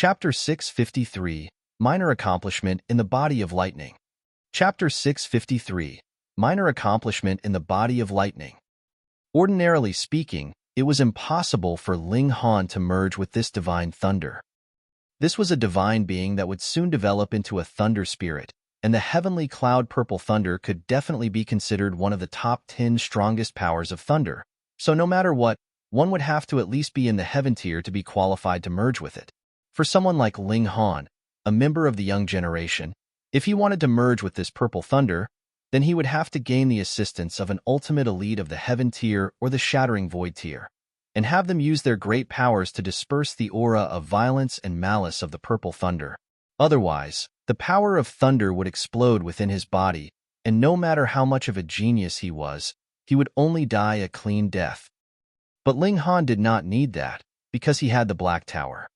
Chapter 653, Minor Accomplishment in the Body of Lightning. Chapter 653, Minor Accomplishment in the Body of Lightning. Ordinarily speaking, it was impossible for Ling Han to merge with this divine thunder. This was a divine being that would soon develop into a thunder spirit, and the heavenly cloud purple thunder could definitely be considered one of the top 10 strongest powers of thunder. So no matter what, one would have to at least be in the heaven tier to be qualified to merge with it. For someone like Ling Han, a member of the young generation, if he wanted to merge with this purple thunder, then he would have to gain the assistance of an ultimate elite of the heaven tier or the shattering void tier, and have them use their great powers to disperse the aura of violence and malice of the purple thunder. Otherwise, the power of thunder would explode within his body, and no matter how much of a genius he was, he would only die a clean death. But Ling Han did not need that, because he had the Black Tower.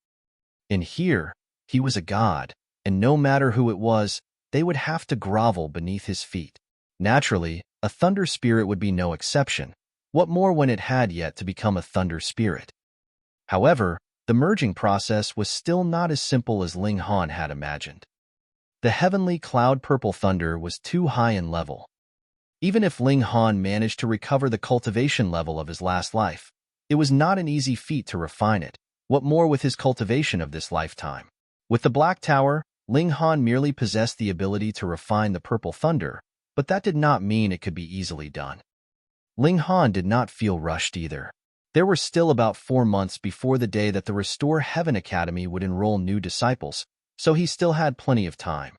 In here, he was a god, and no matter who it was, they would have to grovel beneath his feet. Naturally, a thunder spirit would be no exception. What more when it had yet to become a thunder spirit? However, the merging process was still not as simple as Ling Han had imagined. The heavenly cloud purple thunder was too high in level. Even if Ling Han managed to recover the cultivation level of his last life, it was not an easy feat to refine it. What more with his cultivation of this lifetime? With the Black Tower, Ling Han merely possessed the ability to refine the purple thunder, but that did not mean it could be easily done. Ling Han did not feel rushed either. There were still about 4 months before the day that the Restore Heaven Academy would enroll new disciples, so he still had plenty of time.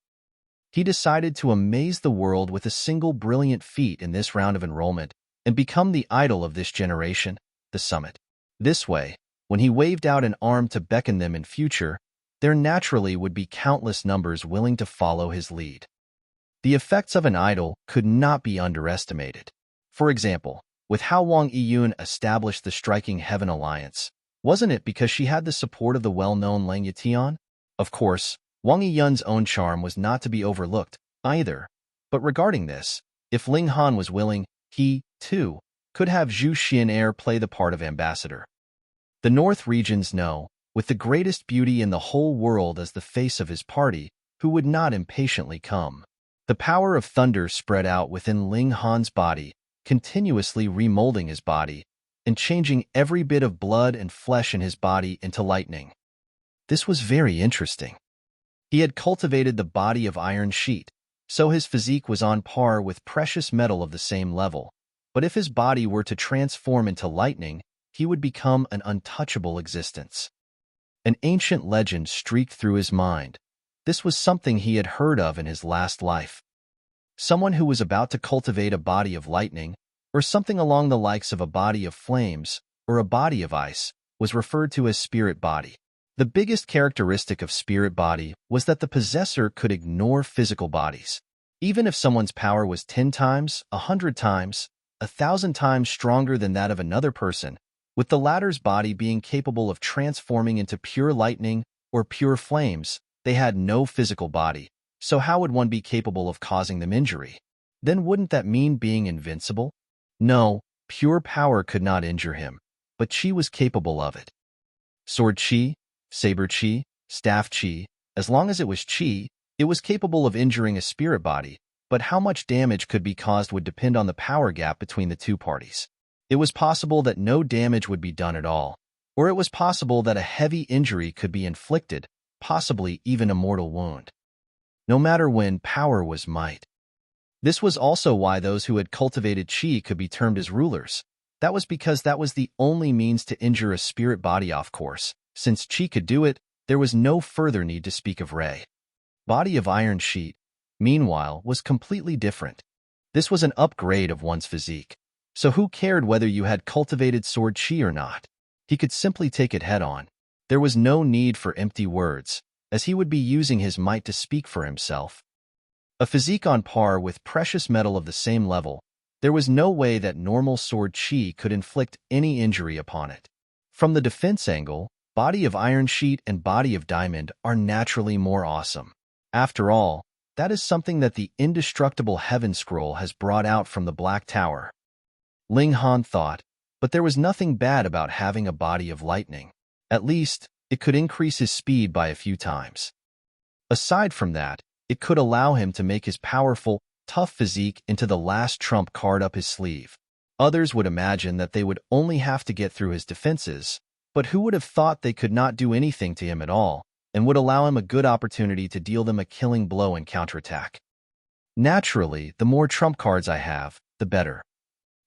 He decided to amaze the world with a single brilliant feat in this round of enrollment and become the idol of this generation, the Summit. This way, when he waved out an arm to beckon them in future, there naturally would be countless numbers willing to follow his lead. The effects of an idol could not be underestimated. For example, with how Wang Yiyun established the Striking Heaven Alliance, wasn't it because she had the support of the well-known Lang Yitian? Of course, Wang Yiyun's own charm was not to be overlooked, either. But regarding this, if Ling Han was willing, he, too, could have Zhu Xian'er play the part of ambassador. The North regions know, with the greatest beauty in the whole world as the face of his party, who would not impatiently come. The power of thunder spread out within Ling Han's body, continuously remolding his body, and changing every bit of blood and flesh in his body into lightning. This was very interesting. He had cultivated the body of iron sheet, so his physique was on par with precious metal of the same level, but if his body were to transform into lightning, he would become an untouchable existence. An ancient legend streaked through his mind. This was something he had heard of in his last life. Someone who was about to cultivate a body of lightning, or something along the likes of a body of flames, or a body of ice, was referred to as spirit body. The biggest characteristic of spirit body was that the possessor could ignore physical bodies. Even if someone's power was 10 times, 100 times, 1,000 times stronger than that of another person, with the latter's body being capable of transforming into pure lightning or pure flames, they had no physical body, so how would one be capable of causing them injury? Then wouldn't that mean being invincible? No, pure power could not injure him, but Qi was capable of it. Sword Qi, saber Qi, staff Qi, as long as it was Qi, it was capable of injuring a spirit body, but how much damage could be caused would depend on the power gap between the two parties. It was possible that no damage would be done at all, or it was possible that a heavy injury could be inflicted, possibly even a mortal wound. No matter when, power was might. This was also why those who had cultivated Qi could be termed as rulers. That was because that was the only means to injure a spirit body off course. Since Qi could do it, there was no further need to speak of Ray. Body of iron sheet, meanwhile, was completely different. This was an upgrade of one's physique. So who cared whether you had cultivated sword Qi or not? He could simply take it head-on. There was no need for empty words, as he would be using his might to speak for himself. A physique on par with precious metal of the same level, there was no way that normal sword Qi could inflict any injury upon it. From the defense angle, body of iron sheet and body of diamond are naturally more awesome. After all, that is something that the indestructible Heaven Scroll has brought out from the Black Tower. Ling Han thought, but there was nothing bad about having a body of lightning. At least, it could increase his speed by a few times. Aside from that, it could allow him to make his powerful, tough physique into the last trump card up his sleeve. Others would imagine that they would only have to get through his defenses, but who would have thought they could not do anything to him at all, and would allow him a good opportunity to deal them a killing blow and counterattack? Naturally, the more trump cards I have, the better.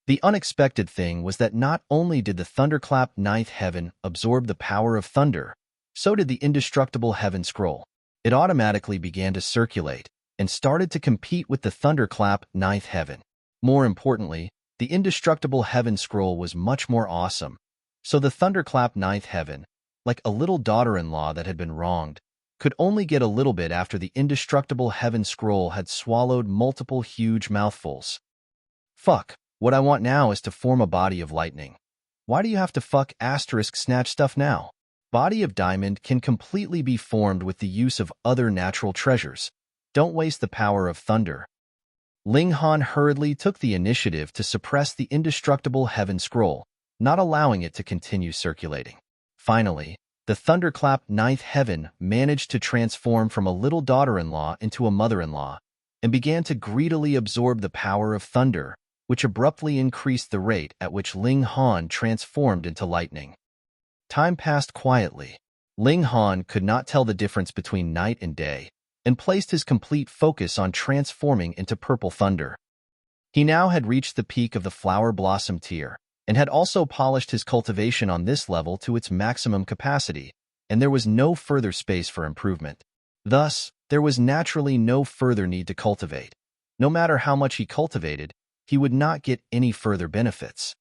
The unexpected thing was that not only did the Thunderclap Ninth Heaven absorb the power of thunder, so did the indestructible Heaven Scroll. It automatically began to circulate and started to compete with the Thunderclap Ninth Heaven. More importantly, the indestructible Heaven Scroll was much more awesome, so the Thunderclap Ninth Heaven, like a little daughter-in-law that had been wronged, could only get a little bit after the indestructible Heaven Scroll had swallowed multiple huge mouthfuls. Fuck, what I want now is to form a body of lightning. Why do you have to snatch stuff now? Body of Diamond can completely be formed with the use of other natural treasures. Don't waste the power of thunder. Ling Han hurriedly took the initiative to suppress the indestructible Heaven Scroll, not allowing it to continue circulating. Finally, the Thunderclap Ninth Heaven managed to transform from a little daughter-in-law into a mother-in-law, and began to greedily absorb the power of thunder, which abruptly increased the rate at which Ling Han transformed into lightning. Time passed quietly. Ling Han could not tell the difference between night and day, and placed his complete focus on transforming into purple thunder. He now had reached the peak of the flower blossom tier, and had also polished his cultivation on this level to its maximum capacity, and there was no further space for improvement. Thus, there was naturally no further need to cultivate. No matter how much he cultivated, he would not get any further benefits.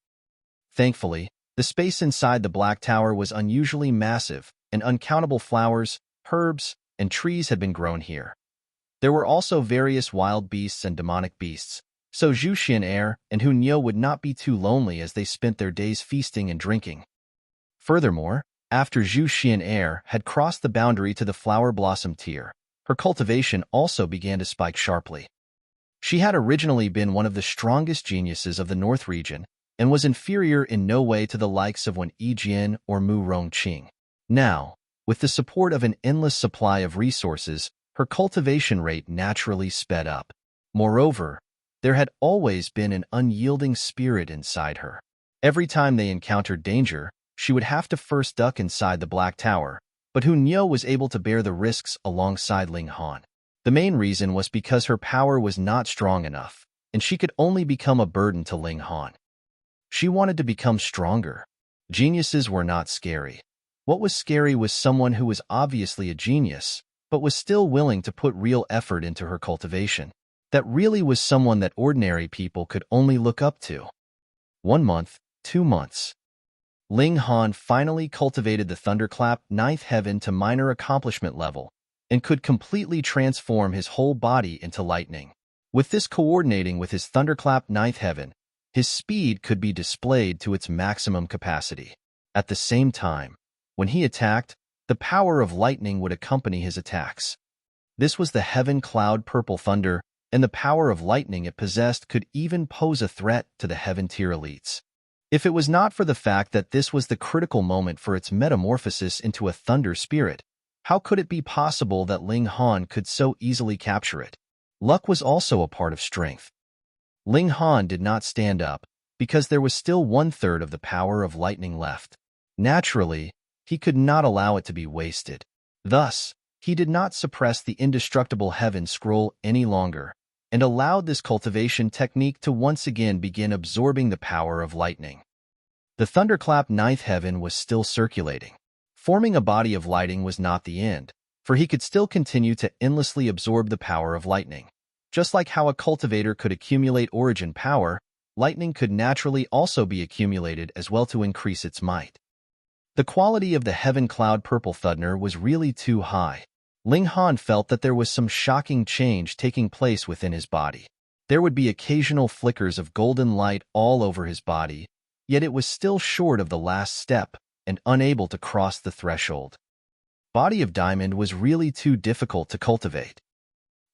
Thankfully, the space inside the Black Tower was unusually massive, and uncountable flowers, herbs, and trees had been grown here. There were also various wild beasts and demonic beasts, so Zhu Xian'er and Hu Niu would not be too lonely as they spent their days feasting and drinking. Furthermore, after Zhu Xian'er had crossed the boundary to the flower blossom tier, her cultivation also began to spike sharply. She had originally been one of the strongest geniuses of the North region, and was inferior in no way to the likes of Wen Yijian or Mu Rongqing. Now, with the support of an endless supply of resources, her cultivation rate naturally sped up. Moreover, there had always been an unyielding spirit inside her. Every time they encountered danger, she would have to first duck inside the Black Tower, but Hu Niu was able to bear the risks alongside Ling Han. The main reason was because her power was not strong enough, and she could only become a burden to Ling Han. She wanted to become stronger. Geniuses were not scary. What was scary was someone who was obviously a genius, but was still willing to put real effort into her cultivation. That really was someone that ordinary people could only look up to. 1 month, 2 months. Ling Han finally cultivated the Thunderclap Ninth Heaven to minor accomplishment level, and could completely transform his whole body into lightning. With this coordinating with his Thunderclap Ninth Heaven, his speed could be displayed to its maximum capacity. At the same time, when he attacked, the power of lightning would accompany his attacks. This was the Heaven Cloud Purple Thunder, and the power of lightning it possessed could even pose a threat to the Heaven Tier elites. If it was not for the fact that this was the critical moment for its metamorphosis into a thunder spirit, how could it be possible that Ling Han could so easily capture it? Luck was also a part of strength. Ling Han did not stand up, because there was still 1/3 of the power of lightning left. Naturally, he could not allow it to be wasted. Thus, he did not suppress the indestructible Heaven Scroll any longer, and allowed this cultivation technique to once again begin absorbing the power of lightning. The Thunderclap Ninth Heaven was still circulating. Forming a body of lightning was not the end, for he could still continue to endlessly absorb the power of lightning. Just like how a cultivator could accumulate origin power, lightning could naturally also be accumulated as well to increase its might. The quality of the Heaven Cloud Purple Thunder was really too high. Ling Han felt that there was some shocking change taking place within his body. There would be occasional flickers of golden light all over his body, yet it was still short of the last step and unable to cross the threshold. Body of Diamond was really too difficult to cultivate.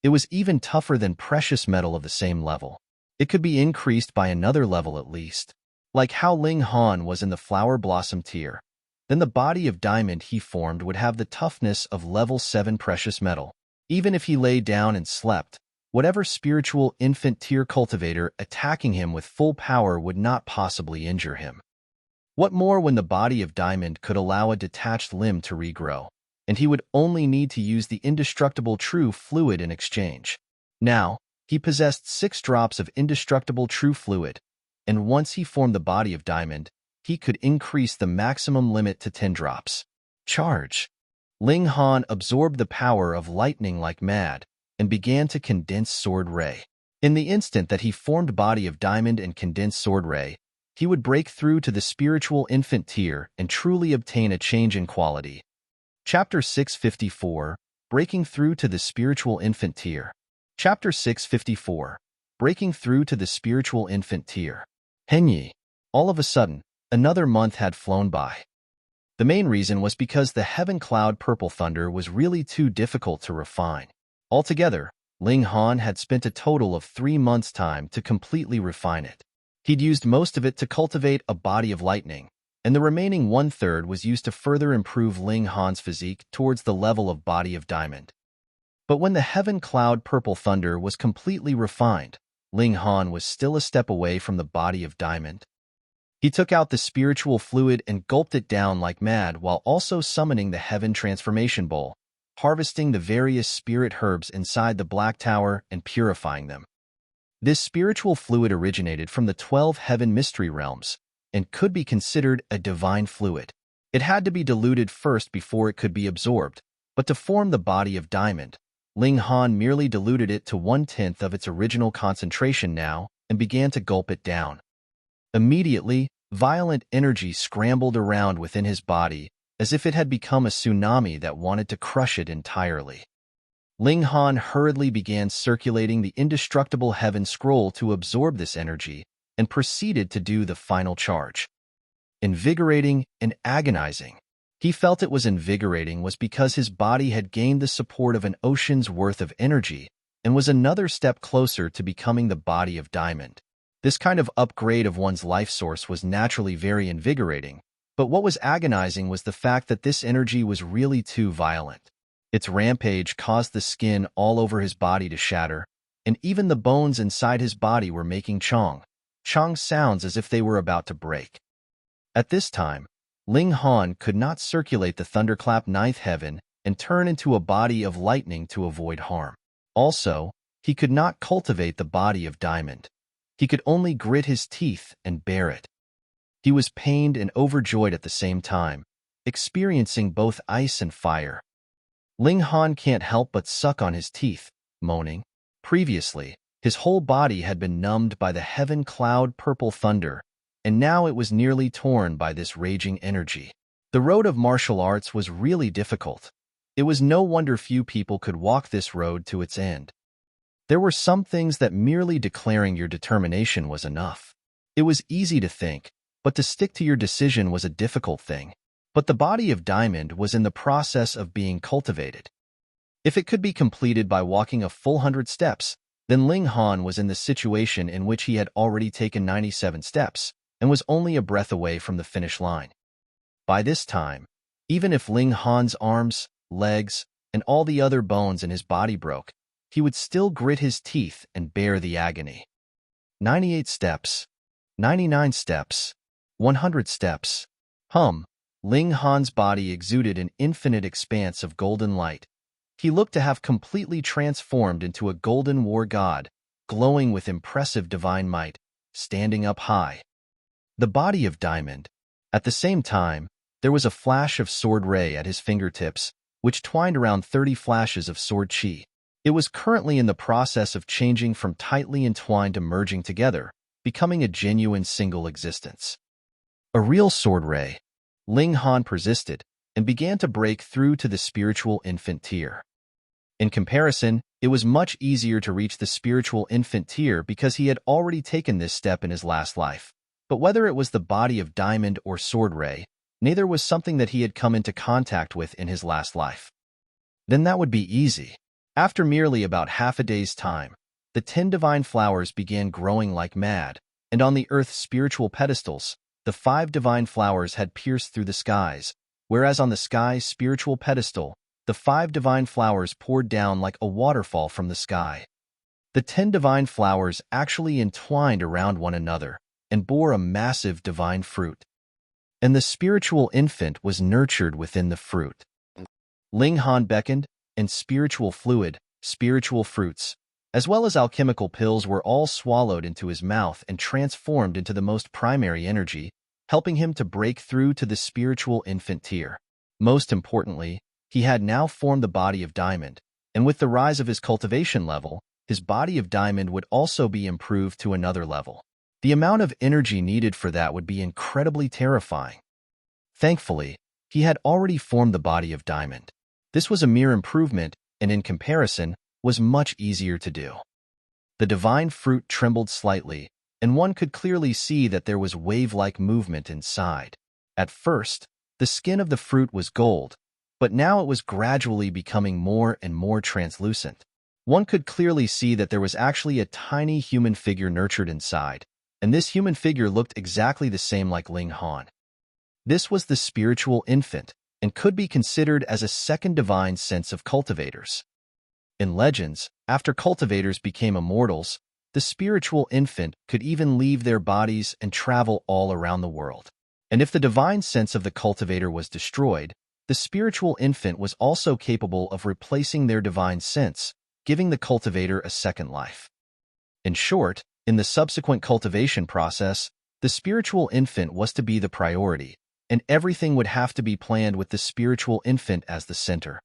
It was even tougher than precious metal of the same level. It could be increased by another level at least, like how Ling Han was in the Flower Blossom tier. then the body of diamond he formed would have the toughness of level 7 precious metal. Even if he lay down and slept, whatever spiritual infant tier cultivator attacking him with full power would not possibly injure him. What more when the body of diamond could allow a detached limb to regrow, and he would only need to use the indestructible true fluid in exchange. Now, he possessed 6 drops of indestructible true fluid, and once he formed the body of diamond, he could increase the maximum limit to 10 drops. Charge! Ling Han absorbed the power of lightning like mad and began to condense sword ray. In the instant that he formed body of diamond and condensed sword ray, he would break through to the spiritual infant tier and truly obtain a change in quality. Chapter 654, Breaking Through to the Spiritual Infant Tier. Chapter 654, Breaking Through to the Spiritual Infant Tier. Henyi. All of a sudden, another month had flown by. The main reason was because the Heaven Cloud Purple Thunder was really too difficult to refine. Altogether, Ling Han had spent a total of 3 months' time to completely refine it. He'd used most of it to cultivate a body of lightning, and the remaining 1/3 was used to further improve Ling Han's physique towards the level of body of diamond. But when the Heaven Cloud Purple Thunder was completely refined, Ling Han was still a step away from the body of diamond. He took out the spiritual fluid and gulped it down like mad while also summoning the Heaven Transformation Bowl, harvesting the various spirit herbs inside the Black Tower and purifying them. This spiritual fluid originated from the 12 Heaven Mystery Realms and could be considered a divine fluid. It had to be diluted first before it could be absorbed, but to form the body of diamond, Ling Han merely diluted it to 1/10 of its original concentration now and began to gulp it down. Immediately, violent energy scrambled around within his body as if it had become a tsunami that wanted to crush it entirely. Ling Han hurriedly began circulating the indestructible Heaven Scroll to absorb this energy and proceeded to do the final charge. Invigorating and agonizing. He felt it was invigorating was because his body had gained the support of an ocean's worth of energy and was another step closer to becoming the body of diamond. This kind of upgrade of one's life source was naturally very invigorating, but what was agonizing was the fact that this energy was really too violent. Its rampage caused the skin all over his body to shatter, and even the bones inside his body were making chong sounds as if they were about to break. At this time, Ling Han could not circulate the thunderclap 9th heaven and turn into a body of lightning to avoid harm. Also, he could not cultivate the body of diamond. He could only grit his teeth and bear it. He was pained and overjoyed at the same time, experiencing both ice and fire. Ling Han can't help but suck on his teeth, moaning. Previously, his whole body had been numbed by the Heaven Cloud Purple Thunder, and now it was nearly torn by this raging energy. The road of martial arts was really difficult. It was no wonder few people could walk this road to its end. There were some things that merely declaring your determination was enough. It was easy to think, but to stick to your decision was a difficult thing. But the body of diamond was in the process of being cultivated. If it could be completed by walking a full 100 steps, then Ling Han was in the situation in which he had already taken 97 steps and was only a breath away from the finish line. By this time, even if Ling Han's arms, legs, and all the other bones in his body broke, he would still grit his teeth and bear the agony. 98 steps, 99 steps, 100 steps. Ling Han's body exuded an infinite expanse of golden light. He looked to have completely transformed into a golden war god, glowing with impressive divine might, standing up high. The body of diamond. At the same time, there was a flash of sword ray at his fingertips, which twined around 30 flashes of sword chi. It was currently in the process of changing from tightly entwined to merging together, becoming a genuine single existence. A real sword ray. Ling Han persisted and began to break through to the spiritual infant tier. In comparison, it was much easier to reach the spiritual infant tier because he had already taken this step in his last life. But whether it was the body of diamond or sword ray, neither was something that he had come into contact with in his last life. Then that would be easy. After merely about half a day's time, the 10 divine flowers began growing like mad, and on the earth's spiritual pedestals, the 5 divine flowers had pierced through the skies, whereas on the sky's spiritual pedestal, the 5 divine flowers poured down like a waterfall from the sky. The 10 divine flowers actually entwined around one another and bore a massive divine fruit. And the spiritual infant was nurtured within the fruit. Ling Han beckoned, and spiritual fluid, spiritual fruits, as well as alchemical pills were all swallowed into his mouth and transformed into the most primary energy, helping him to break through to the spiritual infant tier. Most importantly, he had now formed the body of diamond, and with the rise of his cultivation level, his body of diamond would also be improved to another level. The amount of energy needed for that would be incredibly terrifying. Thankfully, he had already formed the body of diamond. This was a mere improvement, and in comparison, was much easier to do. The divine fruit trembled slightly, and one could clearly see that there was wave-like movement inside. At first, the skin of the fruit was gold, but now it was gradually becoming more and more translucent. One could clearly see that there was actually a tiny human figure nurtured inside, and this human figure looked exactly the same like Ling Han. This was the spiritual infant, and could be considered as a second divine sense of cultivators. In legends, after cultivators became immortals, the spiritual infant could even leave their bodies and travel all around the world. And if the divine sense of the cultivator was destroyed, the spiritual infant was also capable of replacing their divine sense, giving the cultivator a second life. In short, in the subsequent cultivation process, the spiritual infant was to be the priority, and everything would have to be planned with the spiritual infant as the center.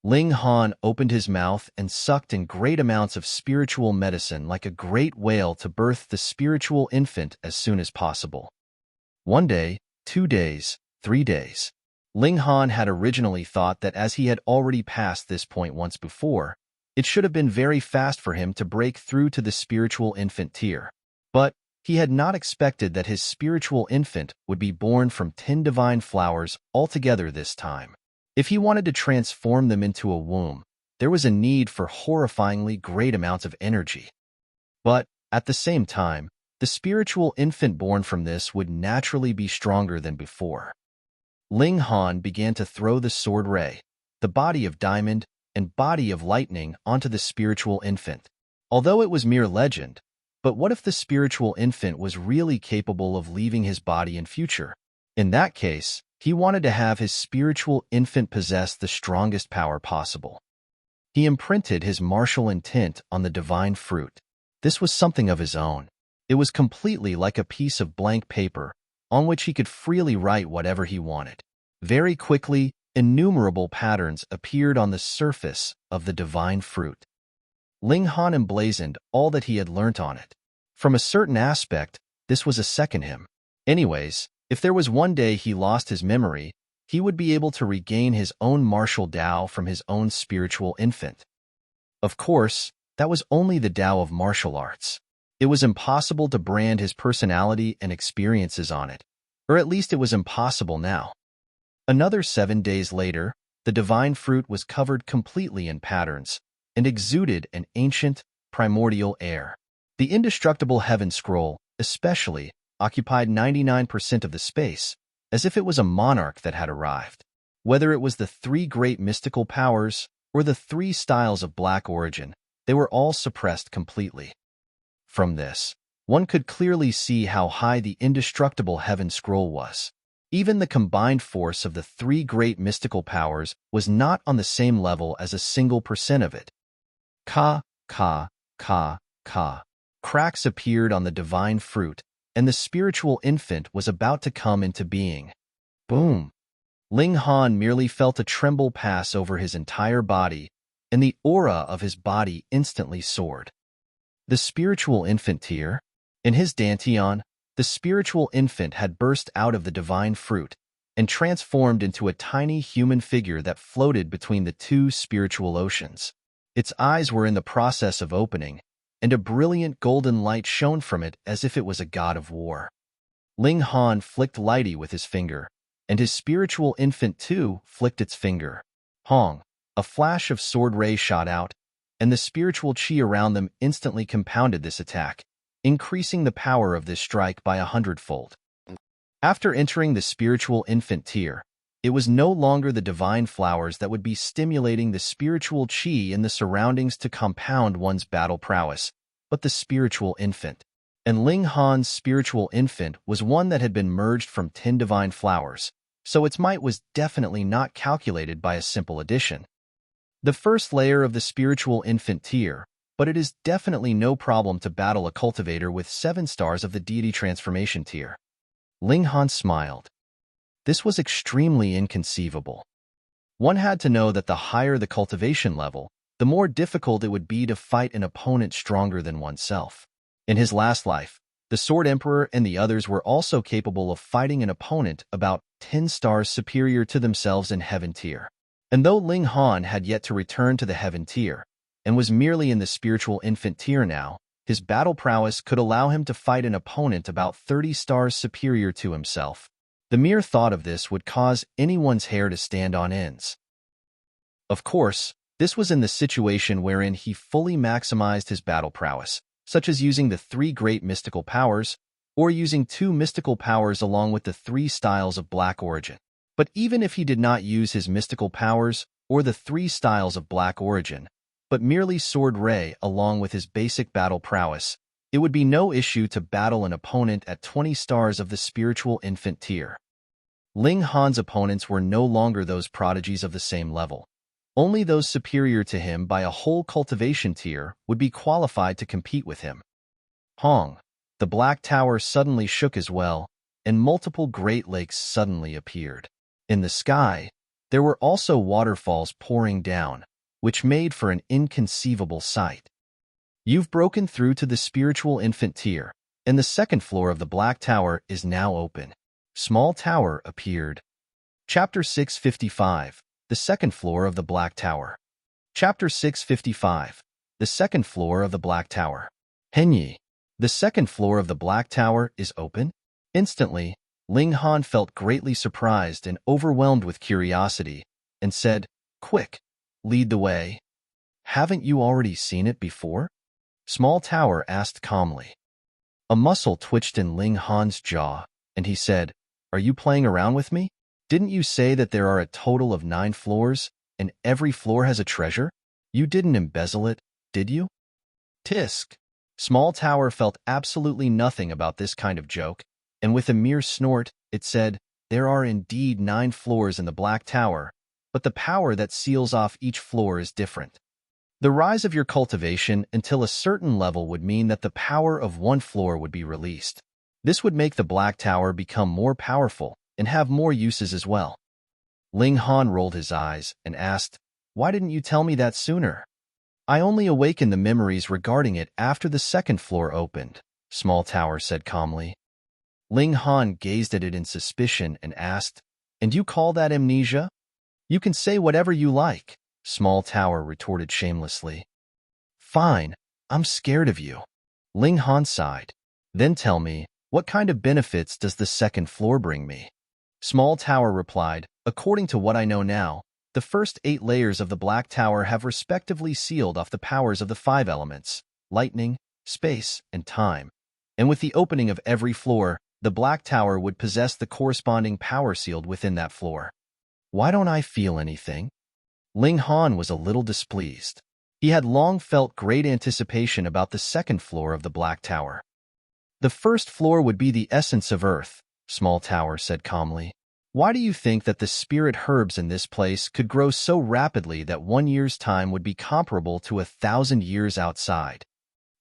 Ling Han opened his mouth and sucked in great amounts of spiritual medicine like a great whale to birth the spiritual infant as soon as possible. 1 day, 2 days, 3 days. Ling Han had originally thought that as he had already passed this point once before, it should have been very fast for him to break through to the spiritual infant tier. But he had not expected that his spiritual infant would be born from 10 divine flowers altogether this time. If he wanted to transform them into a womb, there was a need for horrifyingly great amounts of energy. But, at the same time, the spiritual infant born from this would naturally be stronger than before. Ling Han began to throw the sword ray, the body of diamond, and body of lightning onto the spiritual infant. Although it was mere legend, but what if the spiritual infant was really capable of leaving his body in future? In that case, he wanted to have his spiritual infant possess the strongest power possible. He imprinted his martial intent on the divine fruit. This was something of his own. It was completely like a piece of blank paper, on which he could freely write whatever he wanted. Very quickly, innumerable patterns appeared on the surface of the divine fruit. Ling Han emblazoned all that he had learnt on it. From a certain aspect, this was a second him. Anyways, if there was one day he lost his memory, he would be able to regain his own martial Tao from his own spiritual infant. Of course, that was only the Tao of martial arts. It was impossible to brand his personality and experiences on it, or at least it was impossible now. Another 7 days later, the divine fruit was covered completely in patterns and exuded an ancient, primordial air. The indestructible heaven scroll, especially, occupied 99% of the space, as if it was a monarch that had arrived. Whether it was the 3 great mystical powers or the 3 styles of black origin, they were all suppressed completely. From this, one could clearly see how high the indestructible heaven scroll was. Even the combined force of the 3 great mystical powers was not on the same level as a single percent of it. Ka. Cracks appeared on the divine fruit, and the spiritual infant was about to come into being. Boom! Ling Han merely felt a tremble pass over his entire body, and the aura of his body instantly soared. The spiritual infant tier? In his dantian, the spiritual infant had burst out of the divine fruit and transformed into a tiny human figure that floated between the 2 spiritual oceans. Its eyes were in the process of opening, and a brilliant golden light shone from it as if it was a god of war. Ling Han flicked Lighty with his finger, and his spiritual infant too flicked its finger. Hong! A flash of sword ray shot out, and the spiritual chi around them instantly compounded this attack, increasing the power of this strike by 100-fold. After entering the spiritual infant tier, it was no longer the divine flowers that would be stimulating the spiritual chi in the surroundings to compound one's battle prowess, but the spiritual infant. And Ling Han's spiritual infant was one that had been merged from 10 divine flowers, so its might was definitely not calculated by a simple addition. The first layer of the spiritual infant tier, but it is definitely no problem to battle a cultivator with 7 stars of the deity transformation tier. Ling Han smiled. This was extremely inconceivable. One had to know that the higher the cultivation level, the more difficult it would be to fight an opponent stronger than oneself. In his last life, the Sword Emperor and the others were also capable of fighting an opponent about 10 stars superior to themselves in Heaven tier. And though Ling Han had yet to return to the Heaven tier, and was merely in the spiritual infant tier now, his battle prowess could allow him to fight an opponent about 30 stars superior to himself. The mere thought of this would cause anyone's hair to stand on ends. Of course, this was in the situation wherein he fully maximized his battle prowess, such as using the 3 great mystical powers, or using 2 mystical powers along with the 3 styles of black origin. But even if he did not use his mystical powers, or the 3 styles of black origin, but merely Sword Ray along with his basic battle prowess, it would be no issue to battle an opponent at 20 stars of the spiritual infant tier. Ling Han's opponents were no longer those prodigies of the same level. Only those superior to him by a whole cultivation tier would be qualified to compete with him. Hong, the Black Tower suddenly shook as well, and multiple great lakes suddenly appeared. In the sky, there were also waterfalls pouring down, which made for an inconceivable sight. You've broken through to the spiritual infant tier, and the second floor of the Black Tower is now open. Small tower appeared. Chapter 655, the second floor of the Black Tower. Chapter 655, the second floor of the Black Tower. Henyi, the second floor of the Black Tower is open? Instantly, Ling Han felt greatly surprised and overwhelmed with curiosity, and said, "Quick, lead the way." "Haven't you already seen it before?" Small Tower asked calmly. A muscle twitched in Ling Han's jaw, and he said, "Are you playing around with me? Didn't you say that there are a total of 9 floors, and every floor has a treasure? You didn't embezzle it, did you?" Tisk. Small Tower felt absolutely nothing about this kind of joke, and with a mere snort, it said, "There are indeed 9 floors in the Black Tower, but the power that seals off each floor is different. The rise of your cultivation until a certain level would mean that the power of one floor would be released. This would make the Black Tower become more powerful and have more uses as well." Ling Han rolled his eyes and asked, "Why didn't you tell me that sooner?" "I only awakened the memories regarding it after the second floor opened," Small Tower said calmly. Ling Han gazed at it in suspicion and asked, "And you call that amnesia?" "You can say whatever you like," Small Tower retorted shamelessly. "Fine, I'm scared of you." Ling Han sighed. "Then tell me, what kind of benefits does the second floor bring me?" Small Tower replied, "According to what I know now, the first 8 layers of the Black Tower have respectively sealed off the powers of the 5 elements, lightning, space, and time. And with the opening of every floor, the Black Tower would possess the corresponding power sealed within that floor." "Why don't I feel anything?" Ling Han was a little displeased. He had long felt great anticipation about the second floor of the Black Tower. "The first floor would be the essence of Earth," Small Tower said calmly. "Why do you think that the spirit herbs in this place could grow so rapidly that 1 year's time would be comparable to 1,000 years outside?"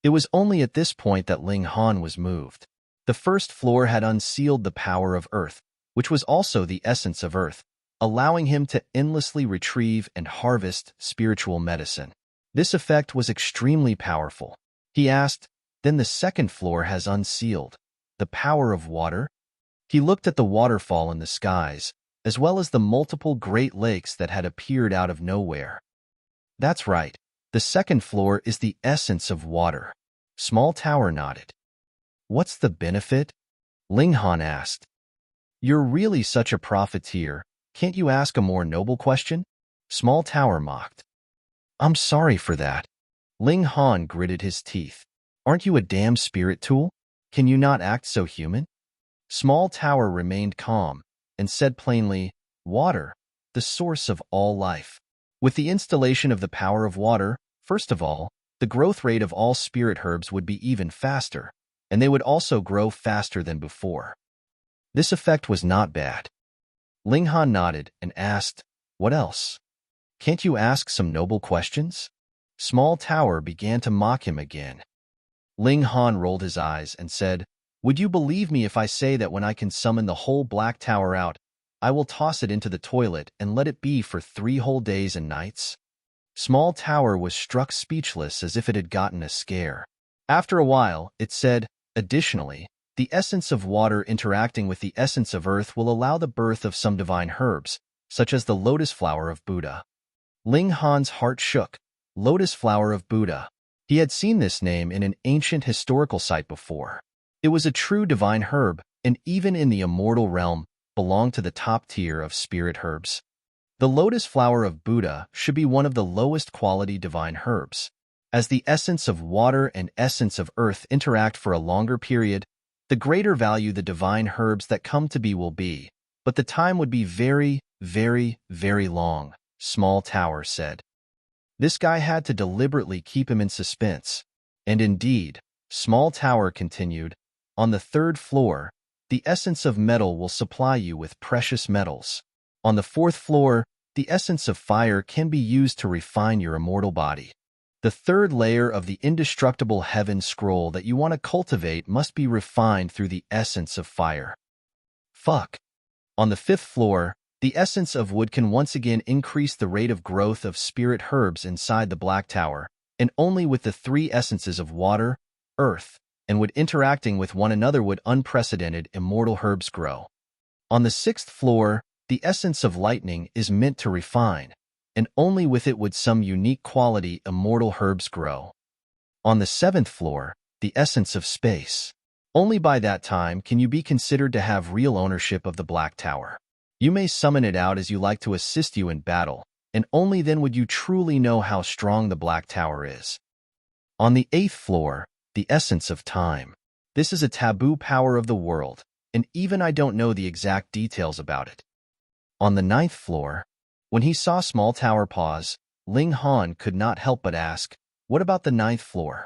It was only at this point that Ling Han was moved. The first floor had unsealed the power of Earth, which was also the essence of Earth, allowing him to endlessly retrieve and harvest spiritual medicine. This effect was extremely powerful. He asked, "Then the second floor has unsealed the power of water?" He looked at the waterfall in the skies, as well as the multiple great lakes that had appeared out of nowhere. "That's right. The second floor is the essence of water." Small Tower nodded. "What's the benefit?" Ling Han asked. "You're really such a profiteer. Can't you ask a more noble question?" Small Tower mocked. "I'm sorry for that." Ling Han gritted his teeth. "Aren't you a damn spirit tool? Can you not act so human?" Small Tower remained calm and said plainly, "Water, the source of all life." With the installation of the power of water, first of all, the growth rate of all spirit herbs would be even faster, and they would also grow faster than before. This effect was not bad. Ling Han nodded and asked, "What else? Can't you ask some noble questions?" Small Tower began to mock him again. Ling Han rolled his eyes and said, "Would you believe me if I say that when I can summon the whole Black Tower out, I will toss it into the toilet and let it be for 3 whole days and nights?" Small Tower was struck speechless as if it had gotten a scare. After a while, it said, "Additionally, the essence of water interacting with the essence of earth will allow the birth of some divine herbs, such as the lotus flower of Buddha." Ling Han's heart shook. Lotus flower of Buddha. He had seen this name in an ancient historical site before. It was a true divine herb, and even in the immortal realm, belonged to the top tier of spirit herbs. The lotus flower of Buddha should be one of the lowest quality divine herbs. As the essence of water and essence of earth interact for a longer period, the greater value the divine herbs that come to be will be, but the time would be very, very, very long, Small Tower said. This guy had to deliberately keep him in suspense. And indeed, Small Tower continued, "On the 3rd floor, the essence of metal will supply you with precious metals. On the 4th floor, the essence of fire can be used to refine your immortal body. The 3rd layer of the indestructible heaven scroll that you want to cultivate must be refined through the essence of fire. Fuck. On the 5th floor, the essence of wood can once again increase the rate of growth of spirit herbs inside the Black Tower, and only with the 3 essences of water, earth, and wood interacting with one another would unprecedented immortal herbs grow. On the 6th floor, the essence of lightning is meant to refine, and only with it would some unique quality immortal herbs grow. On the 7th floor, the essence of space. Only by that time can you be considered to have real ownership of the Black Tower. You may summon it out as you like to assist you in battle, and only then would you truly know how strong the Black Tower is. On the 8th floor, the essence of time. This is a taboo power of the world, and even I don't know the exact details about it. On the 9th floor, when he saw Small Tower pause, Ling Han could not help but ask, "What about the 9th floor?"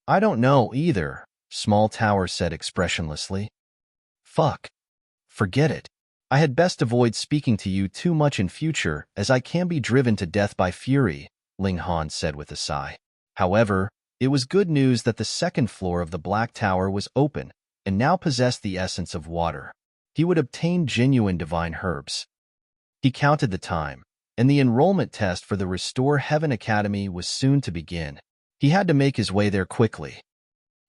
"I don't know either," Small Tower said expressionlessly. "Fuck. Forget it. I had best avoid speaking to you too much in future as I can be driven to death by fury," Ling Han said with a sigh. However, it was good news that the 2nd floor of the Black Tower was open and now possessed the essence of water. He would obtain genuine divine herbs. He counted the time, and the enrollment test for the Restore Heaven Academy was soon to begin. He had to make his way there quickly.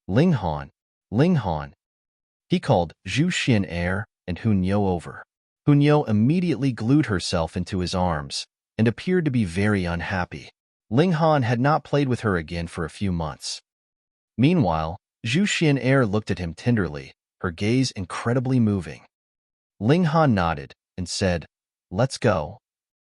Ling Han. He called Zhu Xian and Hunyou over. Hunyou immediately glued herself into his arms and appeared to be very unhappy. Ling Han had not played with her again for a few months. Meanwhile, Zhu Xian looked at him tenderly, her gaze incredibly moving. Ling Han nodded and said, "Let's go."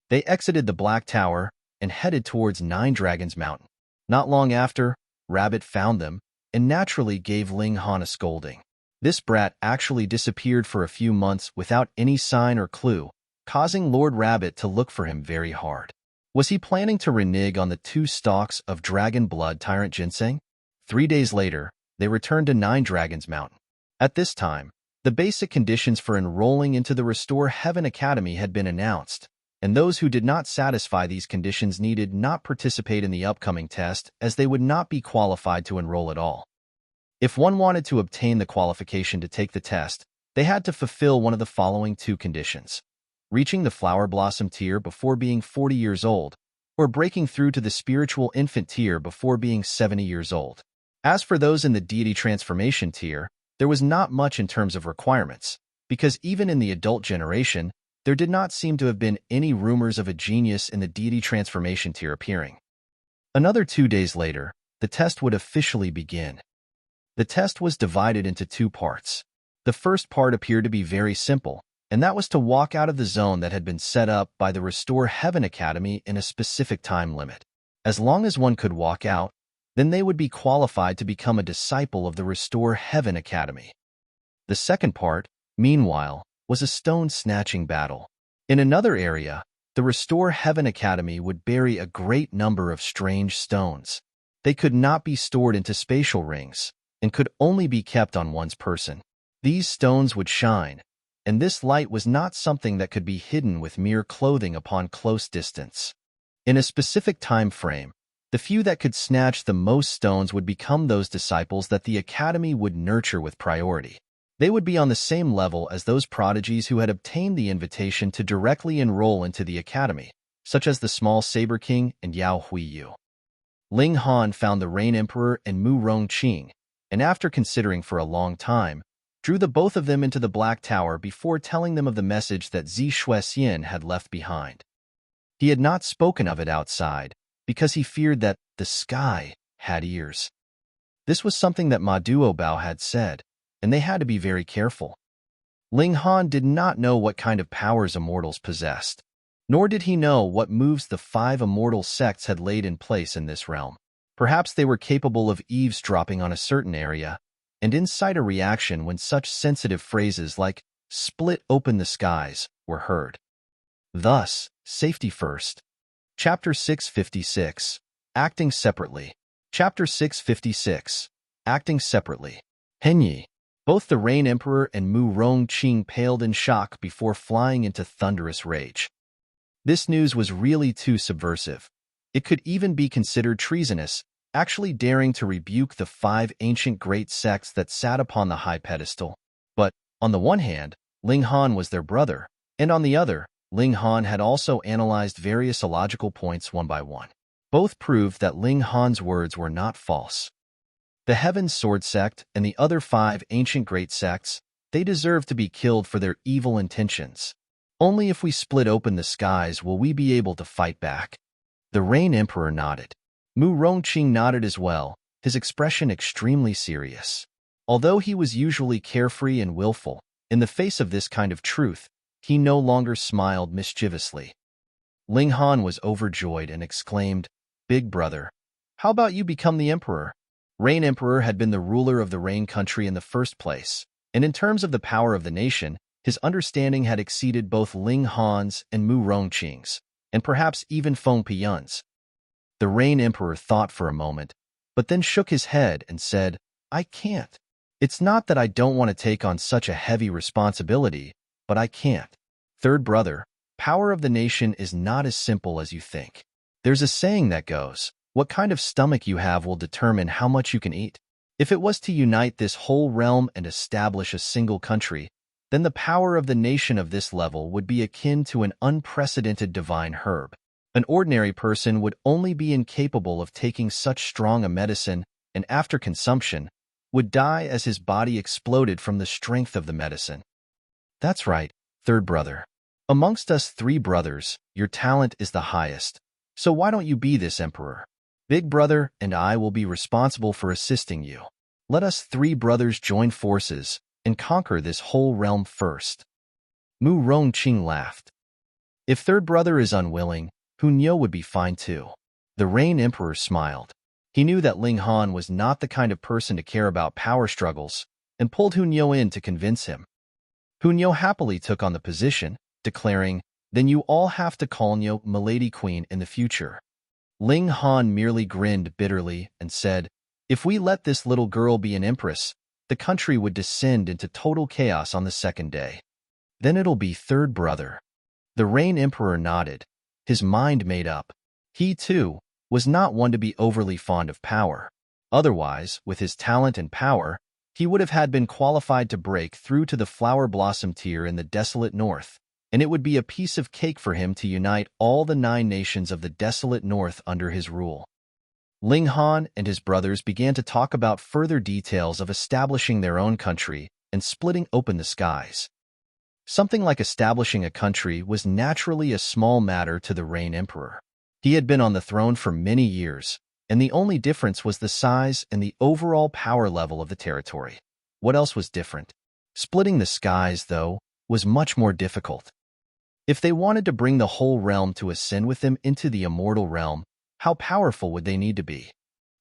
They exited the Black Tower and headed towards Nine Dragons Mountain. Not long after, Rabbit found them and naturally gave Ling Han a scolding. This brat actually disappeared for a few months without any sign or clue, causing Lord Rabbit to look for him very hard. Was he planning to renege on the 2 stalks of dragon blood tyrant ginseng? 3 days later, they returned to Nine Dragons Mountain. At this time, the basic conditions for enrolling into the Restore Heaven Academy had been announced, and those who did not satisfy these conditions needed not participate in the upcoming test as they would not be qualified to enroll at all. If one wanted to obtain the qualification to take the test, they had to fulfill one of the following 2 conditions: reaching the Flower Blossom tier before being 40 years old, or breaking through to the Spiritual Infant tier before being 70 years old. As for those in the Deity Transformation tier, there was not much in terms of requirements, because even in the adult generation, there did not seem to have been any rumors of a genius in the Deity Transformation tier appearing. Another 2 days later, the test would officially begin. The test was divided into 2 parts. The first part appeared to be very simple, and that was to walk out of the zone that had been set up by the Restore Heaven Academy in a specific time limit. As long as one could walk out, then they would be qualified to become a disciple of the Restore Heaven Academy. The second part meanwhile, was a stone-snatching battle. In another area, the Restore Heaven Academy would bury a great number of strange stones. They could not be stored into spatial rings, and could only be kept on one's person. These stones would shine, and this light was not something that could be hidden with mere clothing upon close distance. In a specific time frame, the few that could snatch the most stones would become those disciples that the Academy would nurture with priority. They would be on the same level as those prodigies who had obtained the invitation to directly enroll into the Academy, such as the small Saber King and Yao Huiyu. Ling Han found the Rain Emperor and Mu Rongqing, and after considering for a long time, drew the both of them into the Black Tower before telling them of the message that Zi Shuexian had left behind. He had not spoken of it outside, because he feared that the sky had ears. This was something that Ma Duobao had said, and they had to be very careful. Ling Han did not know what kind of powers immortals possessed, nor did he know what moves the 5 immortal sects had laid in place in this realm. Perhaps they were capable of eavesdropping on a certain area, and incite a reaction when such sensitive phrases like "split open the skies" were heard. Thus, safety first. Chapter 656. Acting Separately. Chapter 656. Acting Separately. Henyi. Both the Rain Emperor and Mu Rongqing paled in shock before flying into thunderous rage. This news was really too subversive. It could even be considered treasonous, actually daring to rebuke the 5 ancient great sects that sat upon the high pedestal. But, on the one hand, Ling Han was their brother, and on the other, Ling Han had also analyzed various illogical points one by one. Both proved that Ling Han's words were not false. The Heaven's Sword Sect and the other 5 ancient great sects, they deserve to be killed for their evil intentions. Only if we split open the skies will we be able to fight back. The Rain Emperor nodded. Mu Rongqing nodded as well, his expression extremely serious. Although he was usually carefree and willful, in the face of this kind of truth, he no longer smiled mischievously. Ling Han was overjoyed and exclaimed, "Big brother, how about you become the emperor?" Rain Emperor had been the ruler of the Rain country in the first place, and in terms of the power of the nation, his understanding had exceeded both Ling Han's and Mu Rongqing's, and perhaps even Feng Piyun's. The Rain Emperor thought for a moment, but then shook his head and said, "I can't. It's not that I don't want to take on such a heavy responsibility, but I can't. Third brother, power of the nation is not as simple as you think. There's a saying that goes, what kind of stomach you have will determine how much you can eat. If it was to unite this whole realm and establish a single country, then the power of the nation of this level would be akin to an unprecedented divine herb. An ordinary person would only be incapable of taking such strong a medicine, and after consumption, would die as his body exploded from the strength of the medicine." "That's right, third brother. Amongst us 3 brothers, your talent is the highest. So why don't you be this emperor? Big brother and I will be responsible for assisting you. Let us 3 brothers join forces and conquer this whole realm first." Mu Rongqing laughed. "If third brother is unwilling, Hunyo would be fine too." The Rain Emperor smiled. He knew that Ling Han was not the kind of person to care about power struggles, and pulled Hunyo in to convince him. Hunyo happily took on the position, declaring, "Then you all have to call Nyo Milady Queen in the future." Ling Han merely grinned bitterly and said, "If we let this little girl be an empress, the country would descend into total chaos on the second day. Then it'll be third brother." The Rain Emperor nodded, his mind made up. He, too, was not one to be overly fond of power. Otherwise, with his talent and power, he would have had been qualified to break through to the Flower Blossom tier in the desolate north, and it would be a piece of cake for him to unite all the 9 nations of the desolate north under his rule. Ling Han and his brothers began to talk about further details of establishing their own country and splitting open the skies. Something like establishing a country was naturally a small matter to the Rain Emperor. He had been on the throne for many years, and the only difference was the size and the overall power level of the territory. What else was different? Splitting the skies, though, was much more difficult. If they wanted to bring the whole realm to ascend with them into the immortal realm, how powerful would they need to be?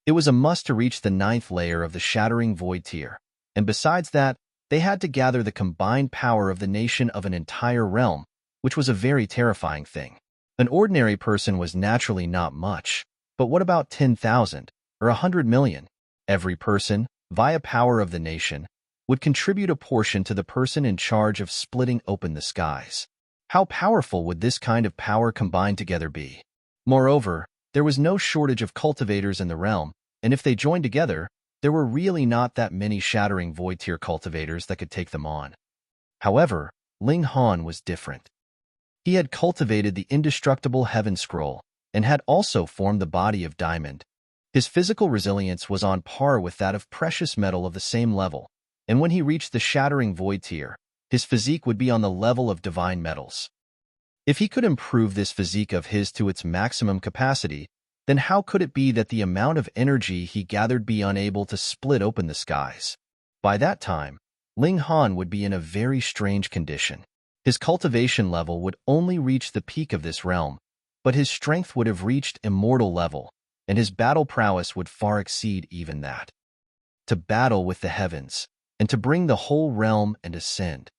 It was a must to reach the 9th layer of the Shattering Void tier, and besides that, They had to gather the combined power of the nation of an entire realm, which was a very terrifying thing. An ordinary person was naturally not much, but what about 10,000 or 100 million? Every person, via power of the nation, would contribute a portion to the person in charge of splitting open the skies. How powerful would this kind of power combined together be? Moreover, there was no shortage of cultivators in the realm, and if they joined together, there were really not that many shattering void-tier cultivators that could take them on. However, Ling Han was different. He had cultivated the indestructible Heaven Scroll and had also formed the body of Diamond. His physical resilience was on par with that of precious metal of the same level, and when he reached the shattering void tier, his physique would be on the level of divine metals. If he could improve this physique of his to its maximum capacity, then how could it be that the amount of energy he gathered be unable to split open the skies? By that time, Ling Han would be in a very strange condition. His cultivation level would only reach the peak of this realm, but his strength would have reached immortal level, and his battle prowess would far exceed even that. To battle with the heavens, and to bring the whole realm and ascend.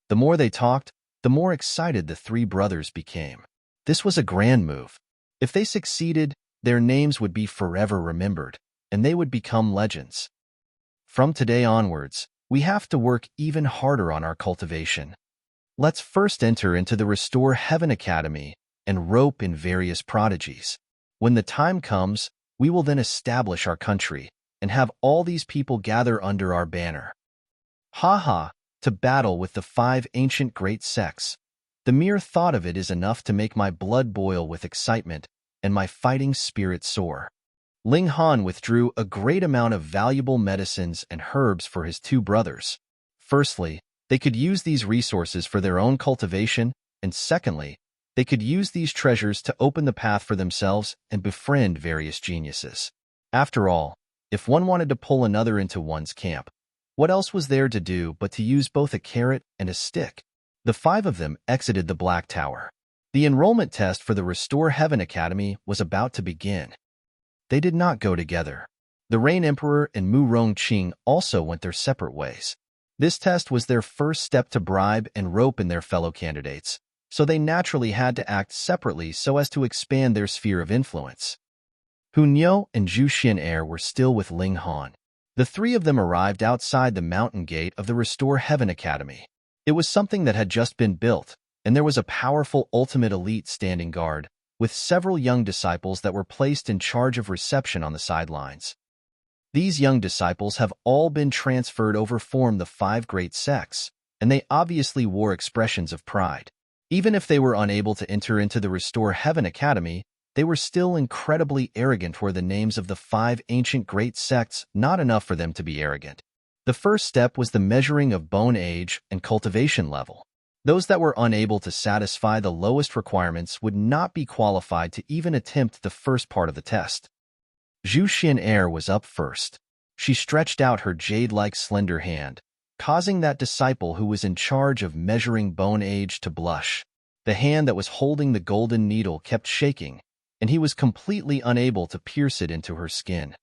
The more they talked, the more excited the three brothers became. This was a grand move. If they succeeded, their names would be forever remembered, and they would become legends. From today onwards, we have to work even harder on our cultivation. Let's first enter into the Restore Heaven Academy and rope in various prodigies. When the time comes, we will then establish our country and have all these people gather under our banner. To battle with the 5 ancient great sects. The mere thought of it is enough to make my blood boil with excitement and my fighting spirit soar. Ling Han withdrew a great amount of valuable medicines and herbs for his two brothers. Firstly, they could use these resources for their own cultivation, and secondly, they could use these treasures to open the path for themselves and befriend various geniuses. After all, if one wanted to pull another into one's camp, what else was there to do but to use both a carrot and a stick? The 5 of them exited the Black Tower. The enrollment test for the Restore Heaven Academy was about to begin. They did not go together. The Rain Emperor and Mu Rongqing also went their separate ways. This test was their first step to bribe and rope in their fellow candidates, so they naturally had to act separately so as to expand their sphere of influence. Hunyo and Zhu Xian'er were still with Ling Han. The 3 of them arrived outside the mountain gate of the Restore Heaven Academy. It was something that had just been built, and there was a powerful ultimate elite standing guard, with several young disciples that were placed in charge of reception on the sidelines. These young disciples have all been transferred over from the 5 great sects, and they obviously wore expressions of pride. Even if they were unable to enter into the Restore Heaven Academy, they were still incredibly arrogant. Were the names of the 5 ancient great sects not enough for them to be arrogant? The first step was the measuring of bone age and cultivation level. Those that were unable to satisfy the lowest requirements would not be qualified to even attempt the first part of the test. Zhu Xian'er was up first. She stretched out her jade-like slender hand, causing that disciple who was in charge of measuring bone age to blush. The hand that was holding the golden needle kept shaking, and he was completely unable to pierce it into her skin.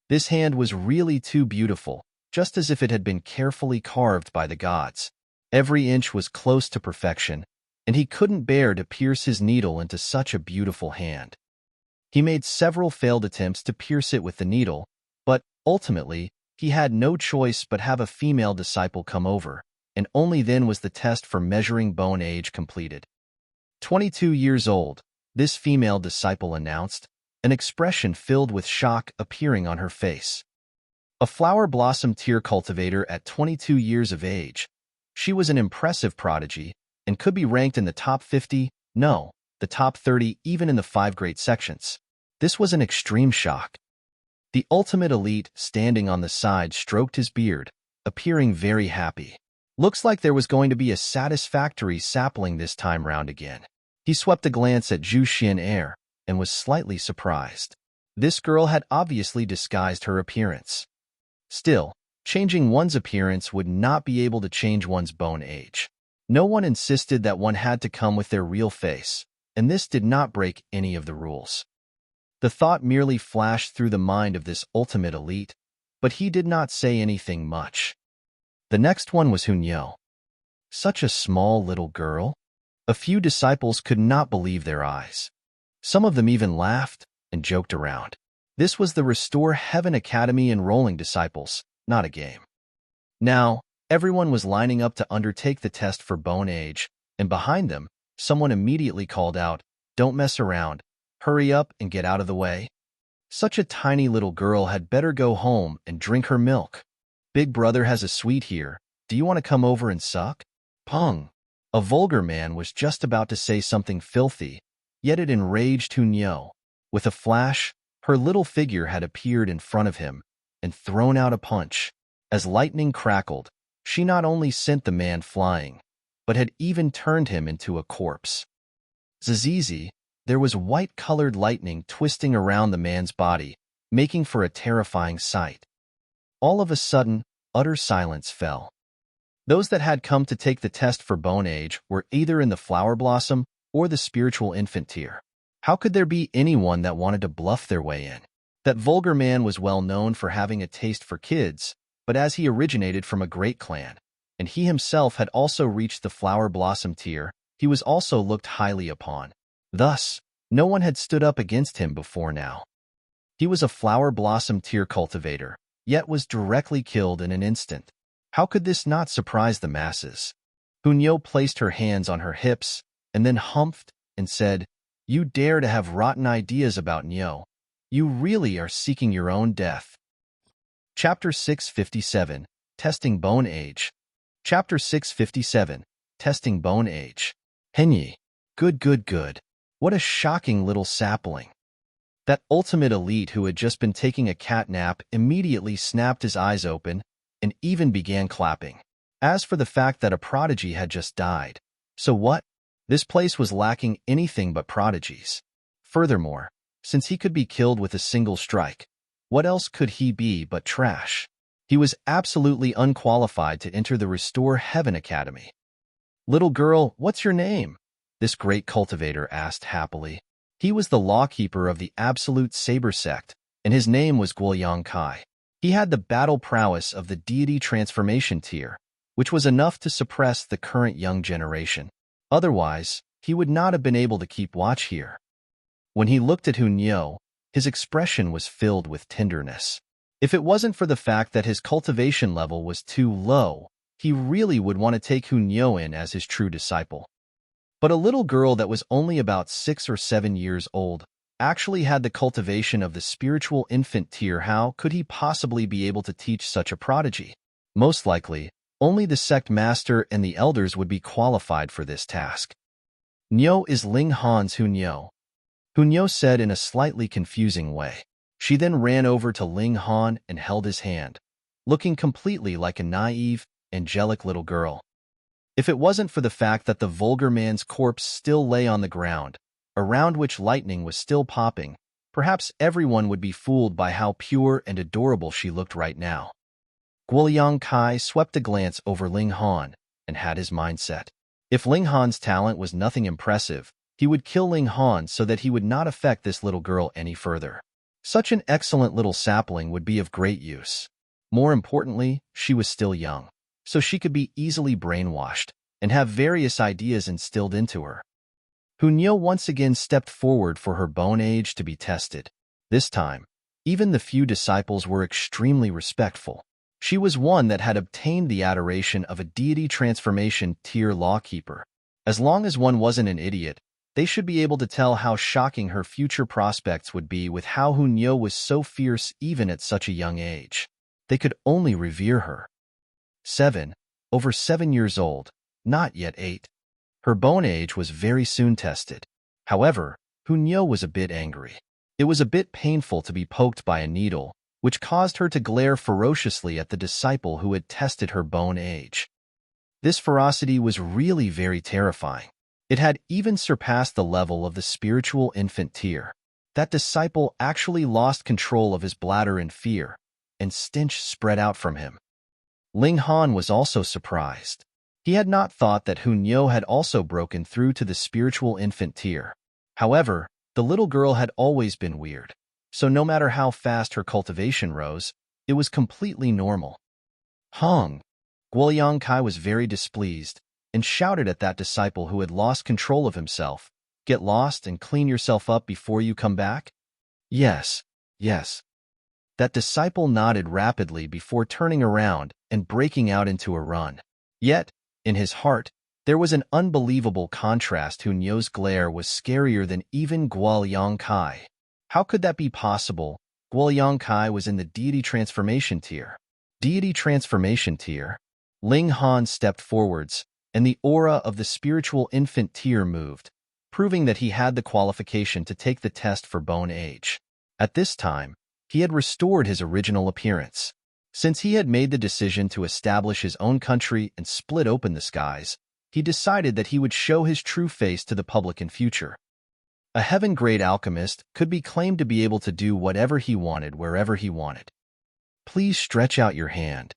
This hand was really too beautiful, just as if it had been carefully carved by the gods. Every inch was close to perfection, and he couldn't bear to pierce his needle into such a beautiful hand. He made several failed attempts to pierce it with the needle, but, ultimately, he had no choice but have a female disciple come over, and only then was the test for measuring bone age completed. 22 years old, this female disciple announced, an expression filled with shock appearing on her face. A flower blossom tier cultivator at 22 years of age, she was an impressive prodigy and could be ranked in the top 50, no, the top 30 even in the 5 great sections. This was an extreme shock. The ultimate elite standing on the side stroked his beard, appearing very happy. Looks like there was going to be a satisfactory sapling this time round again. He swept a glance at Zhu Xian'er and was slightly surprised. This girl had obviously disguised her appearance. Still, changing one's appearance would not be able to change one's bone age. No one insisted that one had to come with their real face, and this did not break any of the rules. The thought merely flashed through the mind of this ultimate elite, but he did not say anything much. The next one was Hunyo. Such a small little girl? A few disciples could not believe their eyes. Some of them even laughed and joked around. This was the Restore Heaven Academy enrolling disciples, not a game. Now, everyone was lining up to undertake the test for Bone Age, and behind them, someone immediately called out, "Don't mess around. Hurry up and get out of the way." Such a tiny little girl had better go home and drink her milk. Big brother has a suite here. Do you want to come over and suck? Pung. A vulgar man was just about to say something filthy, yet it enraged Hunyo. With a flash, her little figure had appeared in front of him and thrown out a punch. As lightning crackled, she not only sent the man flying, but had even turned him into a corpse. Zizizi, there was white-colored lightning twisting around the man's body, making for a terrifying sight. All of a sudden, utter silence fell. Those that had come to take the test for Bone Age were either in the Flower Blossom or the Spiritual Infant tier. How could there be anyone that wanted to bluff their way in? That vulgar man was well known for having a taste for kids, but as he originated from a great clan, and he himself had also reached the Flower Blossom tier, he was also looked highly upon. Thus, no one had stood up against him before now. He was a Flower Blossom tier cultivator, yet was directly killed in an instant. How could this not surprise the masses? Hunyo placed her hands on her hips, and then humphed and said, "You dare to have rotten ideas about Nyo. You really are seeking your own death." Chapter 657, Testing Bone Age. Chapter 657, Testing Bone Age. Henyi. Good. What a shocking little sapling. That ultimate elite who had just been taking a cat nap immediately snapped his eyes open and even began clapping. As for the fact that a prodigy had just died, so what? This place was lacking anything but prodigies. Furthermore, since he could be killed with a single strike, what else could he be but trash? He was absolutely unqualified to enter the Restore Heaven Academy. "Little girl, what's your name?" this great cultivator asked happily. He was the lawkeeper of the Absolute Saber sect, and his name was Guoyang Kai. He had the battle prowess of the deity transformation tier, which was enough to suppress the current young generation. Otherwise, he would not have been able to keep watch here. When he looked at Hunyo, his expression was filled with tenderness. If it wasn't for the fact that his cultivation level was too low, he really would want to take Hunyo in as his true disciple. But a little girl that was only about 6 or 7 years old actually had the cultivation of the spiritual infant tier. How could he possibly be able to teach such a prodigy? Most likely, only the sect master and the elders would be qualified for this task. "Nyo is Ling Han's Hunyo," Hunyo said in a slightly confusing way. She then ran over to Ling Han and held his hand, looking completely like a naive, angelic little girl. If it wasn't for the fact that the vulgar man's corpse still lay on the ground, around which lightning was still popping, perhaps everyone would be fooled by how pure and adorable she looked right now. Guoyang Kai swept a glance over Ling Han and had his mind set. If Ling Han's talent was nothing impressive, he would kill Ling Han so that he would not affect this little girl any further. Such an excellent little sapling would be of great use. More importantly, she was still young, so she could be easily brainwashed and have various ideas instilled into her. Hunyo once again stepped forward for her bone age to be tested. This time, even the few disciples were extremely respectful. She was one that had obtained the adoration of a deity transformation tier lawkeeper. As long as one wasn't an idiot, they should be able to tell how shocking her future prospects would be with how Hunyo was so fierce even at such a young age. They could only revere her. 7, over 7 years old, not yet 8. Her bone age was very soon tested. However, Hunyo was a bit angry. It was a bit painful to be poked by a needle, which caused her to glare ferociously at the disciple who had tested her bone age. This ferocity was really very terrifying. It had even surpassed the level of the spiritual infant tier. That disciple actually lost control of his bladder in fear, and stench spread out from him. Ling Han was also surprised. He had not thought that Hunyo had also broken through to the spiritual infant tier. However, the little girl had always been weird, so no matter how fast her cultivation rose, it was completely normal. Hung. Guoliang Kai was very displeased and shouted at that disciple who had lost control of himself. Get lost and clean yourself up before you come back? Yes, yes. That disciple nodded rapidly before turning around and breaking out into a run. Yet, in his heart, there was an unbelievable contrast. Hunyo's glare was scarier than even Guoliang Kai. How could that be possible? Guoliang Kai was in the deity transformation tier. Deity transformation tier? Ling Han stepped forwards, and the aura of the spiritual infant tier moved, proving that he had the qualification to take the test for Bone Age. At this time, he had restored his original appearance. Since he had made the decision to establish his own country and split open the skies, he decided that he would show his true face to the public in future. A heaven-grade alchemist could be claimed to be able to do whatever he wanted wherever he wanted. Please stretch out your hand.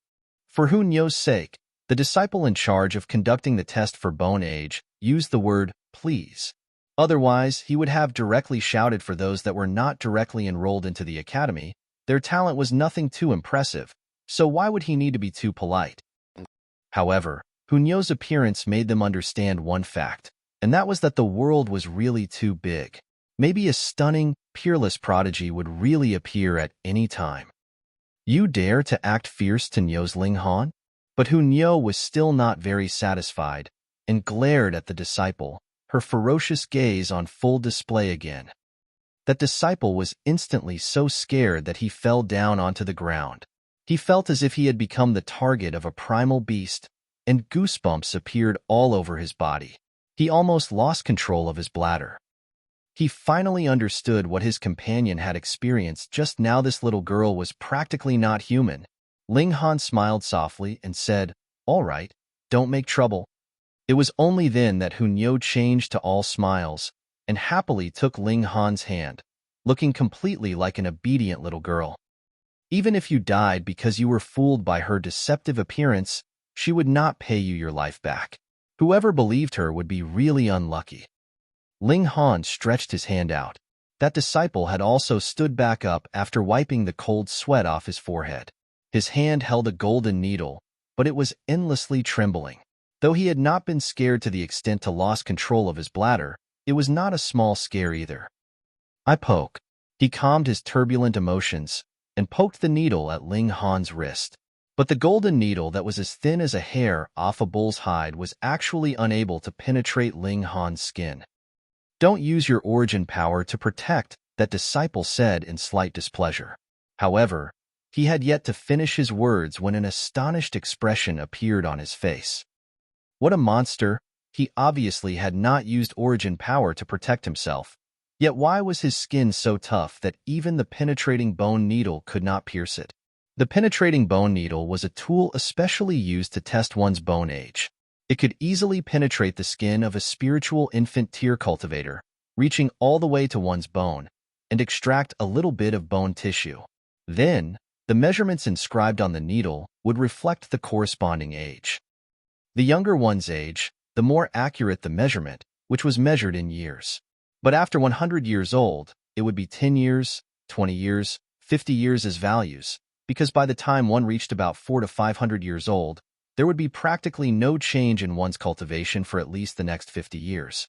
For Hunyo's sake, the disciple in charge of conducting the test for Bone Age used the word please. Otherwise, he would have directly shouted for those that were not directly enrolled into the academy. Their talent was nothing too impressive, so why would he need to be too polite? However, Hunyo's appearance made them understand one fact, and that was that the world was really too big. Maybe a stunning, peerless prodigy would really appear at any time. You dare to act fierce to Nyo's Ling Han? But Hunyo was still not very satisfied and glared at the disciple, her ferocious gaze on full display again. That disciple was instantly so scared that he fell down onto the ground. He felt as if he had become the target of a primal beast, and goosebumps appeared all over his body. He almost lost control of his bladder. He finally understood what his companion had experienced just now. This little girl was practically not human. Ling Han smiled softly and said, "All right, don't make trouble." It was only then that Hunyo changed to all smiles and happily took Ling Han's hand, looking completely like an obedient little girl. Even if you died because you were fooled by her deceptive appearance, she would not pay you your life back. Whoever believed her would be really unlucky. Ling Han stretched his hand out. That disciple had also stood back up after wiping the cold sweat off his forehead. His hand held a golden needle, but it was endlessly trembling. Though he had not been scared to the extent to lost control of his bladder, it was not a small scare either. I poke. He calmed his turbulent emotions and poked the needle at Ling Han's wrist. But the golden needle that was as thin as a hair off a bull's hide was actually unable to penetrate Ling Han's skin. Don't use your origin power to protect, that disciple said in slight displeasure. However, he had yet to finish his words when an astonished expression appeared on his face. What a monster! He obviously had not used origin power to protect himself. Yet why was his skin so tough that even the penetrating bone needle could not pierce it? The penetrating bone needle was a tool especially used to test one's bone age. It could easily penetrate the skin of a spiritual infant tier cultivator, reaching all the way to one's bone, and extract a little bit of bone tissue. Then, the measurements inscribed on the needle would reflect the corresponding age. The younger one's age, the more accurate the measurement, which was measured in years. But after 100 years old, it would be 10 years, 20 years, 50 years as values, because by the time one reached about 400 to 500 years old, there would be practically no change in one's cultivation for at least the next 50 years.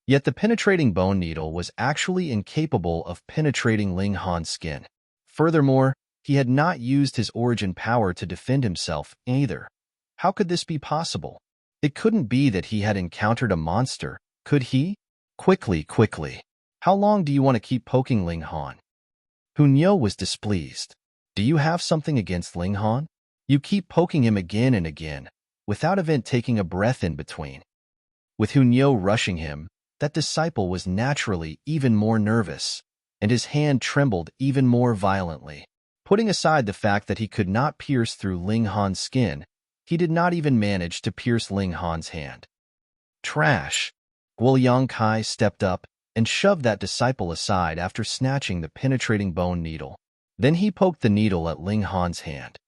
Yet the penetrating bone needle was actually incapable of penetrating Ling Han's skin. Furthermore, he had not used his origin power to defend himself either. How could this be possible? It couldn't be that he had encountered a monster, could he? Quickly. How long do you want to keep poking Ling Han? Hunyo was displeased. Do you have something against Ling Han? You keep poking him again and again, without even taking a breath in between. With Hunyo rushing him, that disciple was naturally even more nervous, and his hand trembled even more violently. Putting aside the fact that he could not pierce through Ling Han's skin, he did not even manage to pierce Ling Han's hand. Trash! Guoliang Kai stepped up and shoved that disciple aside after snatching the penetrating bone needle. Then he poked the needle at Ling Han's hand.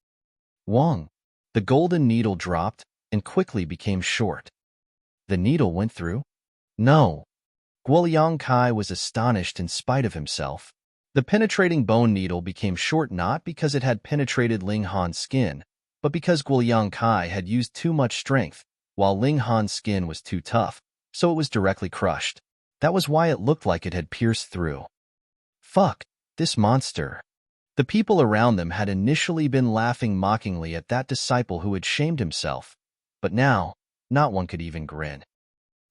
Wong! The golden needle dropped and quickly became short. The needle went through? No. Guoliang Kai was astonished in spite of himself. The penetrating bone needle became short not because it had penetrated Ling Han's skin, but because Guoliang Kai had used too much strength, while Ling Han's skin was too tough, so it was directly crushed. That was why it looked like it had pierced through. Fuck, this monster. The people around them had initially been laughing mockingly at that disciple who had shamed himself, but now, not one could even grin.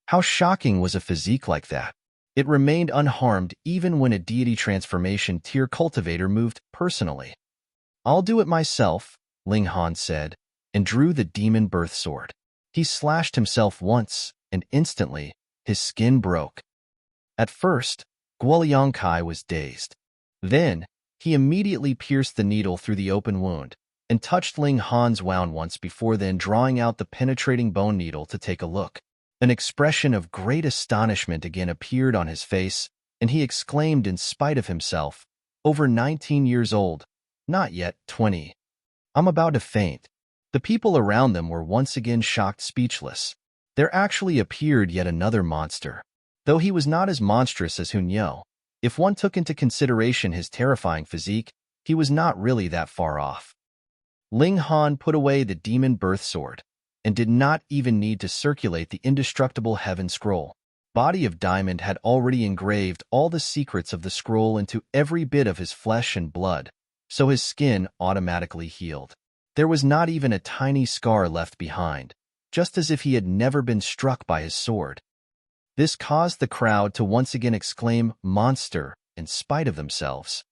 How shocking was a physique like that? It remained unharmed even when a deity transformation tier cultivator moved personally. I'll do it myself, Ling Han said, and drew the demon birth sword. He slashed himself once, and instantly, his skin broke. At first, Guoliang Kai was dazed. Then, he immediately pierced the needle through the open wound and touched Ling Han's wound once before then drawing out the penetrating bone needle to take a look. An expression of great astonishment again appeared on his face, and he exclaimed in spite of himself, "Over 19 years old, not yet 20. I'm about to faint." The people around them were once again shocked speechless. There actually appeared yet another monster. Though he was not as monstrous as Hunyeo, if one took into consideration his terrifying physique, he was not really that far off. Ling Han put away the demon birth sword, and did not even need to circulate the indestructible heaven scroll. Body of Diamond had already engraved all the secrets of the scroll into every bit of his flesh and blood, so his skin automatically healed. There was not even a tiny scar left behind, just as if he had never been struck by his sword. This caused the crowd to once again exclaim, "Monster," in spite of themselves.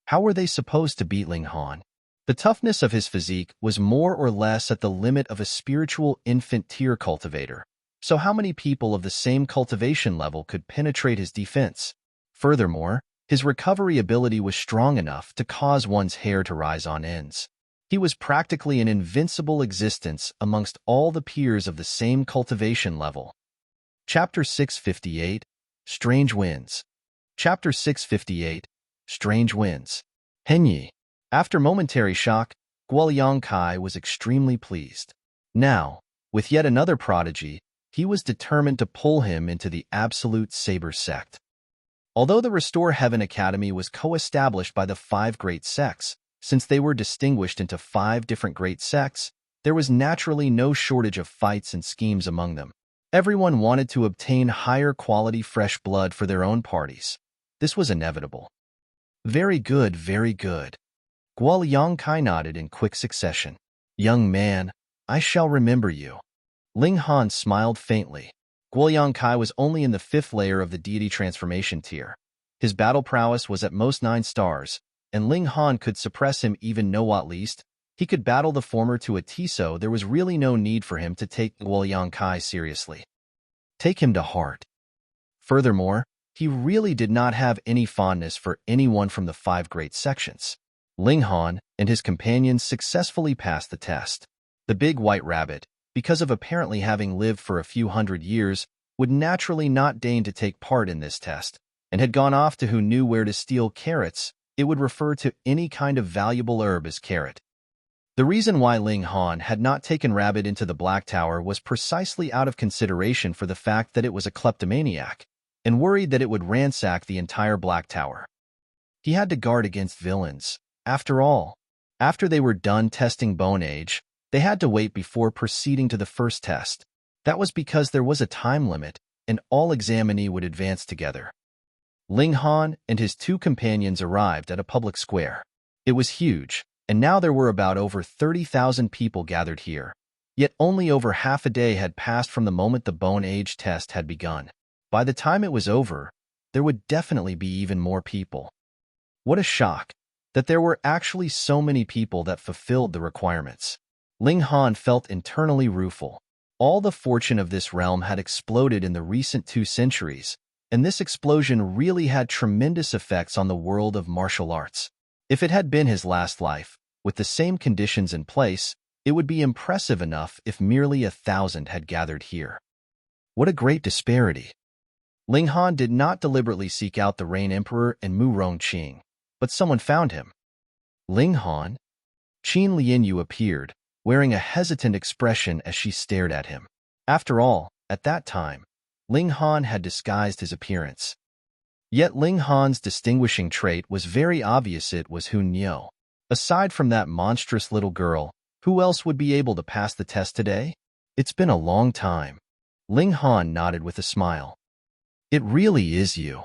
How were they supposed to beat Ling Han? The toughness of his physique was more or less at the limit of a spiritual infant tier cultivator, so how many people of the same cultivation level could penetrate his defense? Furthermore, his recovery ability was strong enough to cause one's hair to rise on ends. He was practically an invincible existence amongst all the peers of the same cultivation level. Chapter 658, Strange Winds. Chapter 658, Strange Winds. Henyi. After momentary shock, Guoliang Kai was extremely pleased. Now, with yet another prodigy, he was determined to pull him into the Absolute Saber sect. Although the Restore Heaven Academy was co-established by the 5 great sects, since they were distinguished into 5 different great sects, there was naturally no shortage of fights and schemes among them. Everyone wanted to obtain higher quality fresh blood for their own parties. This was inevitable. Very good, very good. Guoliang Kai nodded in quick succession. Young man, I shall remember you. Ling Han smiled faintly. Guoliang Kai was only in the 5th layer of the deity transformation tier. His battle prowess was at most 9 stars, and Ling Han could suppress him even know at least. He could battle the former to a T, so there was really no need for him to take Guoliang Kai seriously. Take him to heart. Furthermore, he really did not have any fondness for anyone from the 5 great sections. Ling Han and his companions successfully passed the test. The big white rabbit, because of apparently having lived for a few hundred years, would naturally not deign to take part in this test, and had gone off to who knew where to steal carrots. It would refer to any kind of valuable herb as carrot. The reason why Ling Han had not taken Rabbit into the Black Tower was precisely out of consideration for the fact that it was a kleptomaniac, and worried that it would ransack the entire Black Tower. He had to guard against villains. After all, after they were done testing Bone Age, they had to wait before proceeding to the first test. That was because there was a time limit, and all examinee would advance together. Ling Han and his 2 companions arrived at a public square. It was huge, and now there were about over 30,000 people gathered here. Yet only over half a day had passed from the moment the Bone Age test had begun. By the time it was over, there would definitely be even more people. What a shock that there were actually so many people that fulfilled the requirements. Ling Han felt internally rueful. All the fortune of this realm had exploded in the recent 2 centuries, and this explosion really had tremendous effects on the world of martial arts. If it had been his last life, with the same conditions in place, it would be impressive enough if merely 1,000 had gathered here. What a great disparity. Ling Han did not deliberately seek out the Rain Emperor and Mu Rongqing, but someone found him. Ling Han? Qin Lianyu appeared, wearing a hesitant expression as she stared at him. After all, at that time, Ling Han had disguised his appearance. Yet Ling Han's distinguishing trait was very obvious. It was Hunyeo. Aside from that monstrous little girl, Who else would be able to pass the test today? It's been a long time. Ling Han nodded with a smile. It really is you.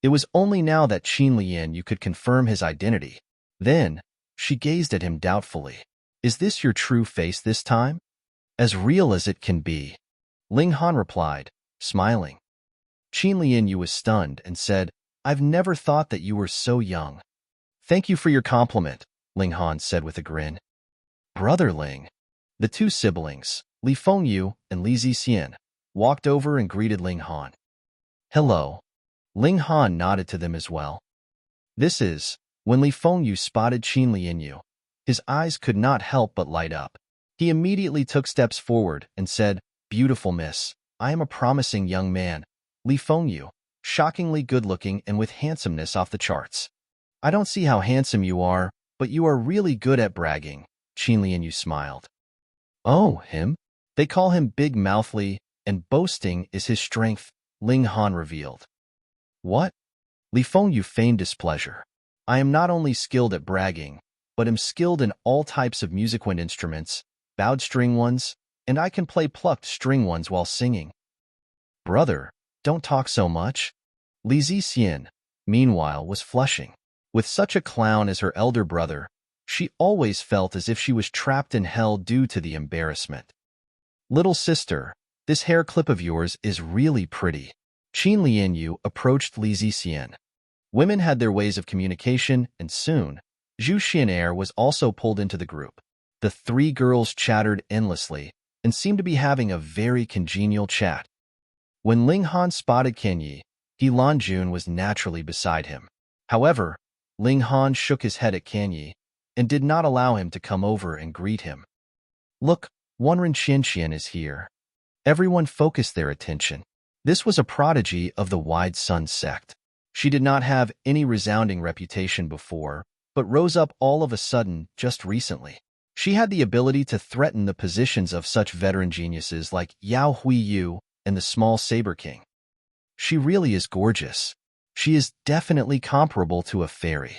It was only now that Qin Lian you could confirm his identity. Then, she gazed at him doubtfully. Is this your true face this time? As real as it can be. Ling Han replied, smiling. Qin Lian Yu was stunned and said, I've never thought that you were so young. Thank you for your compliment, Ling Han said with a grin. Brother Ling. The two siblings, Li Fengyu and Li Zixian, walked over and greeted Ling Han. Hello. Ling Han nodded to them as well. This is, when Li Fengyu spotted Qin Lianyu, his eyes could not help but light up. He immediately took steps forward and said, Beautiful miss, I am a promising young man, Li Fengyu, shockingly good-looking and with handsomeness off the charts. I don't see how handsome you are, but you are really good at bragging, Qin Lianyu smiled. Oh, him? They call him Big Mouth Li, and boasting is his strength, Ling Han revealed. What? Li Fengyu feigned displeasure. I am not only skilled at bragging, but am skilled in all types of music wind instruments, bowed string ones, and I can play plucked string ones while singing. Brother, don't talk so much. Li Zixian, meanwhile, was flushing. With such a clown as her elder brother, she always felt as if she was trapped in hell due to the embarrassment. Little sister, this hair clip of yours is really pretty. Qin Lianyu approached Li Zixian. Women had their ways of communication, and soon, Zhu Xianair was also pulled into the group. The three girls chattered endlessly and seemed to be having a very congenial chat. When Ling Han spotted Kenyi, He Lanjun was naturally beside him. However, Ling Han shook his head at Kenyi and did not allow him to come over and greet him. Look, Wanren Qianqian is here. Everyone focused their attention. This was a prodigy of the Wide Sun sect. She did not have any resounding reputation before, but rose up all of a sudden just recently. She had the ability to threaten the positions of such veteran geniuses like Yao Huiyu and the Small Saber King. She really is gorgeous. She is definitely comparable to a fairy.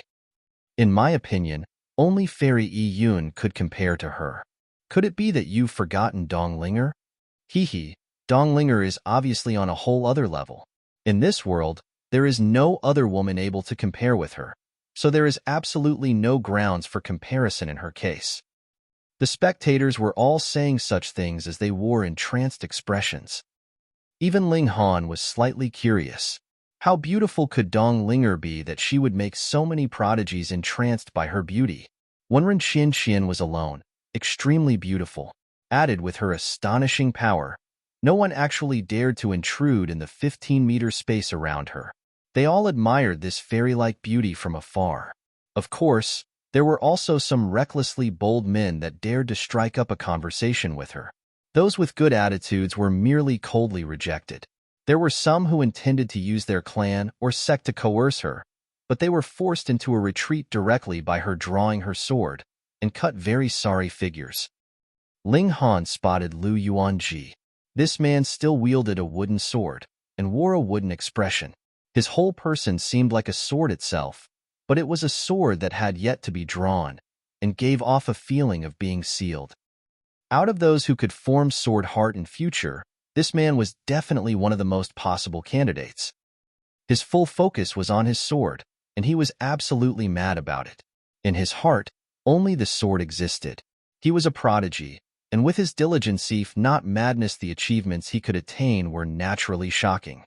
In my opinion, only Fairy Yi Yun could compare to her. Could it be that you've forgotten Donglinger? Hee, Donglinger is obviously on a whole other level. In this world, there is no other woman able to compare with her, so there is absolutely no grounds for comparison in her case. The spectators were all saying such things as they wore entranced expressions. Even Ling Han was slightly curious. How beautiful could Donglinger be that she would make so many prodigies entranced by her beauty? Wanren Qianqian was alone, extremely beautiful. Added with her astonishing power, no one actually dared to intrude in the 15-meter space around her. They all admired this fairy-like beauty from afar. Of course, there were also some recklessly bold men that dared to strike up a conversation with her. Those with good attitudes were merely coldly rejected. There were some who intended to use their clan or sect to coerce her, but they were forced into a retreat directly by her drawing her sword and cut very sorry figures. Ling Han spotted Lu Yuanji. This man still wielded a wooden sword and wore a wooden expression. His whole person seemed like a sword itself, but it was a sword that had yet to be drawn and gave off a feeling of being sealed. Out of those who could form sword heart in future, this man was definitely one of the most possible candidates. His full focus was on his sword, and he was absolutely mad about it. In his heart, only the sword existed. He was a prodigy, and with his diligence, if not madness, the achievements he could attain were naturally shocking.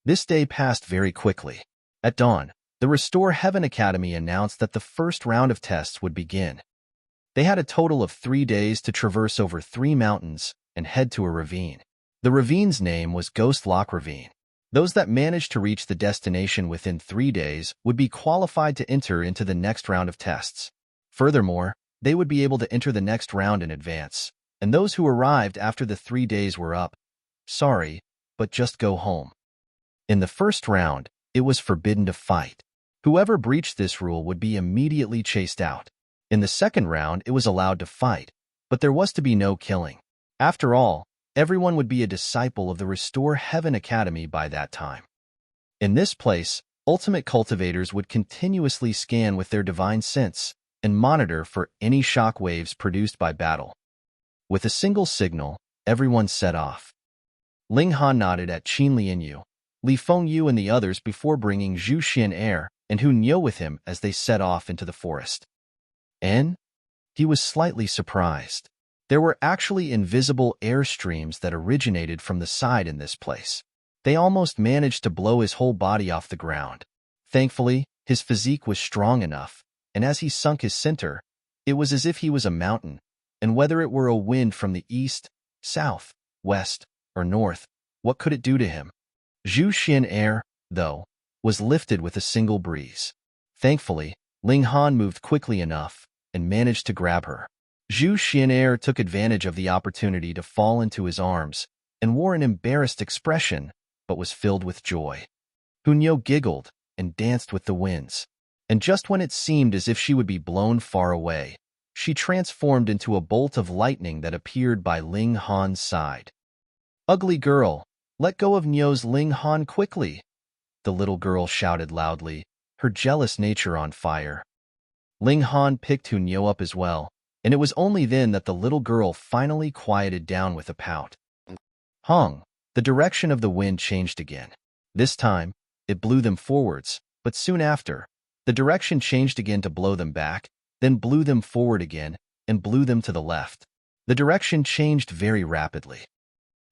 This day passed very quickly. At dawn, the Restore Heaven Academy announced that the first round of tests would begin. They had a total of 3 days to traverse over 3 mountains and head to a ravine. The ravine's name was Ghost Lock Ravine. Those that managed to reach the destination within 3 days would be qualified to enter into the next round of tests. Furthermore, they would be able to enter the next round in advance, and those who arrived after the 3 days were up, sorry, but just go home. In the first round, it was forbidden to fight. Whoever breached this rule would be immediately chased out. In the second round, it was allowed to fight, but there was to be no killing. After all, everyone would be a disciple of the Restore Heaven Academy by that time. In this place, ultimate cultivators would continuously scan with their divine sense and monitor for any shock waves produced by battle. With a single signal, everyone set off. Ling Han nodded at Qin Lianyu, Li Fengyu and the others before bringing Zhu Xian'er and Hu Niu with him as they set off into the forest. And he was slightly surprised. There were actually invisible airstreams that originated from the side in this place. They almost managed to blow his whole body off the ground. Thankfully, his physique was strong enough, and as he sunk his center, it was as if he was a mountain, and whether it were a wind from the east, south, west, or north, what could it do to him? Zhu Xian'er, though, was lifted with a single breeze. Thankfully, Ling Han moved quickly enough and managed to grab her. Zhu Xian'er took advantage of the opportunity to fall into his arms and wore an embarrassed expression, but was filled with joy. Hu Niu giggled and danced with the winds, and just when it seemed as if she would be blown far away, she transformed into a bolt of lightning that appeared by Ling Han's side. "Ugly girl, let go of Niu's Ling Han quickly," the little girl shouted loudly, her jealous nature on fire. Ling Han picked Hu Niu up as well, and it was only then that the little girl finally quieted down with a pout. Hung, the direction of the wind changed again. This time, it blew them forwards, but soon after, the direction changed again to blow them back, then blew them forward again, and blew them to the left. The direction changed very rapidly.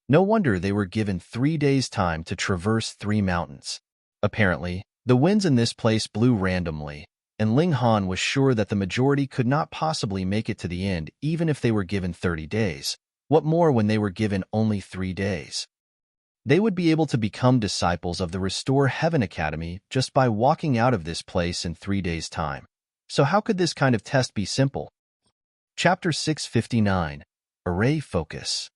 No wonder they were given 3 days' time to traverse 3 mountains. Apparently, the winds in this place blew randomly, and Ling Han was sure that the majority could not possibly make it to the end even if they were given 30 days. What more when they were given only 3 days? They would be able to become disciples of the Restore Heaven Academy just by walking out of this place in 3 days' time. So how could this kind of test be simple? Chapter 659, Array Focus.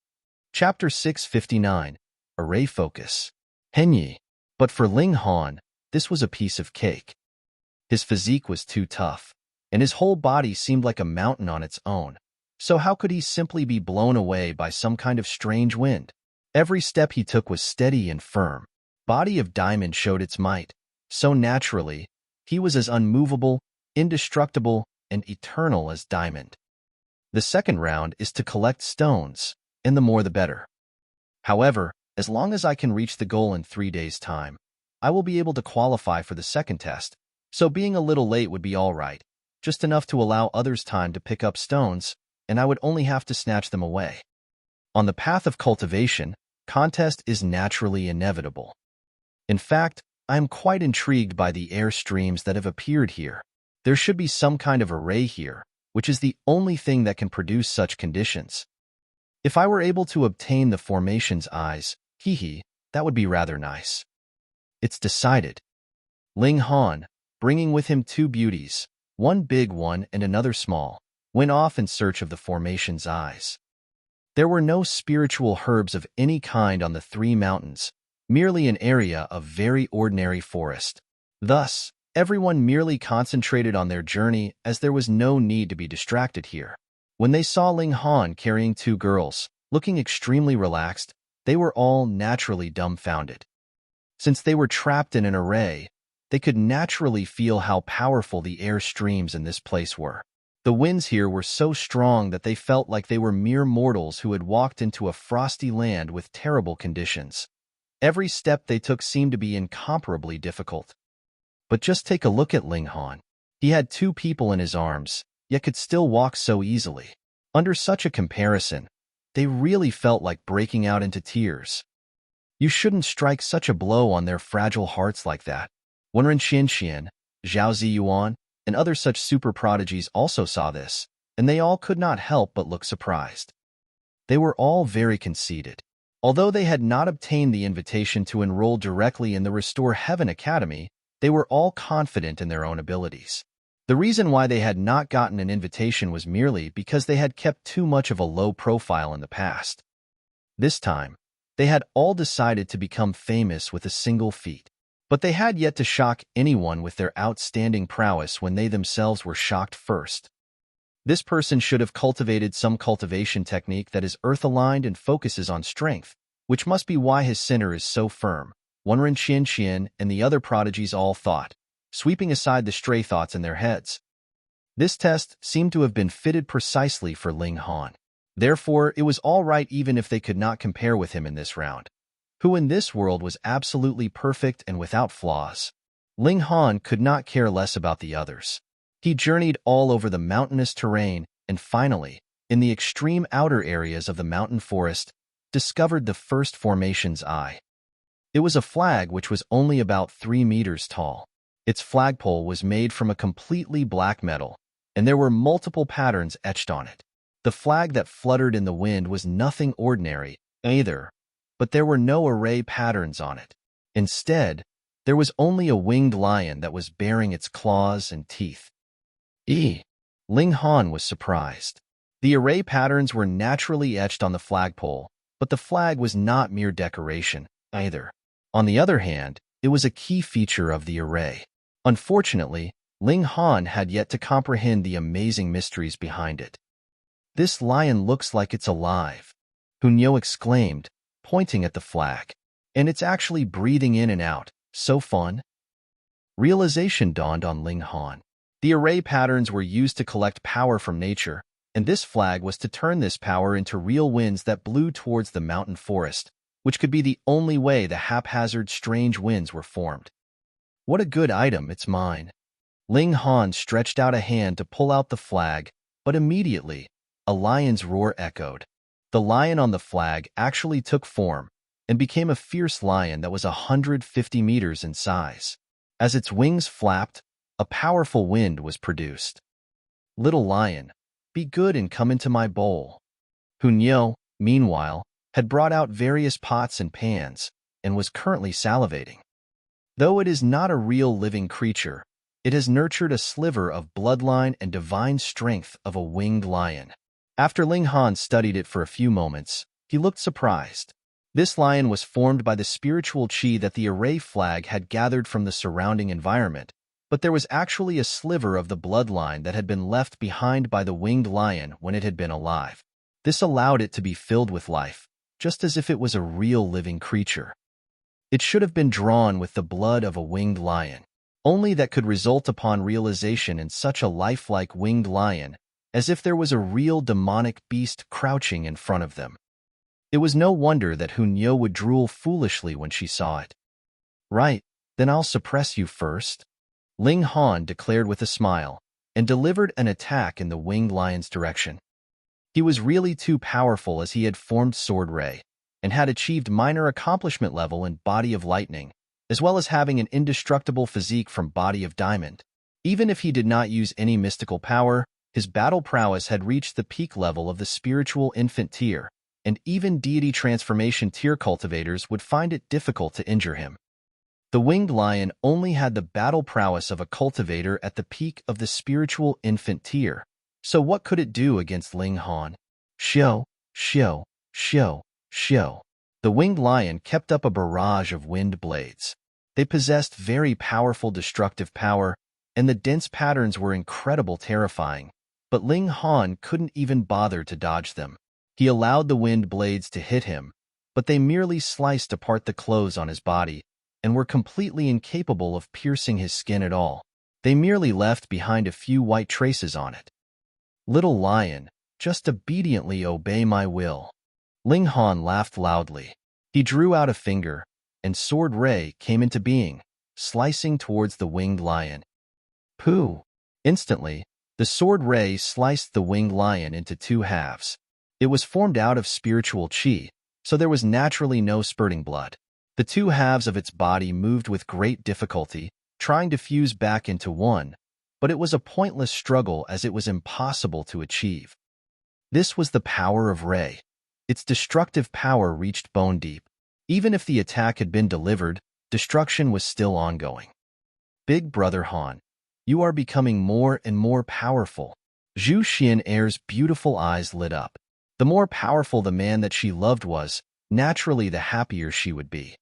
Chapter 659, Array Focus. Henyi. But for Ling Han, this was a piece of cake. His physique was too tough, and his whole body seemed like a mountain on its own. So how could he simply be blown away by some kind of strange wind? Every step he took was steady and firm. Body of diamond showed its might. So naturally, he was as unmovable, indestructible, and eternal as diamond. The second round is to collect stones, and the more the better. However, as long as I can reach the goal in 3 days' time, I will be able to qualify for the second test, so being a little late would be all right, just enough to allow others time to pick up stones, and I would only have to snatch them away. On the path of cultivation, contest is naturally inevitable. In fact, I am quite intrigued by the air streams that have appeared here. There should be some kind of array here, which is the only thing that can produce such conditions. If I were able to obtain the formation's eyes, that would be rather nice. It's decided. Ling Han, bringing with him 2 beauties, one big one and another small, went off in search of the formation's eyes. There were no spiritual herbs of any kind on the 3 mountains, merely an area of very ordinary forest. Thus, everyone merely concentrated on their journey as there was no need to be distracted here. When they saw Ling Han carrying 2 girls, looking extremely relaxed, they were all naturally dumbfounded. Since they were trapped in an array, they could naturally feel how powerful the air streams in this place were. The winds here were so strong that they felt like they were mere mortals who had walked into a frosty land with terrible conditions. Every step they took seemed to be incomparably difficult. But just take a look at Ling Han. He had 2 people in his arms, yet could still walk so easily. Under such a comparison, they really felt like breaking out into tears. You shouldn't strike such a blow on their fragile hearts like that. Wenren Xianxian, Zhaozi Yuan, and other such super prodigies also saw this, and they all could not help but look surprised. They were all very conceited. Although they had not obtained the invitation to enroll directly in the Restore Heaven Academy, they were all confident in their own abilities. The reason why they had not gotten an invitation was merely because they had kept too much of a low profile in the past. This time, they had all decided to become famous with a single feat. But they had yet to shock anyone with their outstanding prowess when they themselves were shocked first. This person should have cultivated some cultivation technique that is earth-aligned and focuses on strength, which must be why his center is so firm, Wenren Xianxian and the other prodigies all thought, sweeping aside the stray thoughts in their heads. This test seemed to have been fitted precisely for Ling Han. Therefore, it was all right even if they could not compare with him in this round, who in this world was absolutely perfect and without flaws. Ling Han could not care less about the others. He journeyed all over the mountainous terrain and finally, in the extreme outer areas of the mountain forest, discovered the first formation's eye. It was a flag which was only about 3 meters tall. Its flagpole was made from a completely black metal, and there were multiple patterns etched on it. The flag that fluttered in the wind was nothing ordinary, either, but there were no array patterns on it. Instead, there was only a winged lion that was baring its claws and teeth. Ling Han was surprised. The array patterns were naturally etched on the flagpole, but the flag was not mere decoration, either. On the other hand, it was a key feature of the array. Unfortunately, Ling Han had yet to comprehend the amazing mysteries behind it. "This lion looks like it's alive," Hunyo exclaimed, pointing at the flag. "And it's actually breathing in and out. So fun." Realization dawned on Ling Han. The array patterns were used to collect power from nature, and this flag was to turn this power into real winds that blew towards the mountain forest, which could be the only way the haphazard strange winds were formed. "What a good item, it's mine." Ling Han stretched out a hand to pull out the flag, but immediately, a lion's roar echoed. The lion on the flag actually took form and became a fierce lion that was 150 meters in size. As its wings flapped, a powerful wind was produced. "Little lion, be good and come into my bowl." Hunyo, meanwhile, had brought out various pots and pans and was currently salivating. Though it is not a real living creature, it has nurtured a sliver of bloodline and divine strength of a winged lion. After Ling Han studied it for a few moments, he looked surprised. This lion was formed by the spiritual chi that the array flag had gathered from the surrounding environment, but there was actually a sliver of the bloodline that had been left behind by the winged lion when it had been alive. This allowed it to be filled with life, just as if it was a real living creature. It should have been drawn with the blood of a winged lion. Only that could result upon realization in such a lifelike winged lion, as if there was a real demonic beast crouching in front of them. It was no wonder that Hunyo would drool foolishly when she saw it. "Right, then I'll suppress you first," Ling Han declared with a smile, and delivered an attack in the winged lion's direction. He was really too powerful as he had formed Sword Ray, and had achieved minor accomplishment level in Body of Lightning, as well as having an indestructible physique from Body of Diamond. Even if he did not use any mystical power, his battle prowess had reached the peak level of the spiritual infant tier, and even deity transformation tier cultivators would find it difficult to injure him. The winged lion only had the battle prowess of a cultivator at the peak of the spiritual infant tier, so what could it do against Ling Han? Shio, shio, shio, shio. The winged lion kept up a barrage of wind blades. They possessed very powerful destructive power, and the dense patterns were incredible terrifying, but Ling Han couldn't even bother to dodge them. He allowed the wind blades to hit him, but they merely sliced apart the clothes on his body, and were completely incapable of piercing his skin at all. They merely left behind a few white traces on it. "Little lion, just obediently obey my will." Ling Han laughed loudly. He drew out a finger, and Sword Ray came into being, slicing towards the winged lion. Pooh! Instantly, the Sword Ray sliced the winged lion into 2 halves. It was formed out of spiritual chi, so there was naturally no spurting blood. The 2 halves of its body moved with great difficulty, trying to fuse back into one, but it was a pointless struggle as it was impossible to achieve. This was the power of Ray. Its destructive power reached bone deep. Even if the attack had been delivered, destruction was still ongoing. "Big Brother Han, you are becoming more and more powerful." Zhu Xian'er's beautiful eyes lit up. The more powerful the man that she loved was, naturally the happier she would be.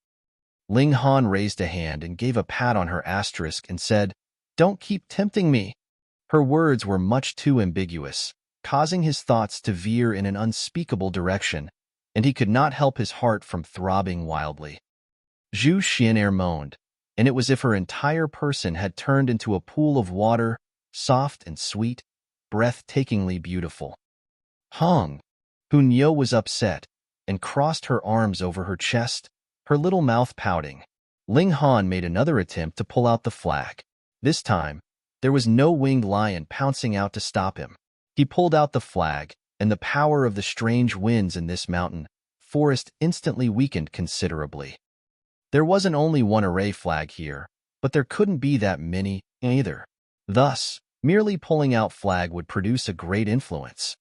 Ling Han raised a hand and gave a pat on her asterisk and said, "Don't keep tempting me." Her words were much too ambiguous, causing his thoughts to veer in an unspeakable direction, and he could not help his heart from throbbing wildly. Zhu Xian'er moaned, and it was as if her entire person had turned into a pool of water, soft and sweet, breathtakingly beautiful. Hong. Hunyo was upset and crossed her arms over her chest, her little mouth pouting. Ling Han made another attempt to pull out the flag. This time, there was no winged lion pouncing out to stop him. He pulled out the flag, and the power of the strange winds in this mountain forest instantly weakened considerably. There wasn't only one array flag here, but there couldn't be that many either. Thus, merely pulling out flag would produce a great influence.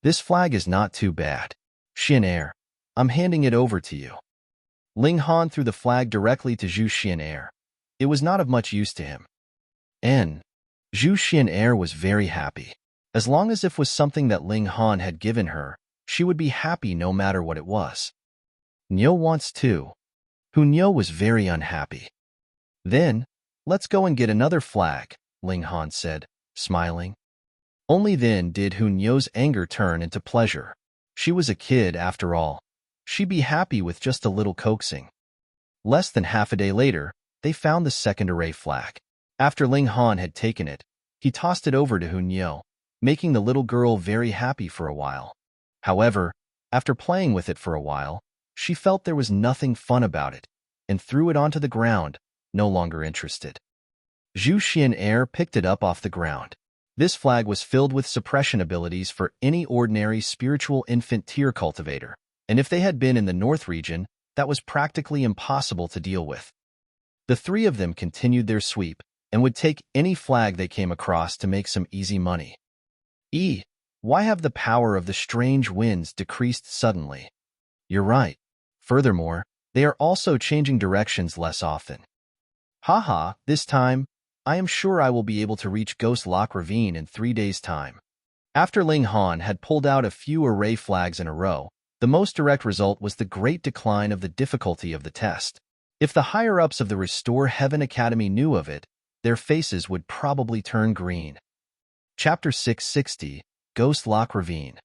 This flag is not too bad. Xian, I'm handing it over to you. Ling Han threw the flag directly to Zhu Xian. It was not of much use to him. Zhu Xian was very happy. As long as it was something that Ling Han had given her, she would be happy no matter what it was. Nyo wants to. Hunyo was very unhappy. Then, let's go and get another flag, Ling Han said, smiling. Only then did Hunyo's anger turn into pleasure. She was a kid, after all. She'd be happy with just a little coaxing. Less than half a day later, they found the second array flag. After Ling Han had taken it, he tossed it over to Hunyo, making the little girl very happy for a while. However, after playing with it for a while, she felt there was nothing fun about it, and threw it onto the ground, no longer interested. Zhu Xian picked it up off the ground. This flag was filled with suppression abilities for any ordinary spiritual infant tier cultivator, and if they had been in the North region, that was practically impossible to deal with. The three of them continued their sweep, and would take any flag they came across to make some easy money. Why have the power of the strange winds decreased suddenly? You're right. Furthermore, they are also changing directions less often. Haha, this time, I am sure I will be able to reach Ghost Lock Ravine in 3 days' time. After Ling Han had pulled out a few array flags in a row, the most direct result was the great decline of the difficulty of the test. If the higher-ups of the Restore Heaven Academy knew of it, their faces would probably turn green. Chapter 660, Ghost Lock Ravine.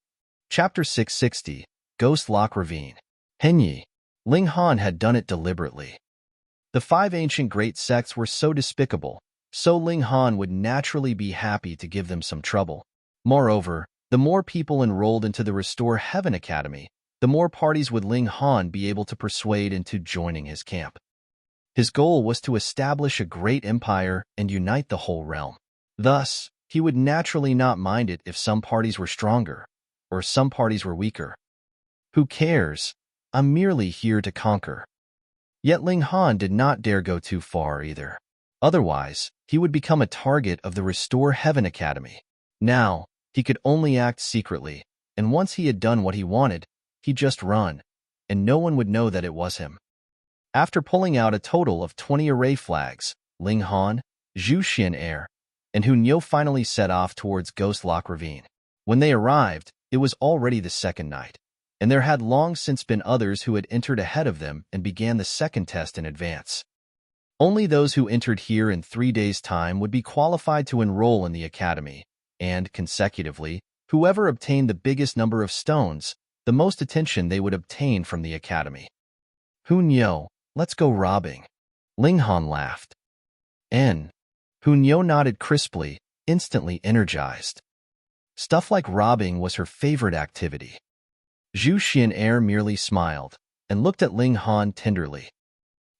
Chapter 660, Ghost Lock Ravine. Henyi. Ling Han had done it deliberately. The 5 ancient great sects were so despicable, so Ling Han would naturally be happy to give them some trouble. Moreover, the more people enrolled into the Restore Heaven Academy, the more parties would Ling Han be able to persuade into joining his camp. His goal was to establish a great empire and unite the whole realm. Thus, he would naturally not mind it if some parties were stronger, or some parties were weaker. Who cares? I'm merely here to conquer. Yet Ling Han did not dare go too far either. Otherwise, he would become a target of the Restore Heaven Academy. Now, he could only act secretly, and once he had done what he wanted, he'd just run, and no one would know that it was him. After pulling out a total of 20 array flags, Ling Han, Zhu Xian and Hunyo finally set off towards Ghost Lock Ravine. When they arrived, it was already the second night, and there had long since been others who had entered ahead of them and began the second test in advance. Only those who entered here in 3 days' time would be qualified to enroll in the academy, and, consecutively, whoever obtained the biggest number of stones, the most attention they would obtain from the academy. Hunyo, let's go robbing. Ling Han laughed. Hunyo nodded crisply, instantly energized. Stuff like robbing was her favorite activity. Zhu Xian merely smiled, and looked at Ling Han tenderly.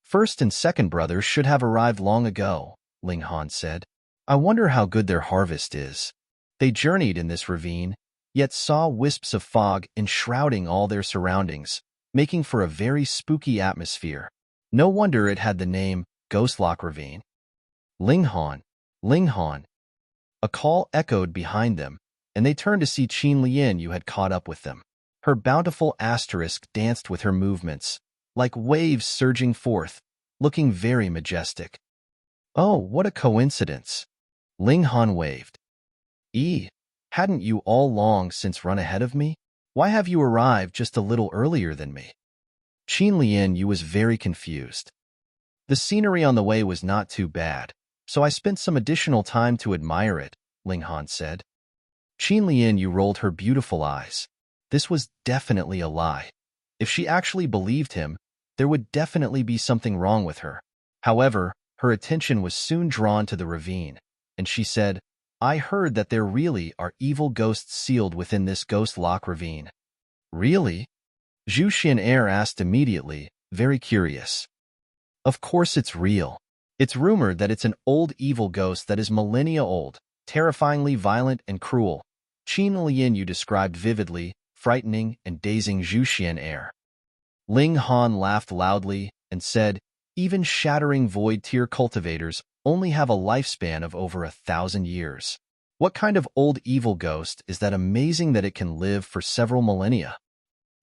First and second brothers should have arrived long ago, Ling Han said. I wonder how good their harvest is. They journeyed in this ravine, yet saw wisps of fog enshrouding all their surroundings, making for a very spooky atmosphere. No wonder it had the name Ghost Lock Ravine. Ling Han, Ling Han. A call echoed behind them, and they turned to see Qin Lian who had caught up with them. Her bountiful asterisk danced with her movements, like waves surging forth, looking very majestic. Oh, what a coincidence! Ling Han waved. Hadn't you all long since run ahead of me? Why have you arrived just a little earlier than me? Qin Lian was very confused. The scenery on the way was not too bad, so I spent some additional time to admire it, Ling Han said. Qin Lian rolled her beautiful eyes. This was definitely a lie. If she actually believed him, there would definitely be something wrong with her. However, her attention was soon drawn to the ravine, and she said, I heard that there really are evil ghosts sealed within this ghost lock ravine. Really? Zhu Xian'er asked immediately, very curious. Of course it's real. It's rumored that it's an old evil ghost that is millennia old, terrifyingly violent and cruel. Qin Lian you described vividly, frightening and dazing Zhu Xian'er. Ling Han laughed loudly and said, even shattering void tier cultivators only have a lifespan of over 1,000 years. What kind of old evil ghost is that amazing that it can live for several millennia?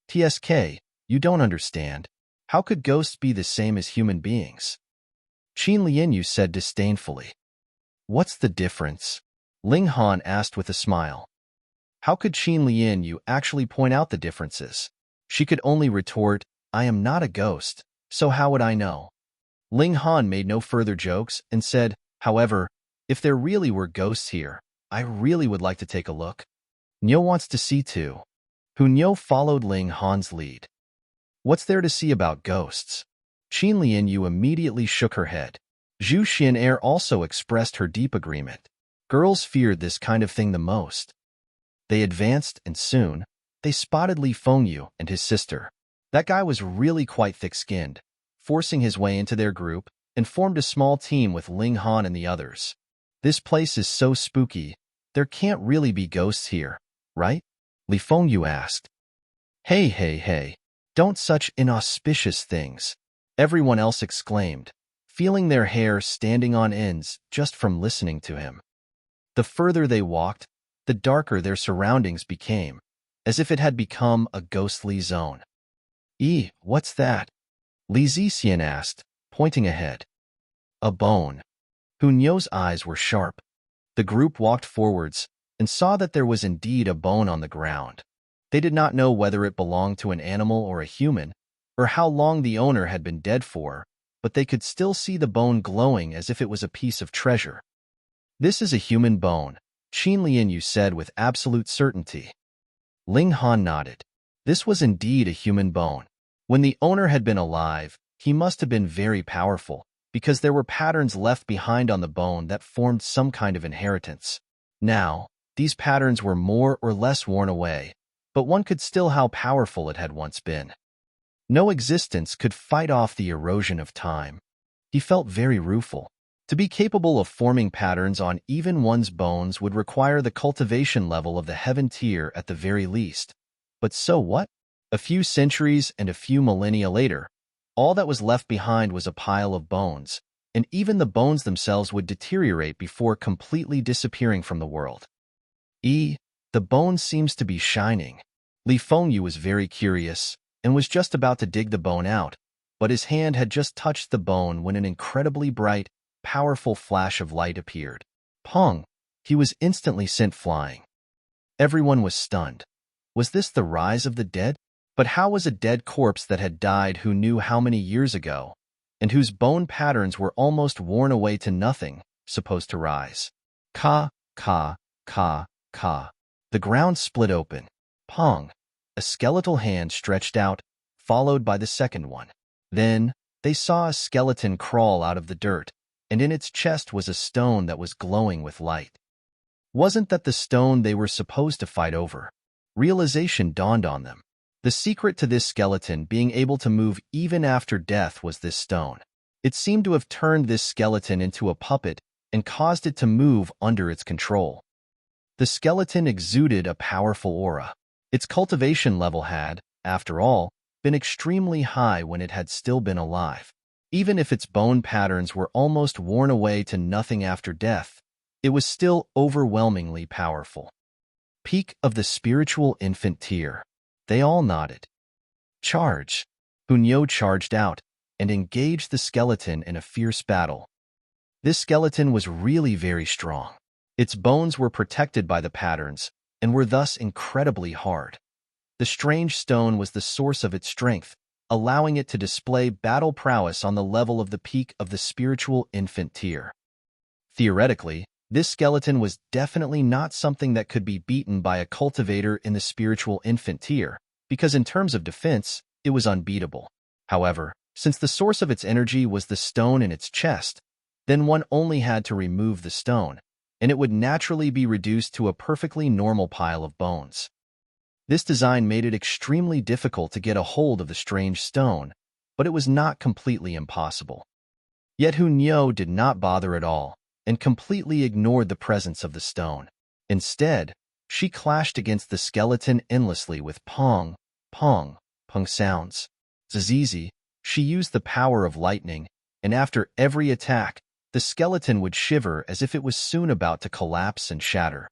TSK, you don't understand. How could ghosts be the same as human beings? Qin Lianyu said disdainfully. What's the difference? Ling Han asked with a smile. How could Qin Lianyu actually point out the differences? She could only retort, I am not a ghost, so how would I know? Ling Han made no further jokes and said, however, if there really were ghosts here, I really would like to take a look. Niu wants to see too. Hu Niu followed Ling Han's lead. What's there to see about ghosts? Qin Lianyu immediately shook her head. Zhu Xian'er also expressed her deep agreement. Girls feared this kind of thing the most. They advanced, and soon, they spotted Li Fengyu and his sister. That guy was really quite thick-skinned, forcing his way into their group, and formed a small team with Ling Han and the others. This place is so spooky, there can't really be ghosts here, right? Li Fengyu asked. Hey, don't such inauspicious things, everyone else exclaimed, feeling their hair standing on ends just from listening to him. The further they walked, the darker their surroundings became, as if it had become a ghostly zone. What's that? Li Zixian asked, pointing ahead. A bone. Hu Niu's eyes were sharp. The group walked forwards and saw that there was indeed a bone on the ground. They did not know whether it belonged to an animal or a human, or how long the owner had been dead for, but they could still see the bone glowing as if it was a piece of treasure. This is a human bone, Qin Lianyu said with absolute certainty. Ling Han nodded. This was indeed a human bone. When the owner had been alive, he must have been very powerful, because there were patterns left behind on the bone that formed some kind of inheritance. Now, these patterns were more or less worn away, but one could still how powerful it had once been. No existence could fight off the erosion of time. He felt very rueful. To be capable of forming patterns on even one's bones would require the cultivation level of the heaven tier at the very least. But so what? A few centuries and a few millennia later, all that was left behind was a pile of bones, and even the bones themselves would deteriorate before completely disappearing from the world. The bone seems to be shining. Li Fengyu was very curious and was just about to dig the bone out, but his hand had just touched the bone when an incredibly bright, powerful flash of light appeared. Pong! He was instantly sent flying. Everyone was stunned. Was this the rise of the dead? But how was a dead corpse that had died who knew how many years ago, and whose bone patterns were almost worn away to nothing, supposed to rise? Ka. The ground split open. Pong! A skeletal hand stretched out, followed by the second one. Then, they saw a skeleton crawl out of the dirt, and in its chest was a stone that was glowing with light. Wasn't that the stone they were supposed to fight over? Realization dawned on them. The secret to this skeleton being able to move even after death was this stone. It seemed to have turned this skeleton into a puppet and caused it to move under its control. The skeleton exuded a powerful aura. Its cultivation level had, after all, been extremely high when it had still been alive. Even if its bone patterns were almost worn away to nothing after death, it was still overwhelmingly powerful. Peak of the spiritual infant tier. They all nodded. Charge! Hu Niu charged out and engaged the skeleton in a fierce battle. This skeleton was really very strong. Its bones were protected by the patterns and were thus incredibly hard. The strange stone was the source of its strength, allowing it to display battle prowess on the level of the peak of the spiritual infant tier. Theoretically, this skeleton was definitely not something that could be beaten by a cultivator in the spiritual infant tier, because in terms of defense, it was unbeatable. However, since the source of its energy was the stone in its chest, then one only had to remove the stone, and it would naturally be reduced to a perfectly normal pile of bones. This design made it extremely difficult to get a hold of the strange stone, but it was not completely impossible. Yet Hunyeo did not bother at all, and completely ignored the presence of the stone. Instead, she clashed against the skeleton endlessly with pong, pong, pong sounds. Zizi, she used the power of lightning, and after every attack, the skeleton would shiver as if it was soon about to collapse and shatter.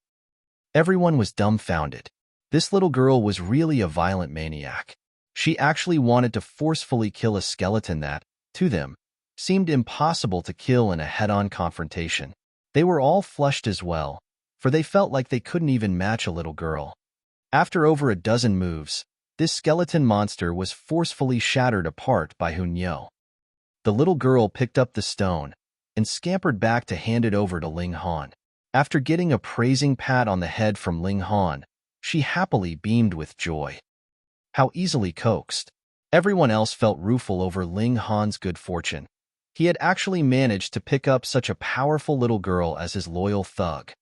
Everyone was dumbfounded. This little girl was really a violent maniac. She actually wanted to forcefully kill a skeleton that, to them, seemed impossible to kill in a head-on confrontation. They were all flushed as well, for they felt like they couldn't even match a little girl. After over a dozen moves, this skeleton monster was forcefully shattered apart by Hunyeo. The little girl picked up the stone and scampered back to hand it over to Ling Han. After getting a praising pat on the head from Ling Han, she happily beamed with joy. How easily coaxed. Everyone else felt rueful over Ling Han's good fortune. He had actually managed to pick up such a powerful little girl as his loyal thug.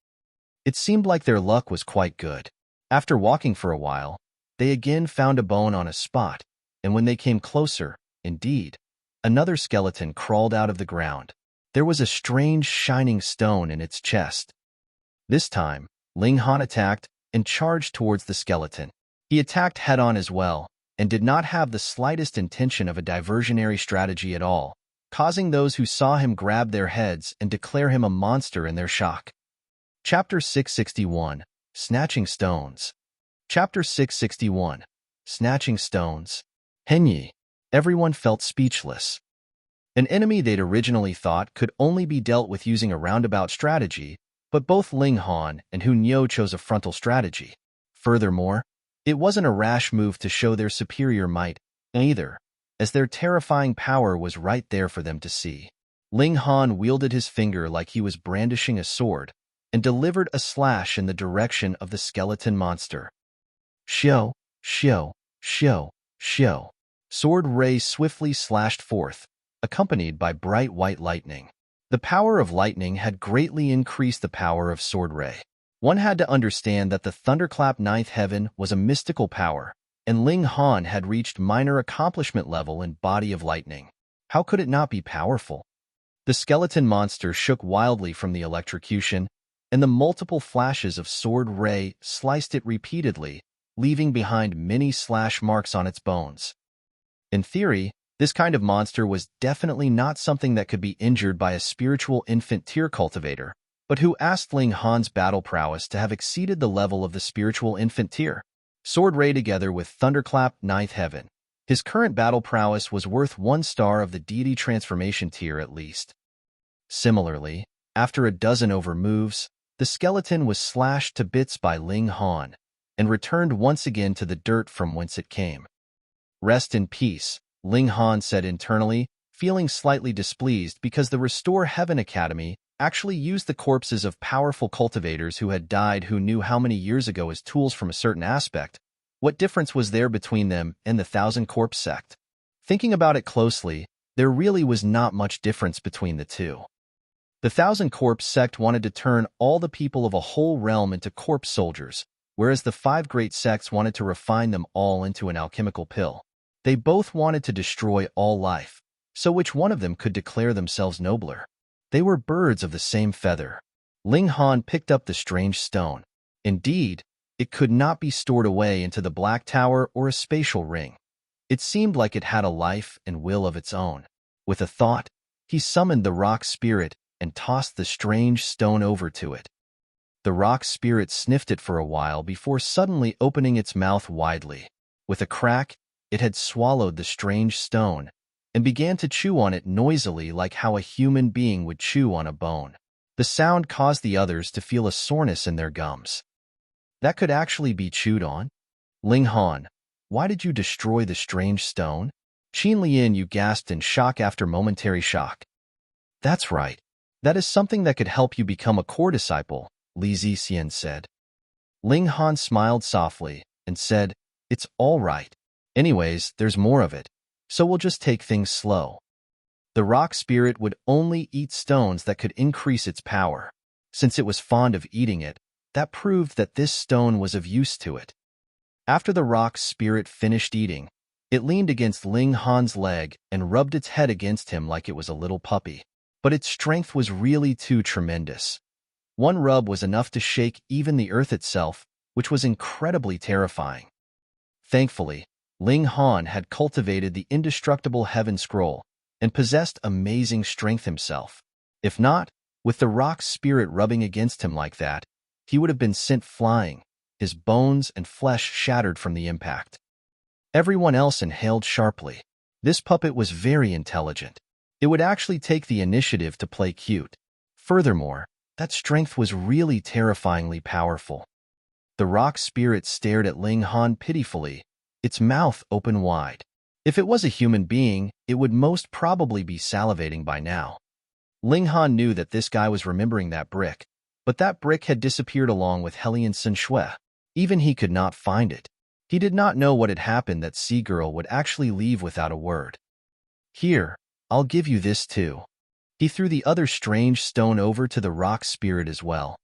It seemed like their luck was quite good. After walking for a while, they again found a bone on a spot, and when they came closer, indeed, another skeleton crawled out of the ground. There was a strange shining stone in its chest. This time, Ling Han attacked and charged towards the skeleton. He attacked head-on as well, and did not have the slightest intention of a diversionary strategy at all, causing those who saw him grab their heads and declare him a monster in their shock. Chapter 661, Snatching Stones. Chapter 661, Snatching Stones. Henyi. Everyone felt speechless. An enemy they'd originally thought could only be dealt with using a roundabout strategy, but both Ling Han and Hunyeo chose a frontal strategy. Furthermore, it wasn't a rash move to show their superior might, either, as their terrifying power was right there for them to see. Ling Han wielded his finger like he was brandishing a sword, and delivered a slash in the direction of the skeleton monster. Shio, shio, shio, shio. Sword ray swiftly slashed forth, accompanied by bright white lightning. The power of lightning had greatly increased the power of sword ray. One had to understand that the thunderclap ninth heaven was a mystical power, and Ling Han had reached minor accomplishment level in body of lightning. How could it not be powerful? The skeleton monster shook wildly from the electrocution, and the multiple flashes of sword ray sliced it repeatedly, leaving behind many slash marks on its bones. In theory, this kind of monster was definitely not something that could be injured by a spiritual infant tier cultivator, but who asked Ling Han's battle prowess to have exceeded the level of the spiritual infant tier? Sword ray together with thunderclap ninth heaven. His current battle prowess was worth 1 star of the deity transformation tier at least. Similarly, after a dozen over moves, the skeleton was slashed to bits by Ling Han, and returned once again to the dirt from whence it came. Rest in peace, Ling Han said internally, feeling slightly displeased because the Restore Heaven Academy actually used the corpses of powerful cultivators who had died who knew how many years ago as tools from a certain aspect. What difference was there between them and the Thousand Corpse sect? Thinking about it closely, there really was not much difference between the two. The Thousand Corpse sect wanted to turn all the people of a whole realm into corpse soldiers, whereas the 5 great sects wanted to refine them all into an alchemical pill. They both wanted to destroy all life, so which one of them could declare themselves nobler? They were birds of the same feather. Ling Han picked up the strange stone. Indeed, it could not be stored away into the Black Tower or a spatial ring. It seemed like it had a life and will of its own. With a thought, he summoned the rock spirit and tossed the strange stone over to it. The rock spirit sniffed it for a while before suddenly opening its mouth widely. With a crack, it had swallowed the strange stone and began to chew on it noisily like how a human being would chew on a bone. The sound caused the others to feel a soreness in their gums. That could actually be chewed on? Ling Han, why did you destroy the strange stone? Qin Lian, you gasped in shock after momentary shock. That's right. That is something that could help you become a core disciple, Li Zixian said. Ling Han smiled softly and said, it's all right. Anyways, there's more of it, so we'll just take things slow. The rock spirit would only eat stones that could increase its power. Since it was fond of eating it, that proved that this stone was of use to it. After the rock spirit finished eating, it leaned against Ling Han's leg and rubbed its head against him like it was a little puppy. But its strength was really too tremendous. One rub was enough to shake even the earth itself, which was incredibly terrifying. Thankfully, Ling Han had cultivated the indestructible Heaven Scroll and possessed amazing strength himself. If not, with the rock spirit rubbing against him like that, he would have been sent flying, his bones and flesh shattered from the impact. Everyone else inhaled sharply. This puppet was very intelligent. It would actually take the initiative to play cute. Furthermore, that strength was really terrifyingly powerful. The rock spirit stared at Ling Han pitifully, its mouth open wide. If it was a human being, it would most probably be salivating by now. Ling Han knew that this guy was remembering that brick, but that brick had disappeared along with Hellion Sun Shui. Even he could not find it. He did not know what had happened that Sea Girl would actually leave without a word. Here, I'll give you this too. He threw the other strange stone over to the rock spirit as well.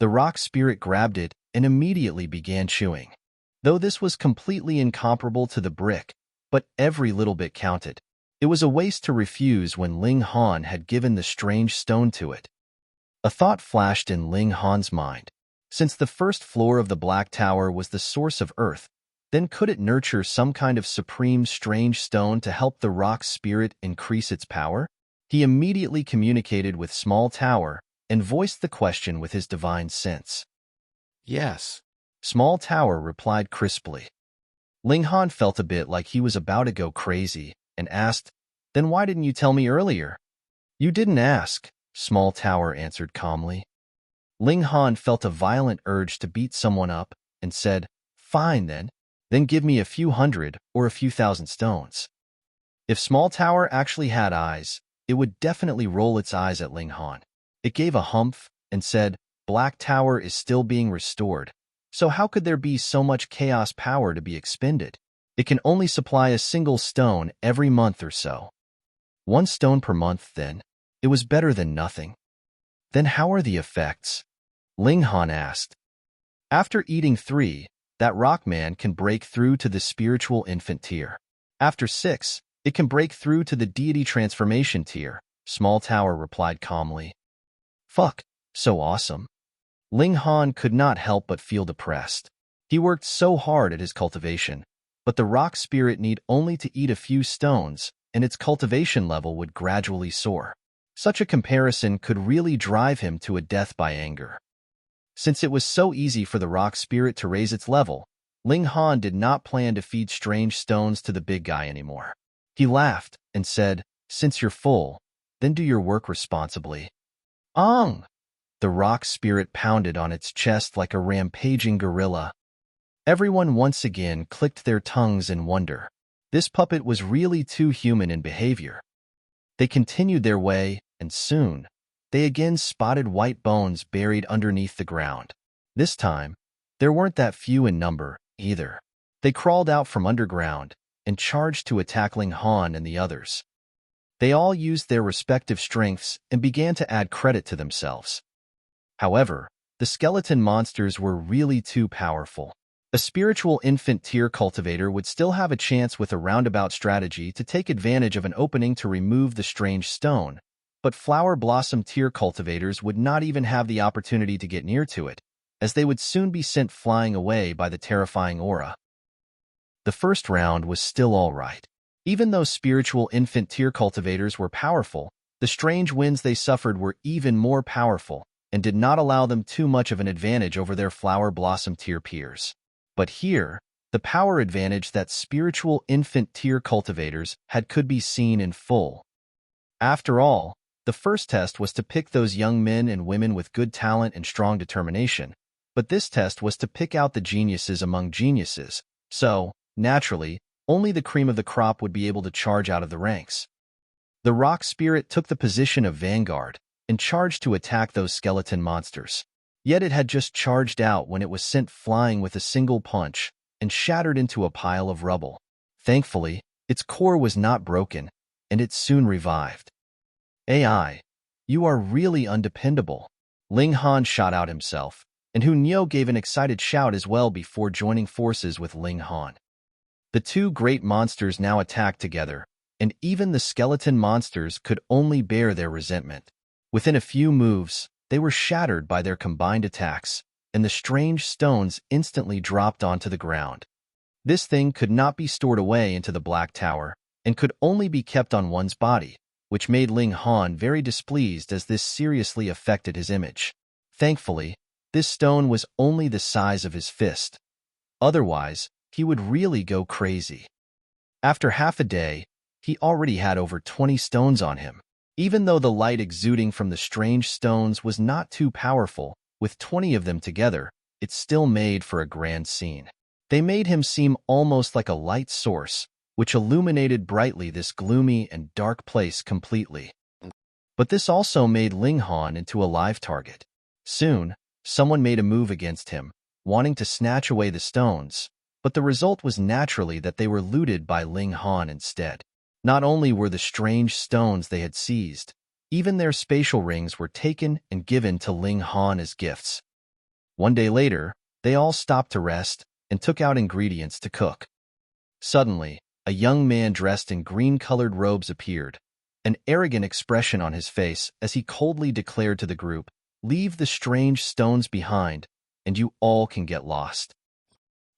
The rock spirit grabbed it and immediately began chewing. Though this was completely incomparable to the brick, but every little bit counted. It was a waste to refuse when Ling Han had given the strange stone to it. A thought flashed in Ling Han's mind. Since the first floor of the Black Tower was the source of earth, then could it nurture some kind of supreme strange stone to help the rock spirit increase its power? He immediately communicated with Small Tower and voiced the question with his divine sense. Yes. Small Tower replied crisply. Ling Han felt a bit like he was about to go crazy and asked, "Then why didn't you tell me earlier?" "You didn't ask," Small Tower answered calmly. Ling Han felt a violent urge to beat someone up and said, "Fine then give me a few hundred or a few thousand stones." If Small Tower actually had eyes, it would definitely roll its eyes at Ling Han. It gave a humph and said, "Black Tower is still being restored, so how could there be so much chaos power to be expended? It can only supply a single stone every month or so." "One stone per month, then? It was better than nothing." "Then how are the effects?" Ling Han asked. After eating 3, that rock man can break through to the spiritual infant tier. After 6, it can break through to the deity transformation tier, Small Tower replied calmly. Fuck, so awesome. Ling Han could not help but feel depressed. He worked so hard at his cultivation, but the rock spirit need only to eat a few stones, and its cultivation level would gradually soar. Such a comparison could really drive him to a death by anger. Since it was so easy for the rock spirit to raise its level, Ling Han did not plan to feed strange stones to the big guy anymore. He laughed and said, "Since you're full, then do your work responsibly." "Ong!" The rock spirit pounded on its chest like a rampaging gorilla. Everyone once again clicked their tongues in wonder. This puppet was really too human in behavior. They continued their way, and soon, they again spotted white bones buried underneath the ground. This time, there weren't that few in number, either. They crawled out from underground and charged to attack Ling Han and the others. They all used their respective strengths and began to add credit to themselves. However, the skeleton monsters were really too powerful. A spiritual infant tier cultivator would still have a chance with a roundabout strategy to take advantage of an opening to remove the strange stone, but flower blossom tier cultivators would not even have the opportunity to get near to it, as they would soon be sent flying away by the terrifying aura. The first round was still all right. Even though spiritual infant tier cultivators were powerful, the strange winds they suffered were even more powerful and did not allow them too much of an advantage over their flower blossom tier peers. But here, the power advantage that spiritual infant tier cultivators had could be seen in full. After all, the first test was to pick those young men and women with good talent and strong determination, but this test was to pick out the geniuses among geniuses, so, naturally, only the cream of the crop would be able to charge out of the ranks. The rock spirit took the position of vanguard and charged to attack those skeleton monsters. Yet it had just charged out when it was sent flying with a single punch and shattered into a pile of rubble. Thankfully, its core was not broken, and it soon revived. "AI, you are really undependable," Ling Han shot out himself, and Hu Niu gave an excited shout as well before joining forces with Ling Han. The two great monsters now attacked together, and even the skeleton monsters could only bear their resentment. Within a few moves, they were shattered by their combined attacks, and the strange stones instantly dropped onto the ground. This thing could not be stored away into the Black Tower, and could only be kept on one's body, which made Ling Han very displeased as this seriously affected his image. Thankfully, this stone was only the size of his fist. Otherwise, he would really go crazy. After half a day, he already had over 20 stones on him. Even though the light exuding from the strange stones was not too powerful, with 20 of them together, it still made for a grand scene. They made him seem almost like a light source, which illuminated brightly this gloomy and dark place completely. But this also made Ling Han into a live target. Soon, someone made a move against him, wanting to snatch away the stones, but the result was naturally that they were looted by Ling Han instead. Not only were the strange stones they had seized, even their spatial rings were taken and given to Ling Han as gifts. One day later, they all stopped to rest and took out ingredients to cook. Suddenly, a young man dressed in green-colored robes appeared, an arrogant expression on his face as he coldly declared to the group, "Leave the strange stones behind, and you all can get lost."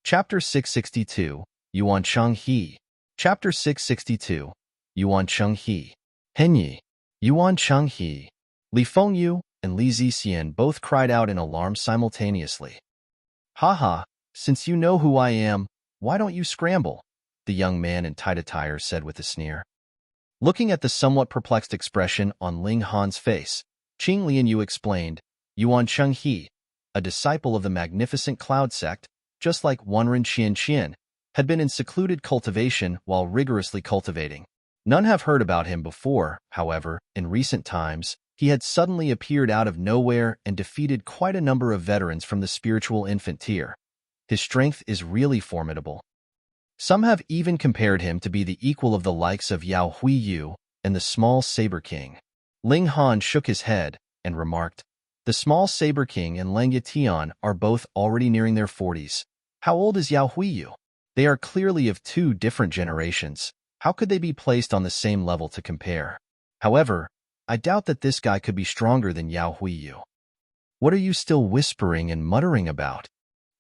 Chapter 662, Yuan Cheng He. Chapter 662, Yuan Cheng He. Henyi. Yuan Cheng He. Li Fengyu and Li Zixian both cried out in alarm simultaneously. "Haha, since you know who I am, why don't you scramble?" the young man in tight attire said with a sneer. Looking at the somewhat perplexed expression on Ling Han's face, Qing Lianyu explained, "Yuan Cheng He, a disciple of the magnificent Cloud sect, just like Wanren Qian, had been in secluded cultivation while rigorously cultivating. None have heard about him before, however. In recent times, he had suddenly appeared out of nowhere and defeated quite a number of veterans from the spiritual infant tier. His strength is really formidable. Some have even compared him to be the equal of the likes of Yao Huiyu and the small Saber King." Ling Han shook his head and remarked, "The small Saber King and Lang Yatian are both already nearing their 40s. How old is Yao Huiyu? They are clearly of two different generations. How could they be placed on the same level to compare? However, I doubt that this guy could be stronger than Yao Huiyu. What are you still whispering and muttering about?"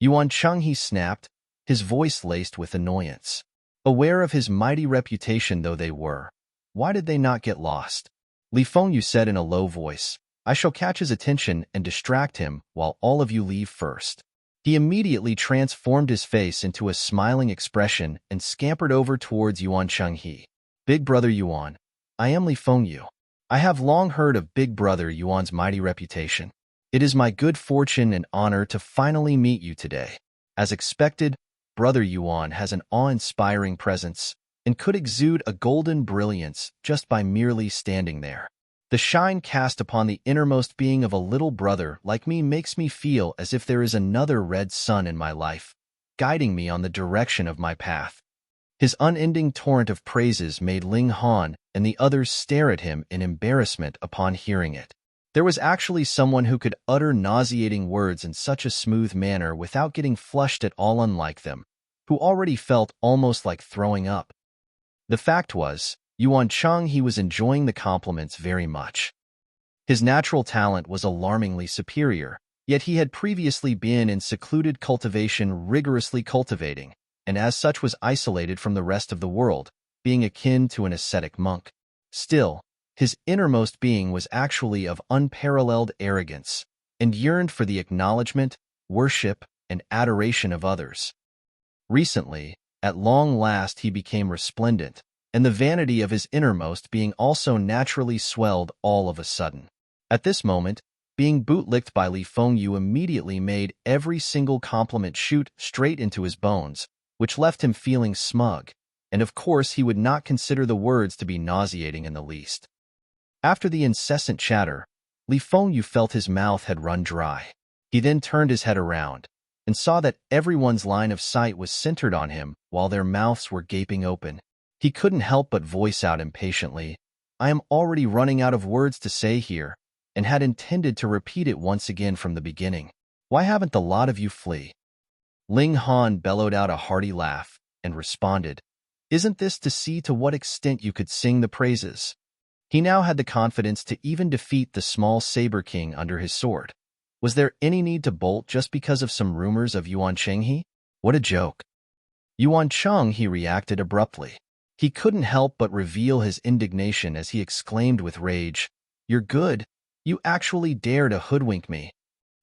Yuan Cheng He snapped, his voice laced with annoyance. Aware of his mighty reputation though they were, why did they not get lost? Li Fengyu said in a low voice, "I shall catch his attention and distract him while all of you leave first." He immediately transformed his face into a smiling expression and scampered over towards Yuan Cheng He. "Big Brother Yuan, I am Li Fengyu. I have long heard of Big Brother Yuan's mighty reputation. It is my good fortune and honor to finally meet you today. As expected, Brother Yuan has an awe-inspiring presence and could exude a golden brilliance just by merely standing there. The shine cast upon the innermost being of a little brother like me makes me feel as if there is another red sun in my life, guiding me on the direction of my path." His unending torrent of praises made Ling Han and the others stare at him in embarrassment upon hearing it. There was actually someone who could utter nauseating words in such a smooth manner without getting flushed at all, unlike them, who already felt almost like throwing up. The fact was, Yuan Cheng He was enjoying the compliments very much. His natural talent was alarmingly superior, yet he had previously been in secluded cultivation rigorously cultivating, and as such was isolated from the rest of the world, being akin to an ascetic monk. Still, his innermost being was actually of unparalleled arrogance, and yearned for the acknowledgement, worship, and adoration of others. Recently, at long last he became resplendent, and the vanity of his innermost being also naturally swelled all of a sudden. At this moment, being bootlicked by Li Fengyu immediately made every single compliment shoot straight into his bones, which left him feeling smug, and of course he would not consider the words to be nauseating in the least. After the incessant chatter, Li Fengyu felt his mouth had run dry. He then turned his head around, and saw that everyone's line of sight was centered on him while their mouths were gaping open. He couldn't help but voice out impatiently, "I am already running out of words to say here, and had intended to repeat it once again from the beginning. Why haven't the lot of you flee? Ling Han bellowed out a hearty laugh and responded, Isn't this to see to what extent you could sing the praises? He now had the confidence to even defeat the small Saber King under his sword. Was there any need to bolt just because of some rumors of Yuan Cheng? What a joke. Yuan Cheng, he reacted abruptly. He couldn't help but reveal his indignation as he exclaimed with rage, You're good. You actually dare to hoodwink me.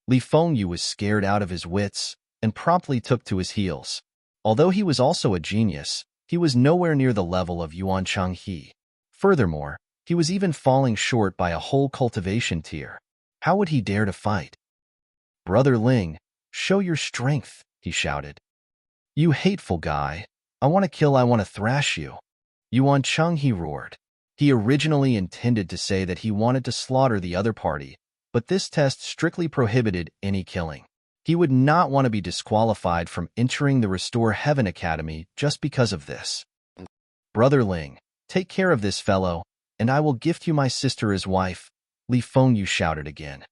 Li Fengyu was scared out of his wits and promptly took to his heels. Although he was also a genius, he was nowhere near the level of Yuan Cheng. Furthermore, he was even falling short by a whole cultivation tier. How would he dare to fight? Brother Ling, show your strength, he shouted. You hateful guy. I want to kill, I want to thrash you. Yuan Cheng, he roared. He originally intended to say that he wanted to slaughter the other party, but this test strictly prohibited any killing. He would not want to be disqualified from entering the Restore Heaven Academy just because of this. Brother Ling, take care of this fellow, and I will gift you my sister as wife, Li Fengyu shouted again.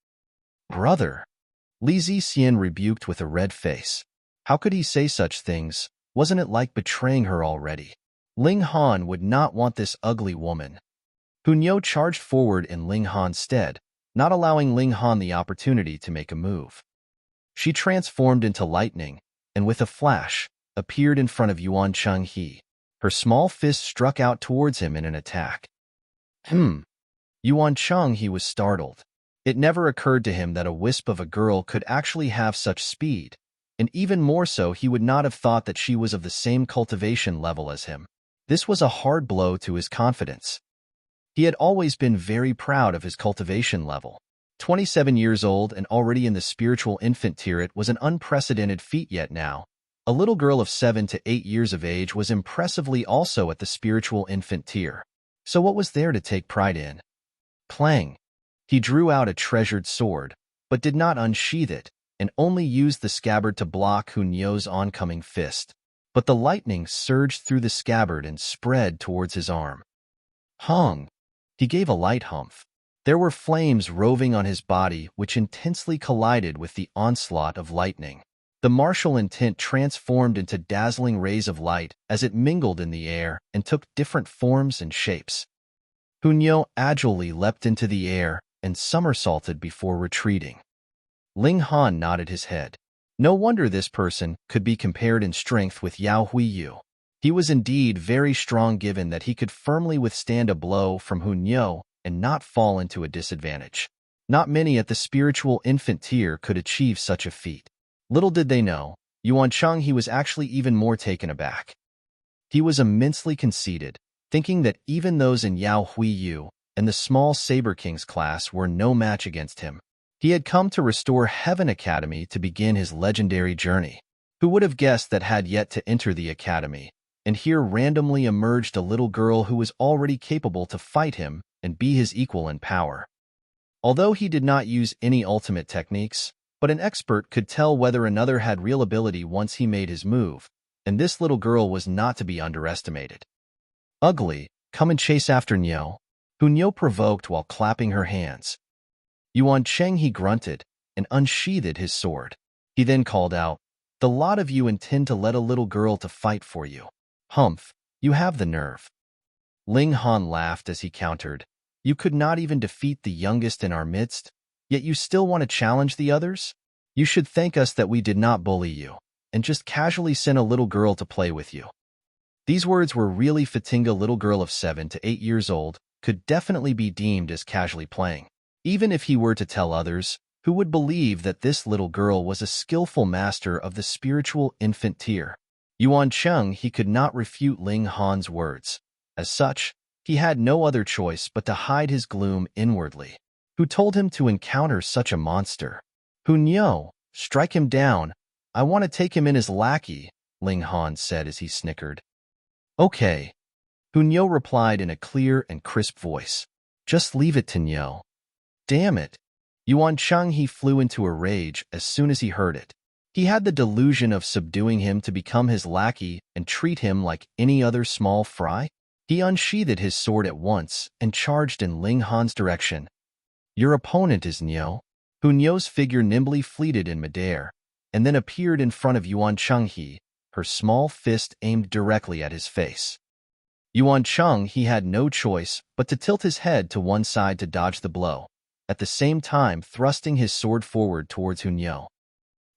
Brother! Li Zixian rebuked with a red face. How could he say such things? Wasn't it like betraying her already? Ling Han would not want this ugly woman. Hunyo charged forward in Ling Han's stead, not allowing Ling Han the opportunity to make a move. She transformed into lightning, and with a flash, appeared in front of Yuan Cheng. Her small fist struck out towards him in an attack. Yuan Cheng, he was startled. It never occurred to him that a wisp of a girl could actually have such speed, and even more so he would not have thought that she was of the same cultivation level as him. This was a hard blow to his confidence. He had always been very proud of his cultivation level. 27 years old and already in the spiritual infant tier, it was an unprecedented feat, yet now, a little girl of 7 to 8 years of age was impressively also at the spiritual infant tier. So what was there to take pride in? Clang! He drew out a treasured sword, but did not unsheath it, and only used the scabbard to block Hunyo's oncoming fist. But the lightning surged through the scabbard and spread towards his arm. Hung! He gave a light humph. There were flames roving on his body which intensely collided with the onslaught of lightning. The martial intent transformed into dazzling rays of light as it mingled in the air and took different forms and shapes. Hunyo agilely leapt into the air and somersaulted before retreating. Ling Han nodded his head. No wonder this person could be compared in strength with Yao Huiyu. He was indeed very strong, given that he could firmly withstand a blow from Hunyo and not fall into a disadvantage. Not many at the spiritual infant tier could achieve such a feat. Little did they know, Yuan Cheng, he was actually even more taken aback. He was immensely conceited, thinking that even those in Yao Huiyu and the small Saber King's class were no match against him. He had come to Restore Heaven Academy to begin his legendary journey. Who would have guessed that had yet to enter the academy, and here randomly emerged a little girl who was already capable to fight him and be his equal in power. Although he did not use any ultimate techniques, but an expert could tell whether another had real ability once he made his move, and this little girl was not to be underestimated. Ugly, come and chase after Nyo. Hunyo provoked while clapping her hands. Yuan Cheng, he grunted and unsheathed his sword. He then called out, The lot of you intend to let a little girl to fight for you. Humph, you have the nerve. Ling Han laughed as he countered, You could not even defeat the youngest in our midst, yet you still want to challenge the others? You should thank us that we did not bully you, and just casually sent a little girl to play with you. These words were really fitting. A little girl of 7 to 8 years old could definitely be deemed as casually playing. Even if he were to tell others, who would believe that this little girl was a skillful master of the spiritual infant tier? Yuan Cheng, he could not refute Ling Han's words. As such, he had no other choice but to hide his gloom inwardly. Who told him to encounter such a monster? Hunyo, strike him down. I want to take him in as lackey, Ling Han said as he snickered. Okay. Hunyo replied in a clear and crisp voice. Just leave it to Nyo. Damn it. Yuan Cheng, he flew into a rage as soon as he heard it. He had the delusion of subduing him to become his lackey and treat him like any other small fry. He unsheathed his sword at once and charged in Ling Han's direction. Your opponent is Niu. Niu's figure nimbly fleeted in midair, and then appeared in front of Yuan Cheng, her small fist aimed directly at his face. Yuan Cheng had no choice but to tilt his head to one side to dodge the blow, at the same time thrusting his sword forward towards Niu.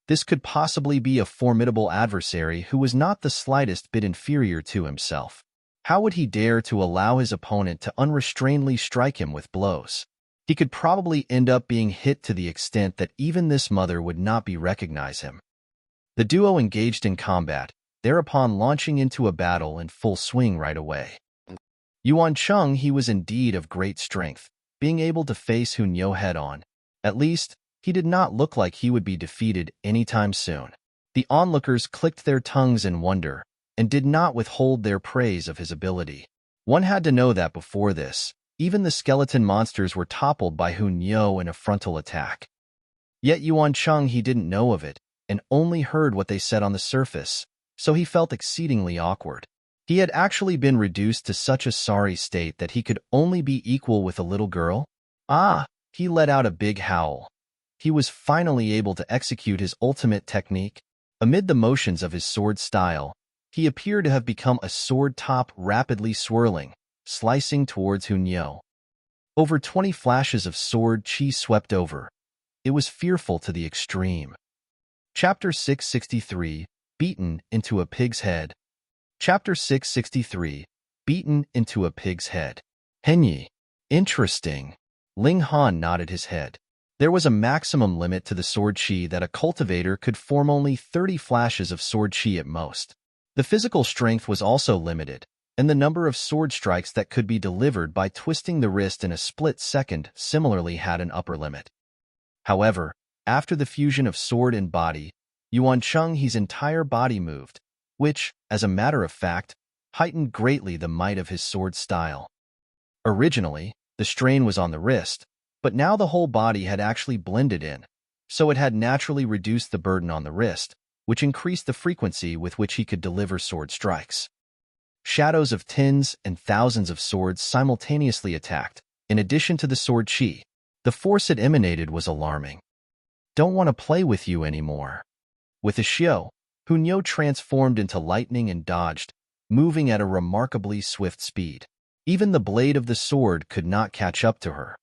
This could possibly be a formidable adversary who was not the slightest bit inferior to himself. How would he dare to allow his opponent to unrestrainedly strike him with blows? He could probably end up being hit to the extent that even this mother would not recognize him. The duo engaged in combat, thereupon launching into a battle in full swing right away. Yuan Cheng was indeed of great strength, being able to face Niu head-on. At least, he did not look like he would be defeated anytime soon. The onlookers clicked their tongues in wonder, and did not withhold their praise of his ability. One had to know that before this, even the skeleton monsters were toppled by Niu in a frontal attack. Yet Yuan Cheng didn't know of it, and only heard what they said on the surface, so he felt exceedingly awkward. He had actually been reduced to such a sorry state that he could only be equal with a little girl? Ah! He let out a big howl. He was finally able to execute his ultimate technique. Amid the motions of his sword style, he appeared to have become a sword top rapidly swirling, slicing towards Niu. Over 20 flashes of sword chi swept over. It was fearful to the extreme. Chapter 663, Beaten into a Pig's Head. Chapter 663, Beaten into a Pig's Head. Henyi. Interesting. Ling Han nodded his head. There was a maximum limit to the sword chi that a cultivator could form only 30 flashes of sword chi at most. The physical strength was also limited, and the number of sword strikes that could be delivered by twisting the wrist in a split second similarly had an upper limit. However, after the fusion of sword and body, Yuan Cheng's entire body moved, which, as a matter of fact, heightened greatly the might of his sword style. Originally, the strain was on the wrist, but now the whole body had actually blended in, so it had naturally reduced the burden on the wrist, which increased the frequency with which he could deliver sword strikes. Shadows of tens and thousands of swords simultaneously attacked. In addition to the sword chi, the force it emanated was alarming. Don't want to play with you anymore. With a xiu, Niu transformed into lightning and dodged, moving at a remarkably swift speed. Even the blade of the sword could not catch up to her.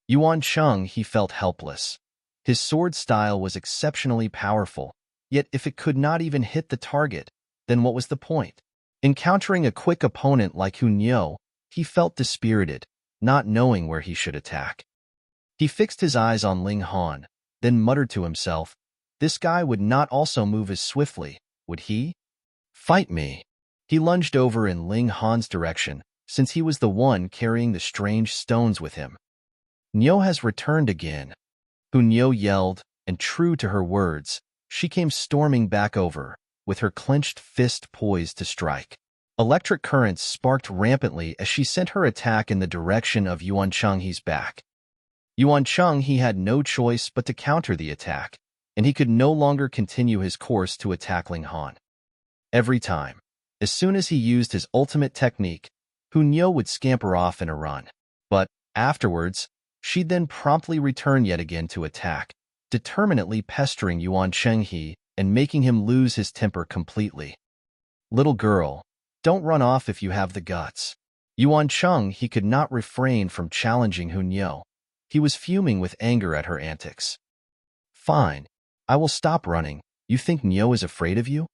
Yuan Cheng felt helpless. His sword style was exceptionally powerful, yet if it could not even hit the target, then what was the point? Encountering a quick opponent like Niu, he felt dispirited, not knowing where he should attack. He fixed his eyes on Ling Han, then muttered to himself, this guy would not also move as swiftly, would he? Fight me. He lunged over in Ling Han's direction, since he was the one carrying the strange stones with him. Niu has returned again. Niu yelled, and true to her words, she came storming back over, with her clenched fist poised to strike. Electric currents sparked rampantly as she sent her attack in the direction of Yuan Cheng's back. Yuan Cheng had no choice but to counter the attack, and he could no longer continue his course to attack Ling Han. Every time, as soon as he used his ultimate technique, Niu would scamper off in a run. But, afterwards, she'd then promptly return yet again to attack, determinately pestering Yuan Cheng and making him lose his temper completely. Little girl, don't run off if you have the guts. Yuan Cheng could not refrain from challenging Niu. He was fuming with anger at her antics. Fine, I will stop running. You think Niu is afraid of you?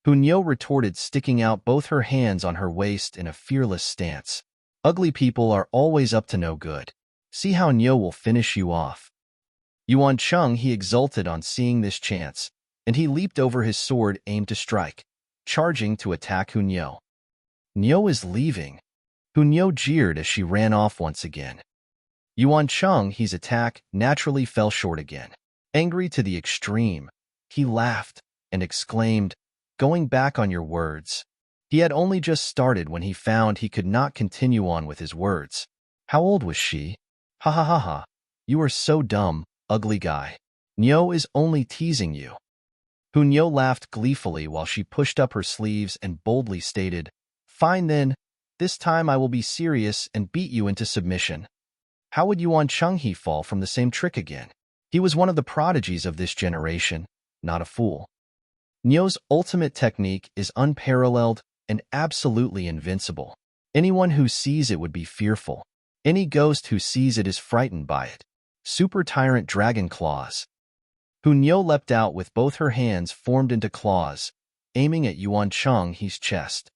Niu retorted, sticking out both her hands on her waist in a fearless stance. Ugly people are always up to no good. See how Niu will finish you off. Yuan Cheng exulted on seeing this chance, and he leaped over his sword aimed to strike, charging to attack Niu. Niu is leaving. Niu jeered as she ran off once again. Yuan Cheng's attack naturally fell short again. Angry to the extreme, he laughed and exclaimed, going back on your words. He had only just started when he found he could not continue on with his words. How old was she? Ha ha ha ha. You are so dumb, ugly guy. Niu is only teasing you. Niu laughed gleefully while she pushed up her sleeves and boldly stated, Fine then, this time I will be serious and beat you into submission. How would Yuan Chenghe fall from the same trick again? He was one of the prodigies of this generation, not a fool. Nio's ultimate technique is unparalleled and absolutely invincible. Anyone who sees it would be fearful. Any ghost who sees it is frightened by it. Super Tyrant Dragon Claws. Nio leapt out with both her hands formed into claws, aiming at Yuan Chenghe's chest.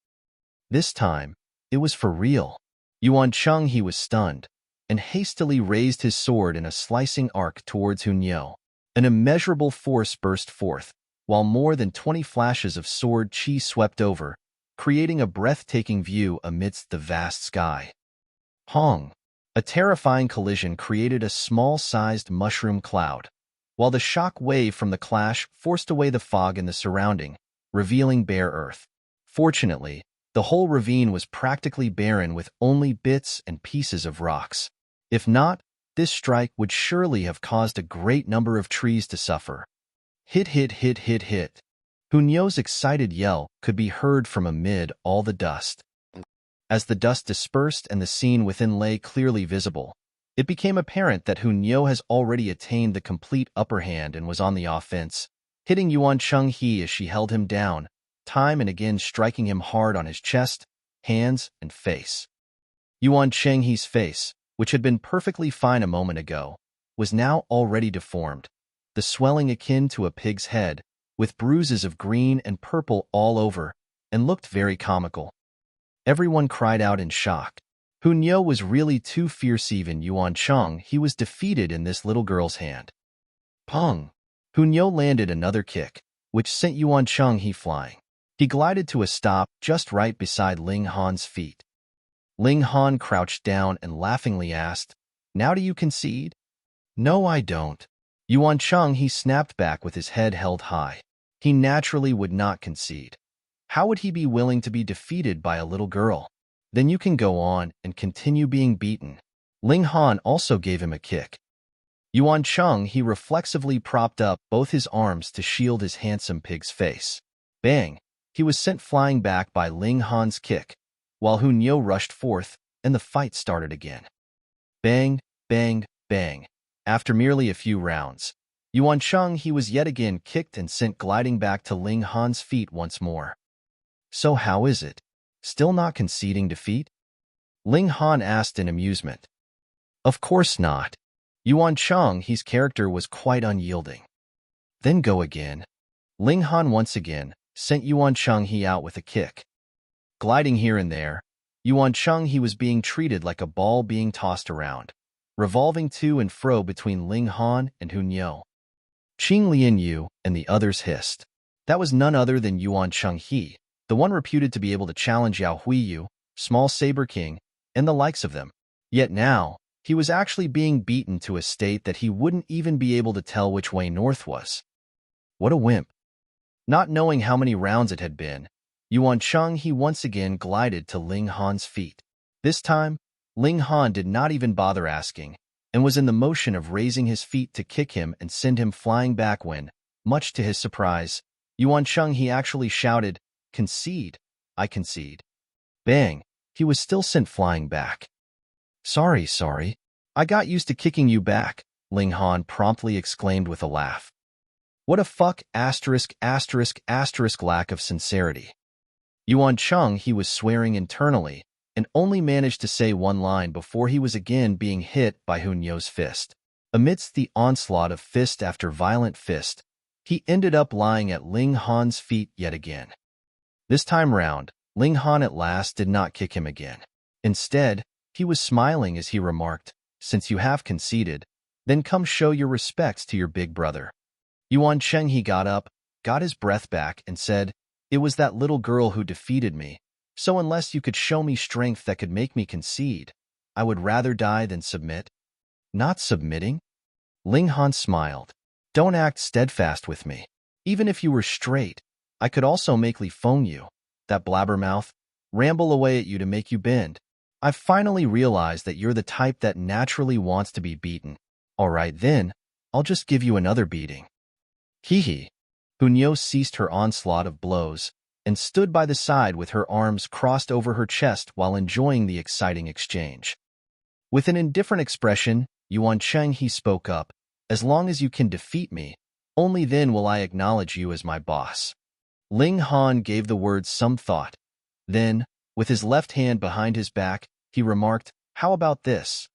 This time, it was for real. Yuan Chenghe was stunned, and hastily raised his sword in a slicing arc towards Nio. An immeasurable force burst forth, while more than 20 flashes of sword chi swept over, creating a breathtaking view amidst the vast sky. Hong! A terrifying collision created a small-sized mushroom cloud, while the shock wave from the clash forced away the fog in the surrounding, revealing bare earth. Fortunately, the whole ravine was practically barren with only bits and pieces of rocks. If not, this strike would surely have caused a great number of trees to suffer. Hit, hit, hit, hit, hit. Nio's excited yell could be heard from amid all the dust. As the dust dispersed and the scene within lay clearly visible, it became apparent that Nio has already attained the complete upper hand and was on the offense, hitting Yuan Chenghe as she held him down, time and again striking him hard on his chest, hands, and face. Yuan Chenghe's face, which had been perfectly fine a moment ago, was now already deformed, the swelling akin to a pig's head, with bruises of green and purple all over, and looked very comical. Everyone cried out in shock. Nio was really too fierce. Even Yuan Chenghe was defeated in this little girl's hand. Pong! Nio landed another kick, which sent Yuan Chenghe flying. He glided to a stop just right beside Ling Han's feet. Ling Han crouched down and laughingly asked, "Now do you concede?" "No, I don't." Yuan Chenghe snapped back with his head held high. He naturally would not concede. How would he be willing to be defeated by a little girl? "Then you can go on and continue being beaten." Ling Han also gave him a kick. Yuan Chenghe reflexively propped up both his arms to shield his handsome pig's face. Bang! He was sent flying back by Ling Han's kick, while Nio rushed forth, and the fight started again. Bang, bang, bang. After merely a few rounds, Yuan Chenghe was yet again kicked and sent gliding back to Ling Han's feet once more. "So how is it? Still not conceding defeat?" Ling Han asked in amusement. "Of course not." Yuan Chenghe's character was quite unyielding. "Then go again." Ling Han once again sent Yuan Chenghe out with a kick. Gliding here and there, Yuan Chenghe was being treated like a ball being tossed around, revolving to and fro between Ling Han and Nio. Qing Lianyu and the others hissed. That was none other than Yuan Chenghe, the one reputed to be able to challenge Yao Huiyu, Small Saber King, and the likes of them. Yet now, he was actually being beaten to a state that he wouldn't even be able to tell which way north was. What a wimp. Not knowing how many rounds it had been, Yuan Chenghe once again glided to Ling Han's feet. This time, Ling Han did not even bother asking, and was in the motion of raising his feet to kick him and send him flying back when, much to his surprise, Yuan Chenghe actually shouted, "Concede, I concede." Bang! He was still sent flying back. Sorry. I got used to kicking you back," Ling Han promptly exclaimed with a laugh. What a fuck asterisk lack of sincerity. Yuan Chenghe was swearing internally, and only managed to say one line before he was again being hit by Nio's fist. Amidst the onslaught of fist after violent fist, he ended up lying at Ling Han's feet yet again. This time round, Ling Han at last did not kick him again. Instead, he was smiling as he remarked, "Since you have conceded, then come show your respects to your big brother." Yuan Chenghe got up, got his breath back, and said, "It was that little girl who defeated me, so unless you could show me strength that could make me concede, I would rather die than submit." "Not submitting?" Ling Han smiled. "Don't act steadfast with me. Even if you were straight, I could also make Li Feng you, that blabbermouth, ramble away at you to make you bend. I've finally realized that you're the type that naturally wants to be beaten. All right then, I'll just give you another beating." Hee. Nio ceased her onslaught of blows and stood by the side with her arms crossed over her chest while enjoying the exciting exchange. With an indifferent expression, Yuan Cheng he spoke up, "As long as you can defeat me, only then will I acknowledge you as my boss." Ling Han gave the words some thought. Then, with his left hand behind his back, he remarked, "How about this?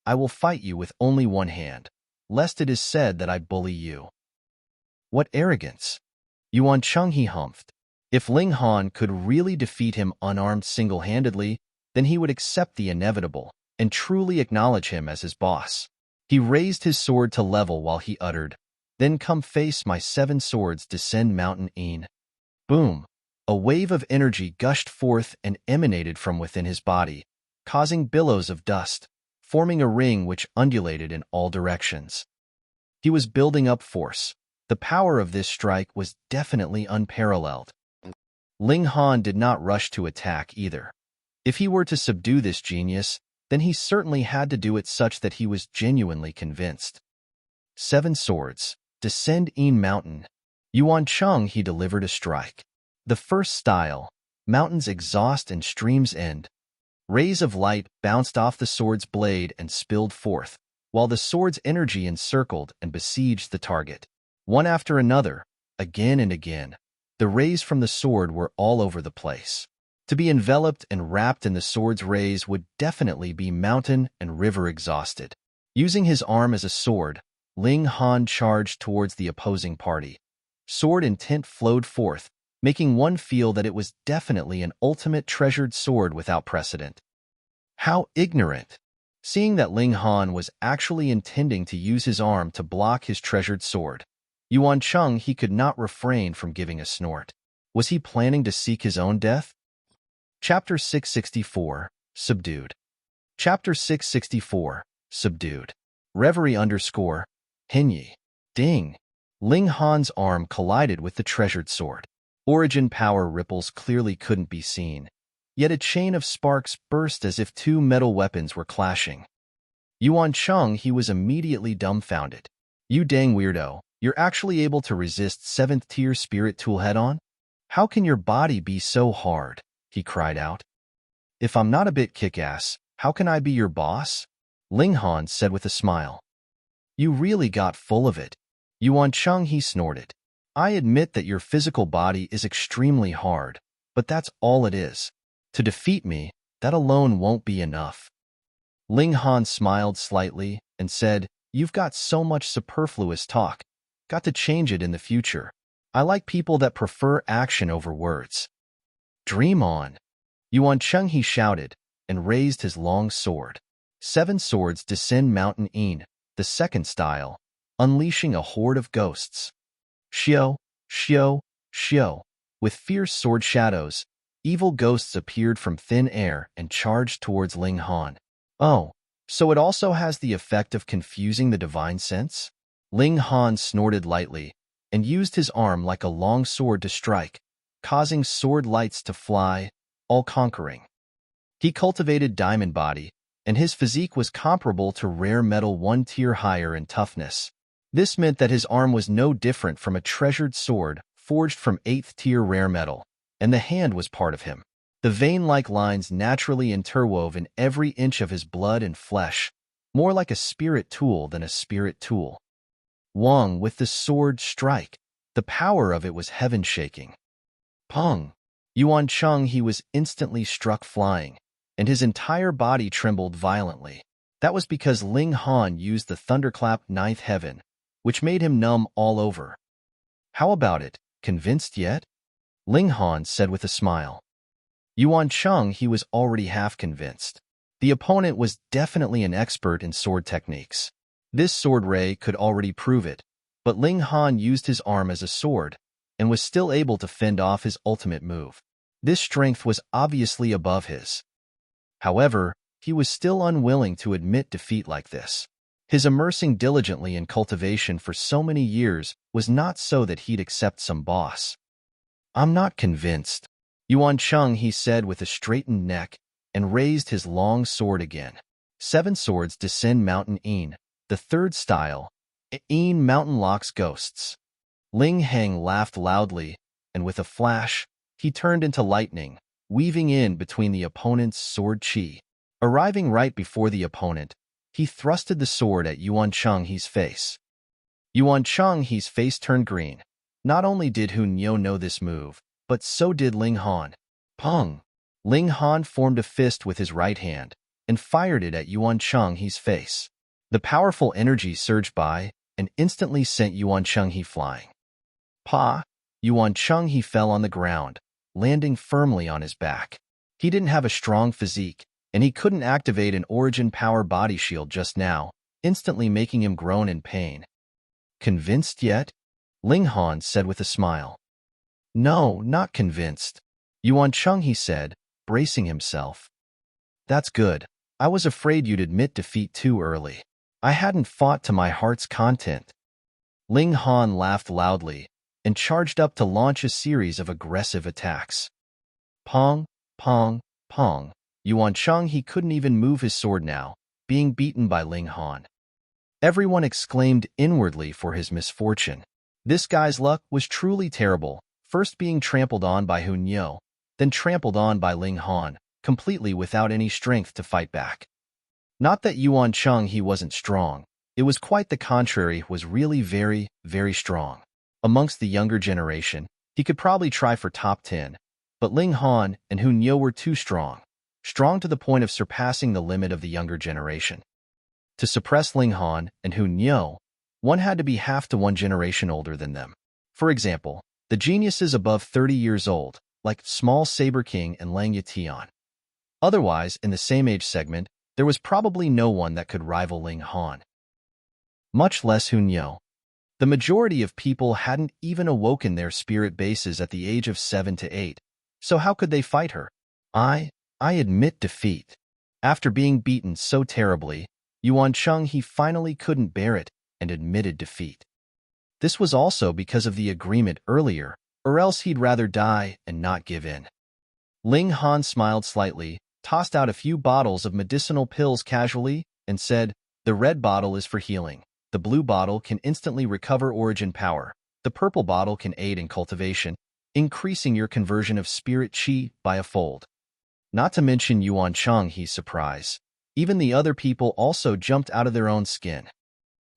I will fight you with only one hand, lest it is said that I bully you." What arrogance! Yuan Cheng he humphed. If Ling Han could really defeat him unarmed single-handedly, then he would accept the inevitable and truly acknowledge him as his boss. He raised his sword to level while he uttered, "Then come face my 7 swords descend mountain Een." Boom! A wave of energy gushed forth and emanated from within his body, causing billows of dust, forming a ring which undulated in all directions. He was building up force. The power of this strike was definitely unparalleled. Ling Han did not rush to attack either. If he were to subdue this genius, then he certainly had to do it such that he was genuinely convinced. 7 swords, descend Een mountain. Yuan Cheng he delivered a strike. The first style, mountains exhaust and streams end. Rays of light bounced off the sword's blade and spilled forth, while the sword's energy encircled and besieged the target. One after another, again and again, the rays from the sword were all over the place. To be enveloped and wrapped in the sword's rays would definitely be mountain and river exhausted. Using his arm as a sword, Ling Han charged towards the opposing party. Sword intent flowed forth, making one feel that it was definitely an ultimate treasured sword without precedent. How ignorant! Seeing that Ling Han was actually intending to use his arm to block his treasured sword, Yuan Cheng he could not refrain from giving a snort. Was he planning to seek his own death? Chapter 664, Subdued. Chapter 664, Subdued. Reverie _ Hinyi. Ding! Ling Han's arm collided with the treasured sword. Origin power ripples clearly couldn't be seen, yet a chain of sparks burst as if 2 metal weapons were clashing. Yuan Cheng he was immediately dumbfounded. "You dang weirdo, you're actually able to resist 7th tier spirit tool head-on? How can your body be so hard?" he cried out. "If I'm not a bit kick-ass, how can I be your boss?" Ling Han said with a smile. "You really got full of it." Yuan Cheng he snorted. "I admit that your physical body is extremely hard, but that's all it is. To defeat me, that alone won't be enough." Ling Han smiled slightly and said, "You've got so much superfluous talk. Got to change it in the future. I like people that prefer action over words." "Dream on." Yuan Cheng he shouted and raised his long sword. 7 swords descend mountain Een, the second style, unleashing a horde of ghosts. Xiao, xiao, xiao. With fierce sword shadows, evil ghosts appeared from thin air and charged towards Ling Han. "Oh, so it also has the effect of confusing the divine sense?" Ling Han snorted lightly and used his arm like a long sword to strike, causing sword lights to fly, all-conquering. He cultivated diamond body, and his physique was comparable to rare metal 1 tier higher in toughness. This meant that his arm was no different from a treasured sword forged from 8th tier rare metal, and the hand was part of him. The vein-like lines naturally interwove in every inch of his blood and flesh, more like a spirit tool than a spirit tool. Wang with the sword strike. The power of it was heaven-shaking. Pong! Yuan Cheng he was instantly struck flying, and his entire body trembled violently. That was because Ling Han used the thunderclap 9th heaven, which made him numb all over. "How about it? Convinced yet?" Ling Han said with a smile. Yuan Cheng he was already half convinced. The opponent was definitely an expert in sword techniques. This sword ray could already prove it, but Ling Han used his arm as a sword and was still able to fend off his ultimate move. This strength was obviously above his. However, he was still unwilling to admit defeat like this. His immersing diligently in cultivation for so many years was not so that he'd accept some boss. "I'm not convinced," Yuan Cheng he said with a straightened neck and raised his long sword again. 7 swords descend mountain Een, the third style. Een mountain locks ghosts. Ling Heng laughed loudly, and with a flash, he turned into lightning, weaving in between the opponent's sword chi. Arriving right before the opponent, he thrusted the sword at Yuan Cheng's face. Yuan Cheng's face turned green. Not only did Hunyo know this move, but so did Ling Han. Pong! Ling Han formed a fist with his right hand and fired it at Yuan Cheng's face. The powerful energy surged by and instantly sent Yuan Cheng flying. Pa! Yuan Cheng fell on the ground, landing firmly on his back. He didn't have a strong physique, and he couldn't activate an Origin Power body shield just now, instantly making him groan in pain. Convinced yet? Ling Han said with a smile. No, not convinced. Yuan Cheng said, bracing himself. That's good. I was afraid you'd admit defeat too early. I hadn't fought to my heart's content. Ling Han laughed loudly and charged up to launch a series of aggressive attacks. Pong, pong, pong. Yuan Cheng couldn't even move his sword now, being beaten by Ling Han. Everyone exclaimed inwardly for his misfortune. This guy's luck was truly terrible, first being trampled on by Hunyo, then trampled on by Ling Han, completely without any strength to fight back. Not that Yuan Cheng wasn't strong, it was quite the contrary, was really very, very strong. Amongst the younger generation, he could probably try for top 10, but Ling Han and Hunyo were too strong to the point of surpassing the limit of the younger generation. To suppress Ling Han and Hunyo, one had to be half to one generation older than them. For example, the geniuses above 30 years old, like Small Saber King and Lang Yatian. Otherwise, in the same age segment, there was probably no one that could rival Ling Han. Much less Hunyo. The majority of people hadn't even awoken their spirit bases at the age of 7 to 8, so how could they fight her? I admit defeat. After being beaten so terribly, Yuan Cheng finally couldn't bear it and admitted defeat. This was also because of the agreement earlier, or else he'd rather die and not give in. Ling Han smiled slightly, tossed out a few bottles of medicinal pills casually, and said, "The red bottle is for healing. The blue bottle can instantly recover Origin Power. The purple bottle can aid in cultivation, increasing your conversion of spirit chi by a fold." Not to mention Yuan Cheng's surprise. Even the other people also jumped out of their own skin.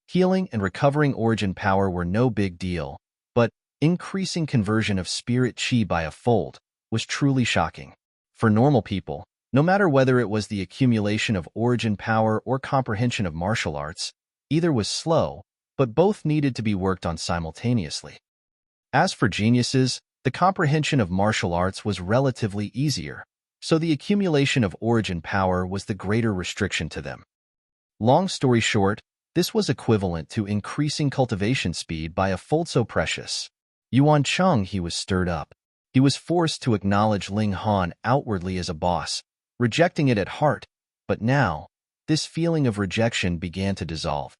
Healing and recovering Origin Power were no big deal, but increasing conversion of spirit chi by a fold was truly shocking. For normal people, no matter whether it was the accumulation of Origin Power or comprehension of martial arts, either was slow, but both needed to be worked on simultaneously. As for geniuses, the comprehension of martial arts was relatively easier, so the accumulation of Origin Power was the greater restriction to them. Long story short, this was equivalent to increasing cultivation speed by a fold. So precious. Yuan Cheng was stirred up. He was forced to acknowledge Ling Han outwardly as a boss, rejecting it at heart, but now, this feeling of rejection began to dissolve.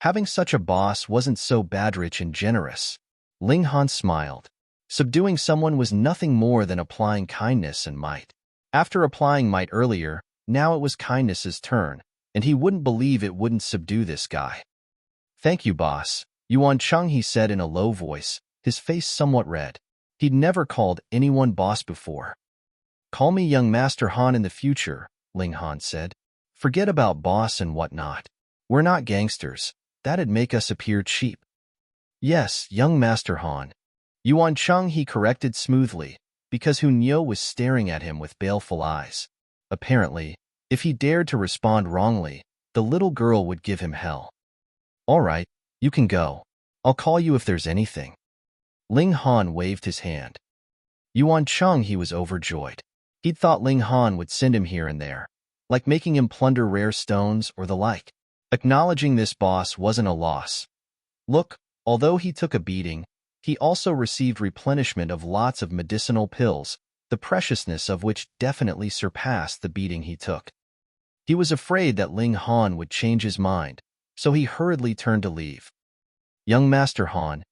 Having such a boss wasn't so bad, rich and generous. Ling Han smiled. Subduing someone was nothing more than applying kindness and might. After applying might earlier, now it was kindness's turn, and he wouldn't believe it wouldn't subdue this guy. "Thank you, boss," Yuan Cheng said in a low voice, his face somewhat red. He'd never called anyone boss before. "Call me young Master Han in the future," Ling Han said. "Forget about boss and whatnot. We're not gangsters. That'd make us appear cheap." "Yes, young Master Han." Yuan Cheng corrected smoothly, because Hunyo was staring at him with baleful eyes. Apparently, if he dared to respond wrongly, the little girl would give him hell. "All right, you can go. I'll call you if there's anything." Ling Han waved his hand. Yuan Cheng was overjoyed. He'd thought Ling Han would send him here and there, like making him plunder rare stones or the like. Acknowledging this boss wasn't a loss. Look, although he took a beating, he also received replenishment of lots of medicinal pills, the preciousness of which definitely surpassed the beating he took. He was afraid that Ling Han would change his mind, so he hurriedly turned to leave. Young Master Han,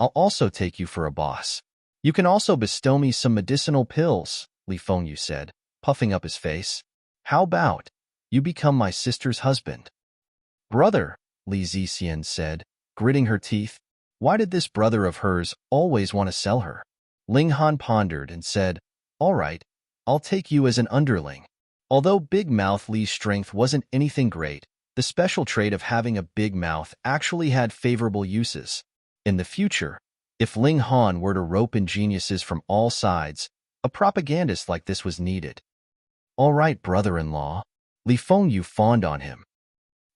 I'll also take you for a boss. You can also bestow me some medicinal pills," Li Fengyu said, puffing up his face. "How about you become my sister's husband?" "Brother," Li Zixian said, gritting her teeth. Why did this brother of hers always want to sell her? Ling Han pondered and said, "All right, I'll take you as an underling. Although Big Mouth Li's strength wasn't anything great, the special trait of having a big mouth actually had favorable uses. In the future, if Ling Han were to rope in geniuses from all sides, a propagandist like this was needed. All right, brother-in-law. Li Fengyu fawned on him.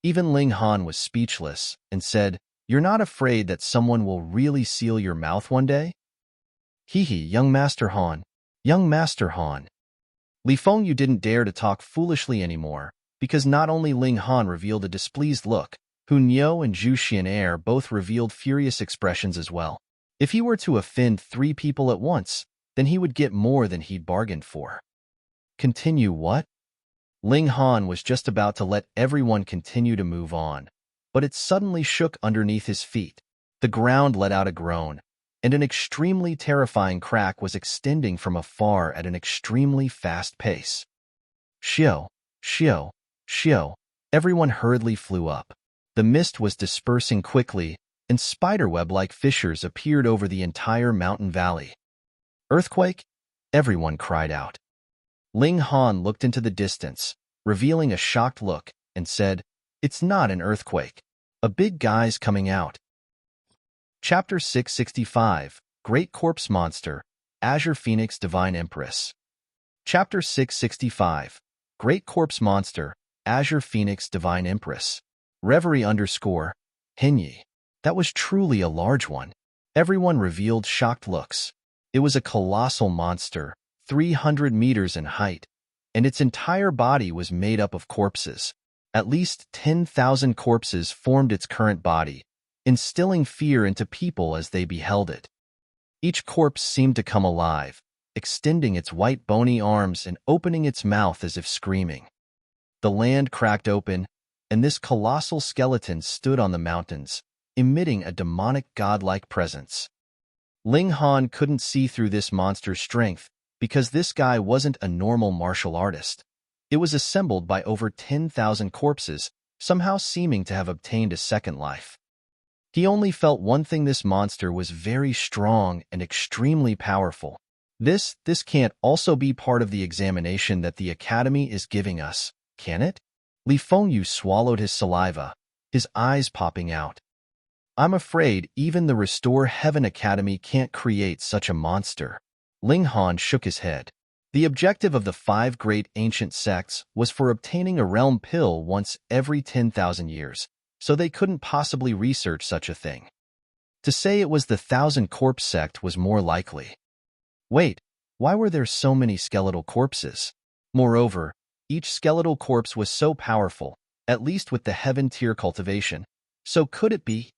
Even Ling Han was speechless and said, "You're not afraid that someone will really seal your mouth one day?" Hee hee, young Master Han. Young Master Han. Li Fengyu didn't dare to talk foolishly anymore, because not only Ling Han revealed a displeased look, Hu Niu and Zhu Xian both revealed furious expressions as well. If he were to offend 3 people at once, then he would get more than he'd bargained for. Continue what? Ling Han was just about to let everyone continue to move on, but it suddenly shook underneath his feet. The ground let out a groan, and an extremely terrifying crack was extending from afar at an extremely fast pace. Shio, shio, shio. Everyone hurriedly flew up. The mist was dispersing quickly, and spiderweb-like fissures appeared over the entire mountain valley. Earthquake? Everyone cried out. Ling Han looked into the distance, revealing a shocked look, and said, "It's not an earthquake. A big guy's coming out." Chapter 665, Great Corpse Monster, Azure Phoenix Divine Empress. Chapter 665, Great Corpse Monster, Azure Phoenix Divine Empress. Reverie _ Henyi. That was truly a large one. Everyone revealed shocked looks. It was a colossal monster, 300 meters in height, and its entire body was made up of corpses. At least 10,000 corpses formed its current body, instilling fear into people as they beheld it. Each corpse seemed to come alive, extending its white bony arms and opening its mouth as if screaming. The land cracked open, and this colossal skeleton stood on the mountains, emitting a demonic godlike presence. Ling Han couldn't see through this monster's strength because this guy wasn't a normal martial artist. It was assembled by over 10,000 corpses, somehow seeming to have obtained a second life. He only felt one thing: this monster was very strong and extremely powerful. This can't also be part of the examination that the Academy is giving us, can it? Li Fengyu swallowed his saliva, his eyes popping out. I'm afraid even the Restore Heaven Academy can't create such a monster. Ling Han shook his head. The objective of the 5 great ancient sects was for obtaining a realm pill once every 10,000 years, so they couldn't possibly research such a thing. To say it was the 1,000 Corpse sect was more likely. Wait, why were there so many skeletal corpses? Moreover, each skeletal corpse was so powerful, at least with the heaven tier cultivation. So could it be?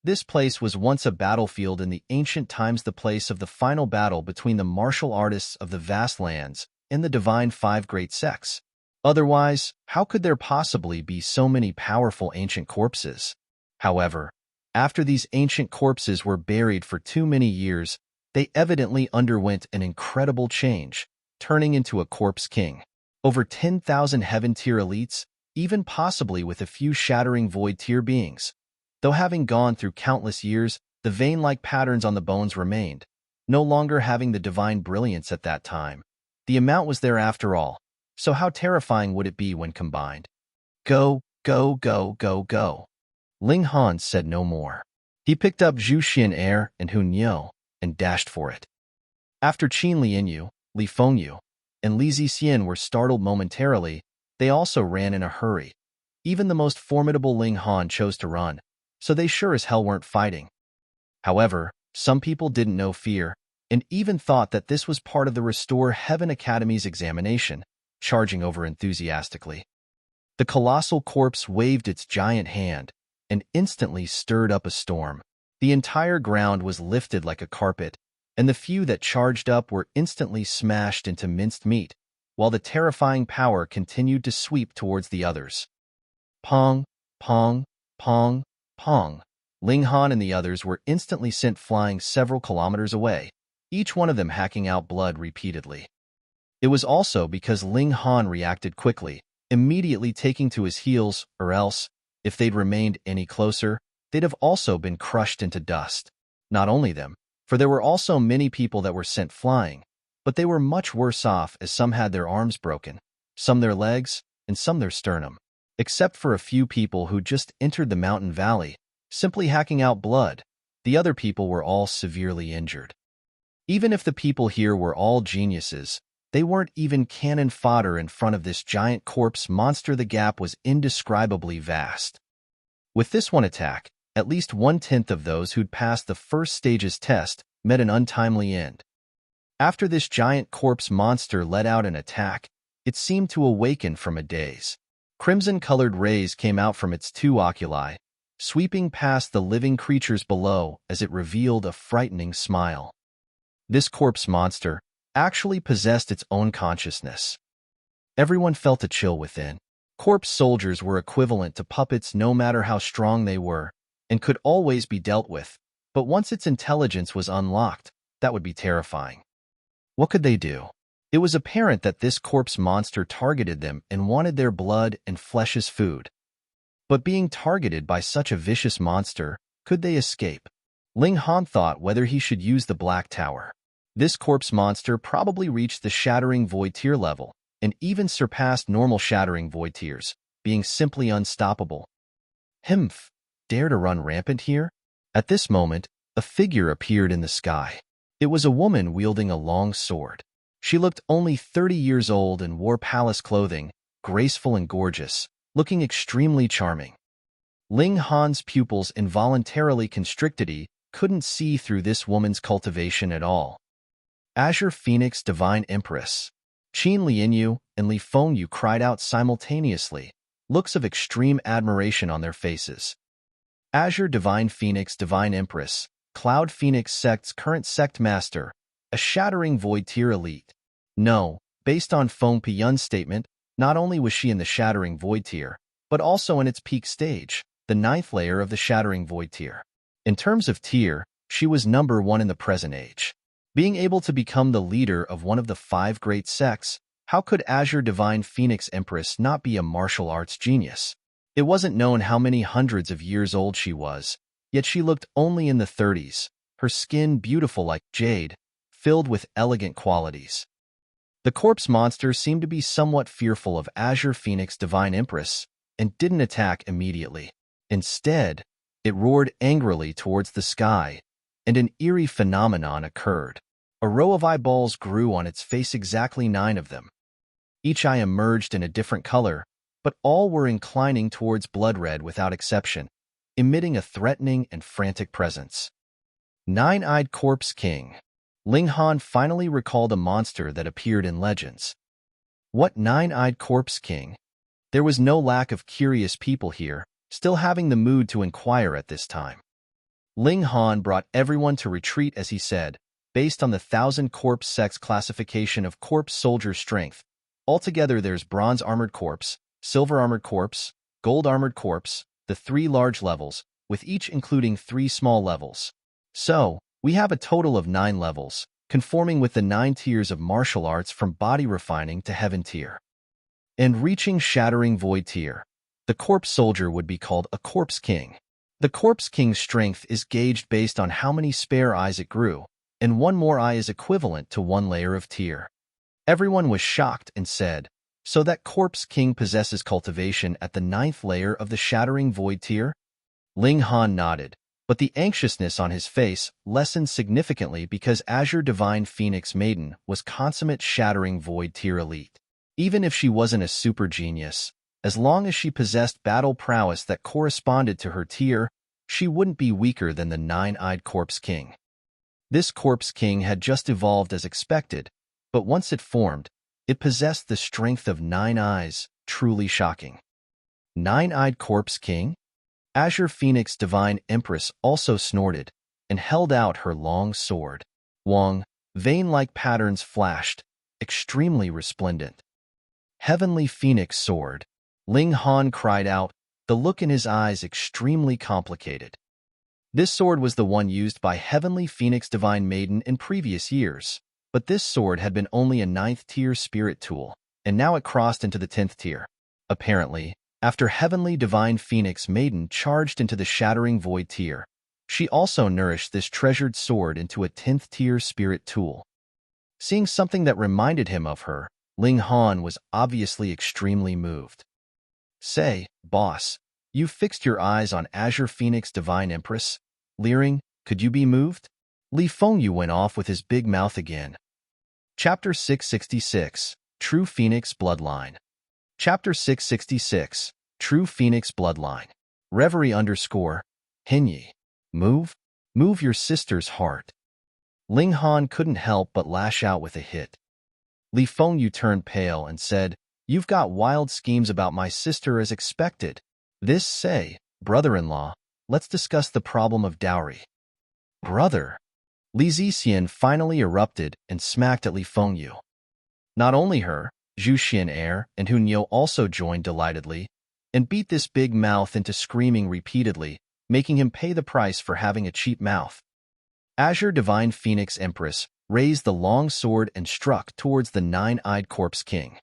This place was once a battlefield in the ancient times, the place of the final battle between the martial artists of the vast lands and the divine 5 great sects. Otherwise, how could there possibly be so many powerful ancient corpses? However, after these ancient corpses were buried for too many years, they evidently underwent an incredible change, turning into a corpse king. Over 10,000 heaven tier elites, even possibly with a few shattering void tier beings. Though having gone through countless years, the vein-like patterns on the bones remained, no longer having the divine brilliance at that time. The amount was there after all, so how terrifying would it be when combined? Go, go, go, go, go. Ling Han said no more. He picked up Zhu Xian and Hu Niu and dashed for it. After Qin Lianyu, Li Fengyu, and Li Zixian were startled momentarily, they also ran in a hurry. Even the most formidable Ling Han chose to run, so they sure as hell weren't fighting. However, some people didn't know fear, and even thought that this was part of the Restore Heaven Academy's examination, charging over enthusiastically. The colossal corpse waved its giant hand, and instantly stirred up a storm. The entire ground was lifted like a carpet, and the few that charged up were instantly smashed into minced meat, while the terrifying power continued to sweep towards the others. Pong, pong, pong, pong. Ling Han and the others were instantly sent flying several kilometers away, each one of them hacking out blood repeatedly. It was also because Ling Han reacted quickly, immediately taking to his heels, or else, if they'd remained any closer, they'd have also been crushed into dust. Not only them, for there were also many people that were sent flying, but they were much worse off as some had their arms broken, some their legs, and some their sternum. Except for a few people who just entered the mountain valley, simply hacking out blood, the other people were all severely injured. Even if the people here were all geniuses, they weren't even cannon fodder in front of this giant corpse monster. The gap was indescribably vast. With this one attack, at least 1/10 of those who'd passed the first stage's test met an untimely end. After this giant corpse monster let out an attack, it seemed to awaken from a daze. Crimson-colored rays came out from its two oculi, sweeping past the living creatures below as it revealed a frightening smile. This corpse monster actually possessed its own consciousness. Everyone felt a chill within. Corpse soldiers were equivalent to puppets no matter how strong they were, and could always be dealt with, but once its intelligence was unlocked, that would be terrifying. What could they do? It was apparent that this corpse monster targeted them and wanted their blood and flesh as food. But being targeted by such a vicious monster, could they escape? Ling Han thought whether he should use the Black Tower. This corpse monster probably reached the Shattering Void tier level, and even surpassed normal Shattering Void tiers, being simply unstoppable. Himph, dare to run rampant here? At this moment, a figure appeared in the sky. It was a woman wielding a long sword. She looked only 30 years old and wore palace clothing, graceful and gorgeous, looking extremely charming. Ling Han's pupils involuntarily constricted. He couldn't see through this woman's cultivation at all. Azure Phoenix Divine Empress. Qin Lianyu and Li Fengyu cried out simultaneously, looks of extreme admiration on their faces. Azure Divine Phoenix Divine Empress, Cloud Phoenix Sect's current sect master, a Shattering Void tier elite. No, based on Feng Piyun's statement, not only was she in the Shattering Void tier, but also in its peak stage, the 9th layer of the Shattering Void tier. In terms of tier, she was number 1 in the present age. Being able to become the leader of one of the 5 great sects, how could Azure Divine Phoenix Empress not be a martial arts genius? It wasn't known how many hundreds of years old she was, yet she looked only in the 30s, her skin beautiful like jade, filled with elegant qualities. The corpse monster seemed to be somewhat fearful of Azure Phoenix Divine Empress and didn't attack immediately. Instead, it roared angrily towards the sky, and an eerie phenomenon occurred. A row of eyeballs grew on its face, exactly 9 of them. Each eye emerged in a different color, but all were inclining towards blood red without exception, emitting a threatening and frantic presence. 9-Eyed Corpse King. Ling Han finally recalled a monster that appeared in legends. What 9-Eyed Corpse King? There was no lack of curious people here, still having the mood to inquire at this time. Ling Han brought everyone to retreat as he said, based on the 1,000 corpse sects classification of corpse soldier strength. Altogether there's bronze armored corpse, silver armored corpse, gold armored corpse, the 3 large levels, with each including 3 small levels. So, we have a total of 9 levels, conforming with the 9 tiers of martial arts from body refining to heaven tier. And reaching Shattering Void tier, the corpse soldier would be called a Corpse King. The Corpse King's strength is gauged based on how many spare eyes it grew, and 1 more eye is equivalent to 1 layer of tier. Everyone was shocked and said, so that Corpse King possesses cultivation at the 9th layer of the Shattering Void tier? Ling Han nodded, but the anxiousness on his face lessened significantly because Azure Divine Phoenix Maiden was consummate Shattering Void tier elite. Even if she wasn't a super genius, as long as she possessed battle prowess that corresponded to her tier, she wouldn't be weaker than the 9-Eyed Corpse King. This Corpse King had just evolved as expected, but once it formed, it possessed the strength of 9 eyes, truly shocking. 9-Eyed Corpse King? Azure Phoenix Divine Empress also snorted and held out her long sword. Wong, vein-like patterns flashed, extremely resplendent. Heavenly Phoenix Sword. Ling Han cried out, the look in his eyes extremely complicated. This sword was the one used by Heavenly Phoenix Divine Maiden in previous years, but this sword had been only a 9th tier spirit tool, and now it crossed into the 10th tier. Apparently, after Heavenly Divine Phoenix Maiden charged into the Shattering Void tier, she also nourished this treasured sword into a 10th tier spirit tool. Seeing something that reminded him of her, Ling Han was obviously extremely moved. Say, boss, you fixed your eyes on Azure Phoenix Divine Empress? Leering, could you be moved? Li Fengyu went off with his big mouth again. Chapter 666, True Phoenix Bloodline. Chapter 666, True Phoenix Bloodline. Reverie _ Hinyi. Move? Move your sister's heart. Ling Han couldn't help but lash out with a hit. Li Fengyu turned pale and said, "You've got wild schemes about my sister as expected. This say, brother-in-law, let's discuss the problem of dowry." Brother? Li Zixian finally erupted and smacked at Li Fengyu. Not only her, Zhu Xian'er and Hunyou also joined delightedly, and beat this big mouth into screaming repeatedly, making him pay the price for having a cheap mouth. Azure Divine Phoenix Empress raised the long sword and struck towards the nine-eyed Corpse King.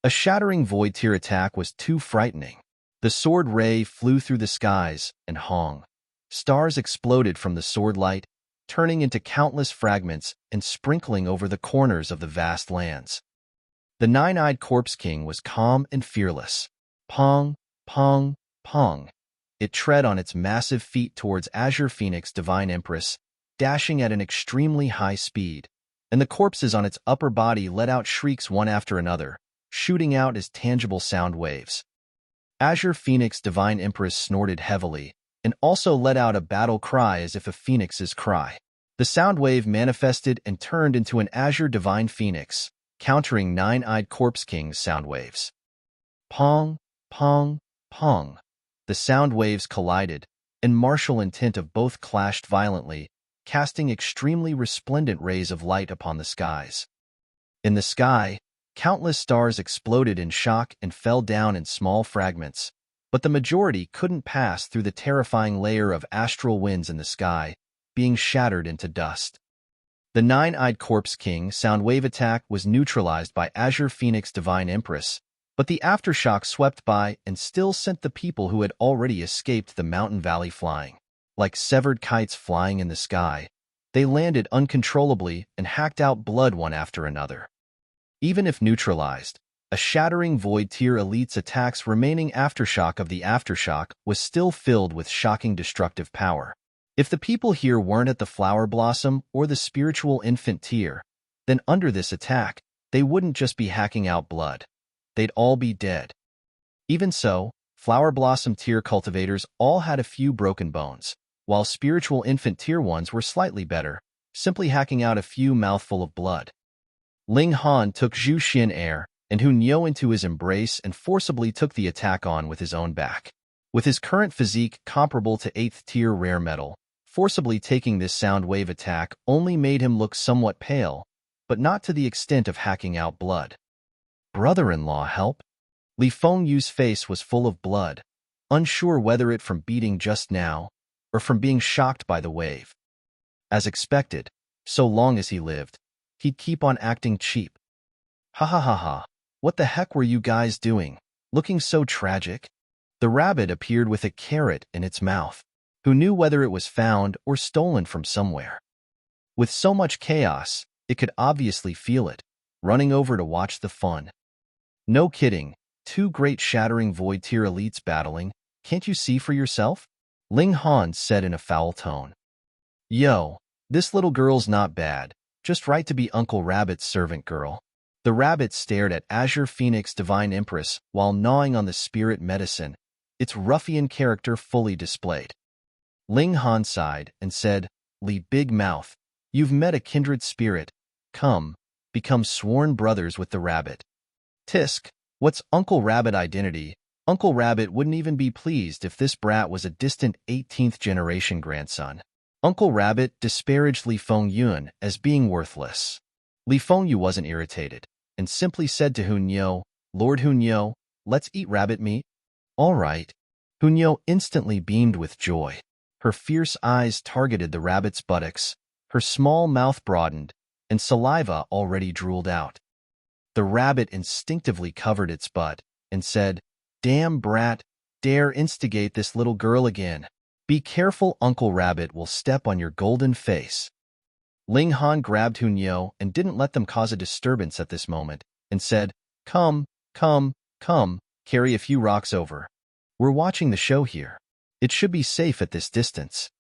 A shattering void tier attack was too frightening. The sword ray flew through the skies and hung. Stars exploded from the sword light, turning into countless fragments and sprinkling over the corners of the vast lands. The nine-eyed Corpse King was calm and fearless. Pong, pong, pong. It tread on its massive feet towards Azure Phoenix Divine Empress, dashing at an extremely high speed, and the corpses on its upper body let out shrieks one after another, shooting out as tangible sound waves. Azure Phoenix Divine Empress snorted heavily, and also let out a battle cry as if a phoenix's cry. The sound wave manifested and turned into an Azure Divine Phoenix, countering nine-eyed Corpse King's sound waves. Pong, pong, pong. The sound waves collided, and martial intent of both clashed violently, casting extremely resplendent rays of light upon the skies. In the sky, countless stars exploded in shock and fell down in small fragments, but the majority couldn't pass through the terrifying layer of astral winds in the sky, being shattered into dust. The nine-eyed Corpse King sound wave attack was neutralized by Azure Phoenix Divine Empress, but the aftershock swept by and still sent the people who had already escaped the mountain valley flying. Like severed kites flying in the sky, they landed uncontrollably and hacked out blood one after another. Even if neutralized, a shattering void tier elite's attacks remaining aftershock of the aftershock was still filled with shocking destructive power. If the people here weren't at the Flower Blossom or the Spiritual Infant tier, then under this attack, they wouldn't just be hacking out blood. They'd all be dead. Even so, Flower Blossom tier cultivators all had a few broken bones, while Spiritual Infant tier ones were slightly better, simply hacking out a few mouthful of blood. Ling Han took Zhu Xian'er and Hunyou into his embrace and forcibly took the attack on with his own back. With his current physique comparable to 8th tier rare metal, forcibly taking this sound wave attack only made him look somewhat pale, but not to the extent of hacking out blood. Brother-in-law, help? Li Fengyu's face was full of blood, unsure whether it from beating just now or from being shocked by the wave. As expected, so long as he lived, he'd keep on acting cheap. Ha ha ha ha, what the heck were you guys doing, looking so tragic? The rabbit appeared with a carrot in its mouth. Who knew whether it was found or stolen from somewhere? With so much chaos, it could obviously feel it, running over to watch the fun. No kidding, two great shattering void tier elites battling, can't you see for yourself? Ling Han said in a foul tone. Yo, this little girl's not bad, just right to be Uncle Rabbit's servant girl. The rabbit stared at Azure Phoenix Divine Empress while gnawing on the spirit medicine, its ruffian character fully displayed. Ling Han sighed and said, Li Big Mouth, you've met a kindred spirit. Come, become sworn brothers with the rabbit. Tisk, what's Uncle Rabbit identity? Uncle Rabbit wouldn't even be pleased if this brat was a distant 18th generation grandson. Uncle Rabbit disparaged Li Fengyu as being worthless. Li Fengyu wasn't irritated, and simply said to Hunyou, Lord Hunyou, let's eat rabbit meat. All right. Hunyou instantly beamed with joy. Her fierce eyes targeted the rabbit's buttocks, her small mouth broadened, and saliva already drooled out. The rabbit instinctively covered its butt and said, Damn brat, dare instigate this little girl again. Be careful, Uncle Rabbit will step on your golden face. Ling Han grabbed Hunyou and didn't let them cause a disturbance at this moment, and said, "Come, come, come, carry a few rocks over. We're watching the show here. It should be safe at this distance."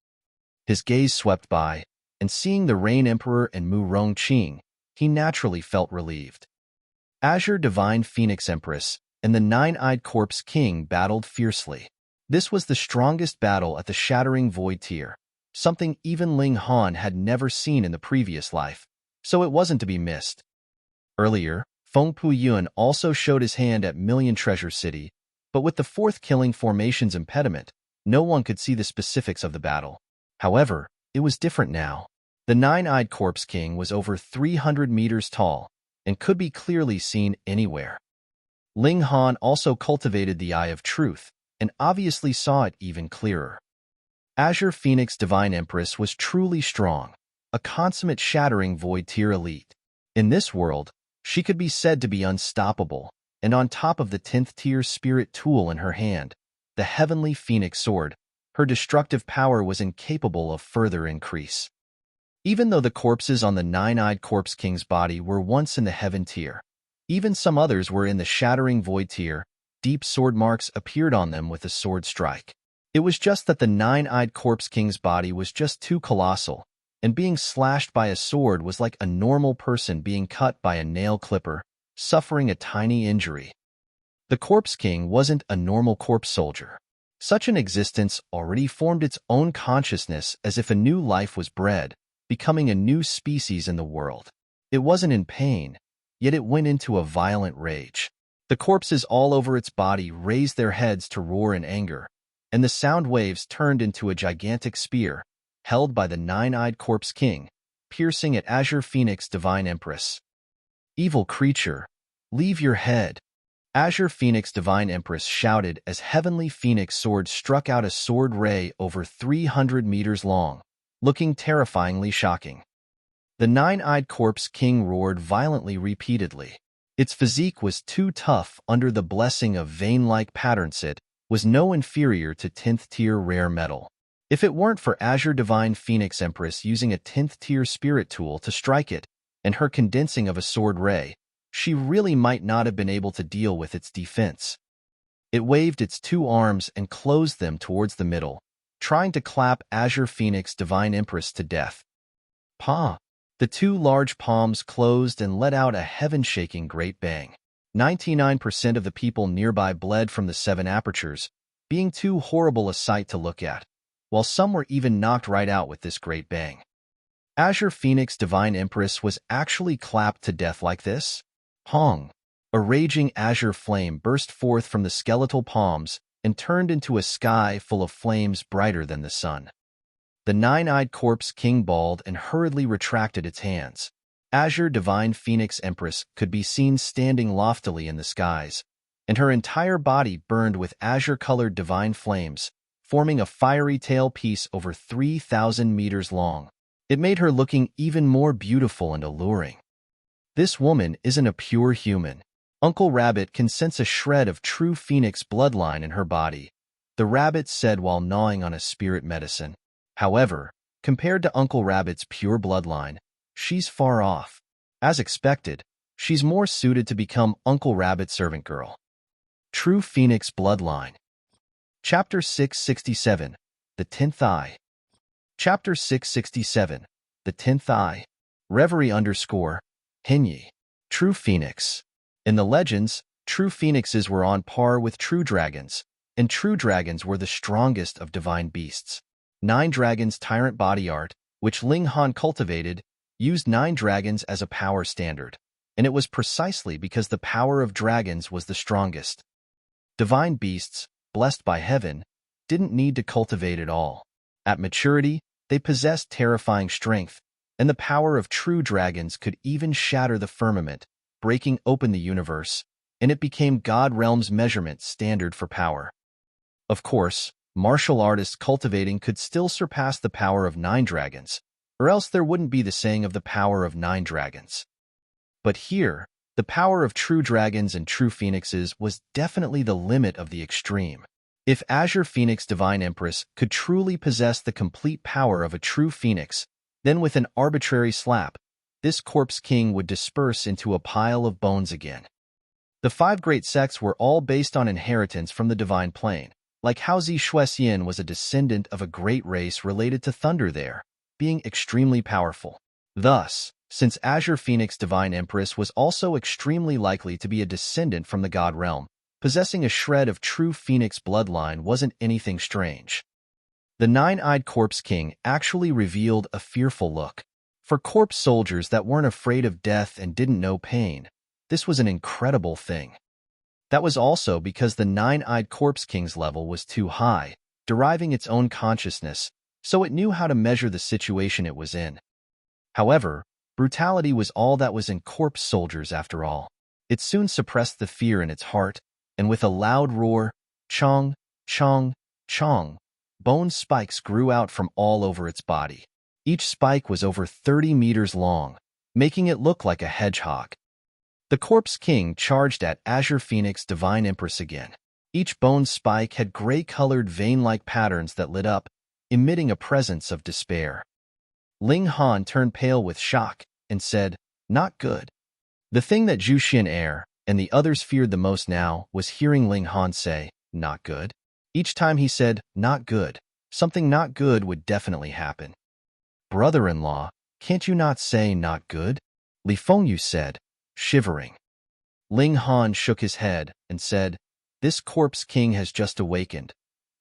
His gaze swept by, and seeing the Rain Emperor and Mu Rong Qing, he naturally felt relieved. Azure Divine Phoenix Empress and the Nine-Eyed Corpse King battled fiercely. This was the strongest battle at the Shattering Void tier, something even Ling Han had never seen in the previous life, so it wasn't to be missed. Earlier, Fengpu Yuan also showed his hand at Million Treasure City, but with the fourth killing formation's impediment, no one could see the specifics of the battle. However, it was different now. The Nine-Eyed Corpse King was over 300 meters tall and could be clearly seen anywhere. Ling Han also cultivated the Eye of Truth and obviously saw it even clearer. Azure Phoenix Divine Empress was truly strong, a consummate Shattering Void tier elite. In this world, she could be said to be unstoppable, and on top of the 10th tier spirit tool in her hand, the Heavenly Phoenix Sword, her destructive power was incapable of further increase. Even though the corpses on the Nine-Eyed Corpse King's body were once in the Heaven tier, even some others were in the Shattering Void tier, deep sword marks appeared on them with a sword strike. It was just that the Nine-Eyed Corpse King's body was just too colossal, and being slashed by a sword was like a normal person being cut by a nail clipper, suffering a tiny injury. The Corpse King wasn't a normal corpse soldier. Such an existence already formed its own consciousness as if a new life was bred, becoming a new species in the world. It wasn't in pain, yet it went into a violent rage. The corpses all over its body raised their heads to roar in anger, and the sound waves turned into a gigantic spear, held by the Nine-Eyed Corpse King, piercing at Azure Phoenix Divine Empress. "Evil creature, leave your head!" Azure Phoenix Divine Empress shouted as Heavenly Phoenix Sword struck out a sword ray over 300 meters long, looking terrifyingly shocking. The Nine-Eyed Corpse King roared violently repeatedly. Its physique was too tough under the blessing of vein-like patterns. It was no inferior to 10th tier rare metal. If it weren't for Azure Divine Phoenix Empress using a 10th tier spirit tool to strike it, and her condensing of a sword ray, she really might not have been able to deal with its defense. It waved its two arms and closed them towards the middle, trying to clap Azure Phoenix Divine Empress to death. Pa! The two large palms closed and let out a heaven-shaking great bang. 99% of the people nearby bled from the 7 apertures, being too horrible a sight to look at, while some were even knocked right out with this great bang. Azure Phoenix Divine Empress was actually clapped to death like this? Pong! A raging azure flame burst forth from the skeletal palms and turned into a sky full of flames brighter than the sun. The Nine-Eyed Corpse King bawled and hurriedly retracted its hands. Azure Divine Phoenix Empress could be seen standing loftily in the skies, and her entire body burned with azure-colored divine flames, forming a fiery tailpiece over 3,000 meters long. It made her looking even more beautiful and alluring. This woman isn't a pure human. Uncle Rabbit can sense a shred of true phoenix bloodline in her body, the rabbit said while gnawing on a spirit medicine. However, compared to Uncle Rabbit's pure bloodline, she's far off. As expected, she's more suited to become Uncle Rabbit's servant girl. True Phoenix Bloodline. Chapter 667, The 10th Eye. Chapter 667, The 10th Eye. Reverie _ Hinyi. True Phoenix. In the legends, true phoenixes were on par with true dragons, and true dragons were the strongest of divine beasts. 9 Dragons Tyrant Body Art, which Ling Han cultivated, used 9 dragons as a power standard, and it was precisely because the power of dragons was the strongest. Divine beasts, blessed by heaven, didn't need to cultivate at all. At maturity, they possessed terrifying strength, and the power of true dragons could even shatter the firmament, breaking open the universe, and it became God Realm's measurement standard for power. Of course, martial artists cultivating could still surpass the power of 9 dragons, or else there wouldn't be the saying of the power of 9 dragons. But here, the power of true dragons and true phoenixes was definitely the limit of the extreme. If Azure Phoenix Divine Empress could truly possess the complete power of a true phoenix, then with an arbitrary slap, this corpse king would disperse into a pile of bones again. The 5 great sects were all based on inheritance from the divine plane, like how Shuxian was a descendant of a great race related to thunder there, being extremely powerful. Thus, since Azure Phoenix Divine Empress was also extremely likely to be a descendant from the god realm, possessing a shred of true Phoenix bloodline wasn't anything strange. The 9-eyed Corpse King actually revealed a fearful look. For corpse soldiers that weren't afraid of death and didn't know pain, this was an incredible thing. That was also because the 9-eyed Corpse King's level was too high, deriving its own consciousness, so it knew how to measure the situation it was in. However, brutality was all that was in corpse soldiers after all. It soon suppressed the fear in its heart, and with a loud roar, chong, chong, chong, bone spikes grew out from all over its body. Each spike was over 30 meters long, making it look like a hedgehog. The Corpse King charged at Azure Phoenix Divine Empress again. Each bone spike had gray-colored vein-like patterns that lit up, emitting a presence of despair. Ling Han turned pale with shock and said, "Not good." The thing that Zhu Xin and the others feared the most now was hearing Ling Han say, "Not good." Each time he said, "Not good," something not good would definitely happen. "Brother-in-law, can't you not say not good?" Li Fengyu said, shivering. Ling Han shook his head and said, "This Corpse King has just awakened,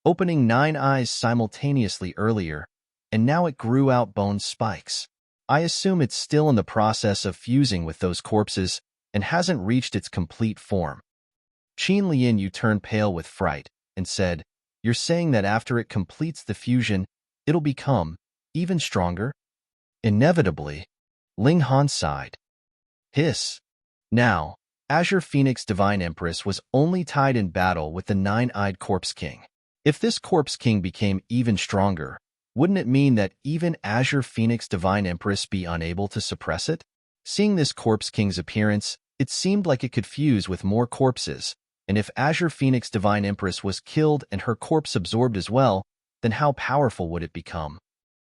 opening 9 eyes simultaneously earlier, and now it grew out bone spikes. I assume it's still in the process of fusing with those corpses and hasn't reached its complete form." Qin Lian turned pale with fright and said, "You're saying that after it completes the fusion, it'll become even stronger?" "Inevitably," Ling Han sighed. Hiss. Now, Azure Phoenix Divine Empress was only tied in battle with the 9-eyed Corpse King. If this Corpse King became even stronger, wouldn't it mean that even Azure Phoenix Divine Empress be unable to suppress it? Seeing this Corpse King's appearance, it seemed like it could fuse with more corpses, and if Azure Phoenix Divine Empress was killed and her corpse absorbed as well, then how powerful would it become?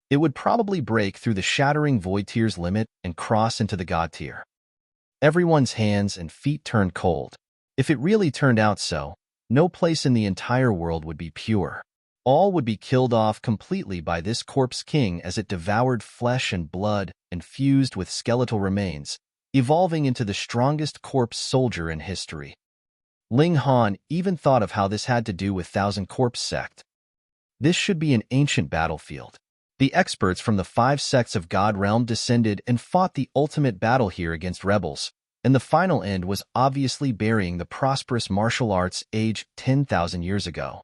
It would probably break through the shattering Void Tier's limit and cross into the God Tier. Everyone's hands and feet turned cold. If it really turned out so, no place in the entire world would be pure. All would be killed off completely by this Corpse King as it devoured flesh and blood and fused with skeletal remains, evolving into the strongest corpse soldier in history. Ling Han even thought of how this had to do with Thousand Corpse Sect. This should be an ancient battlefield. The experts from the 5 sects of God Realm descended and fought the ultimate battle here against rebels, and the final end was obviously burying the prosperous martial arts age 10,000 years ago.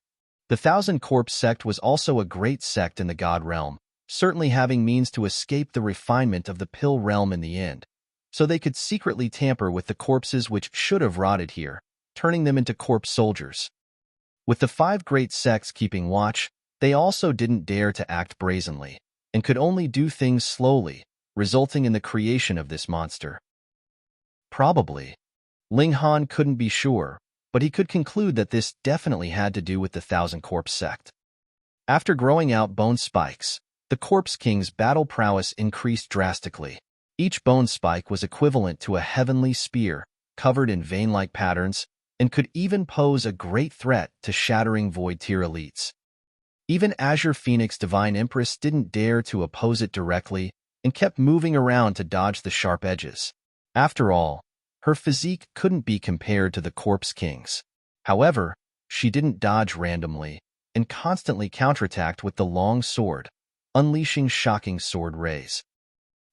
The Thousand Corpse Sect was also a great sect in the God Realm, certainly having means to escape the refinement of the Pill Realm in the end, so they could secretly tamper with the corpses which should have rotted here, turning them into corpse soldiers. With the 5 great sects keeping watch, they also didn't dare to act brazenly, and could only do things slowly, resulting in the creation of this monster. Probably. Ling Han couldn't be sure, but he could conclude that this definitely had to do with the Thousand Corpse Sect. After growing out bone spikes, the Corpse King's battle prowess increased drastically. Each bone spike was equivalent to a heavenly spear, covered in vein-like patterns, and could even pose a great threat to shattering Void Tier elites. Even Azure Phoenix Divine Empress didn't dare to oppose it directly and kept moving around to dodge the sharp edges. After all, her physique couldn't be compared to the Corpse King's. However, she didn't dodge randomly and constantly counterattacked with the long sword, unleashing shocking sword rays.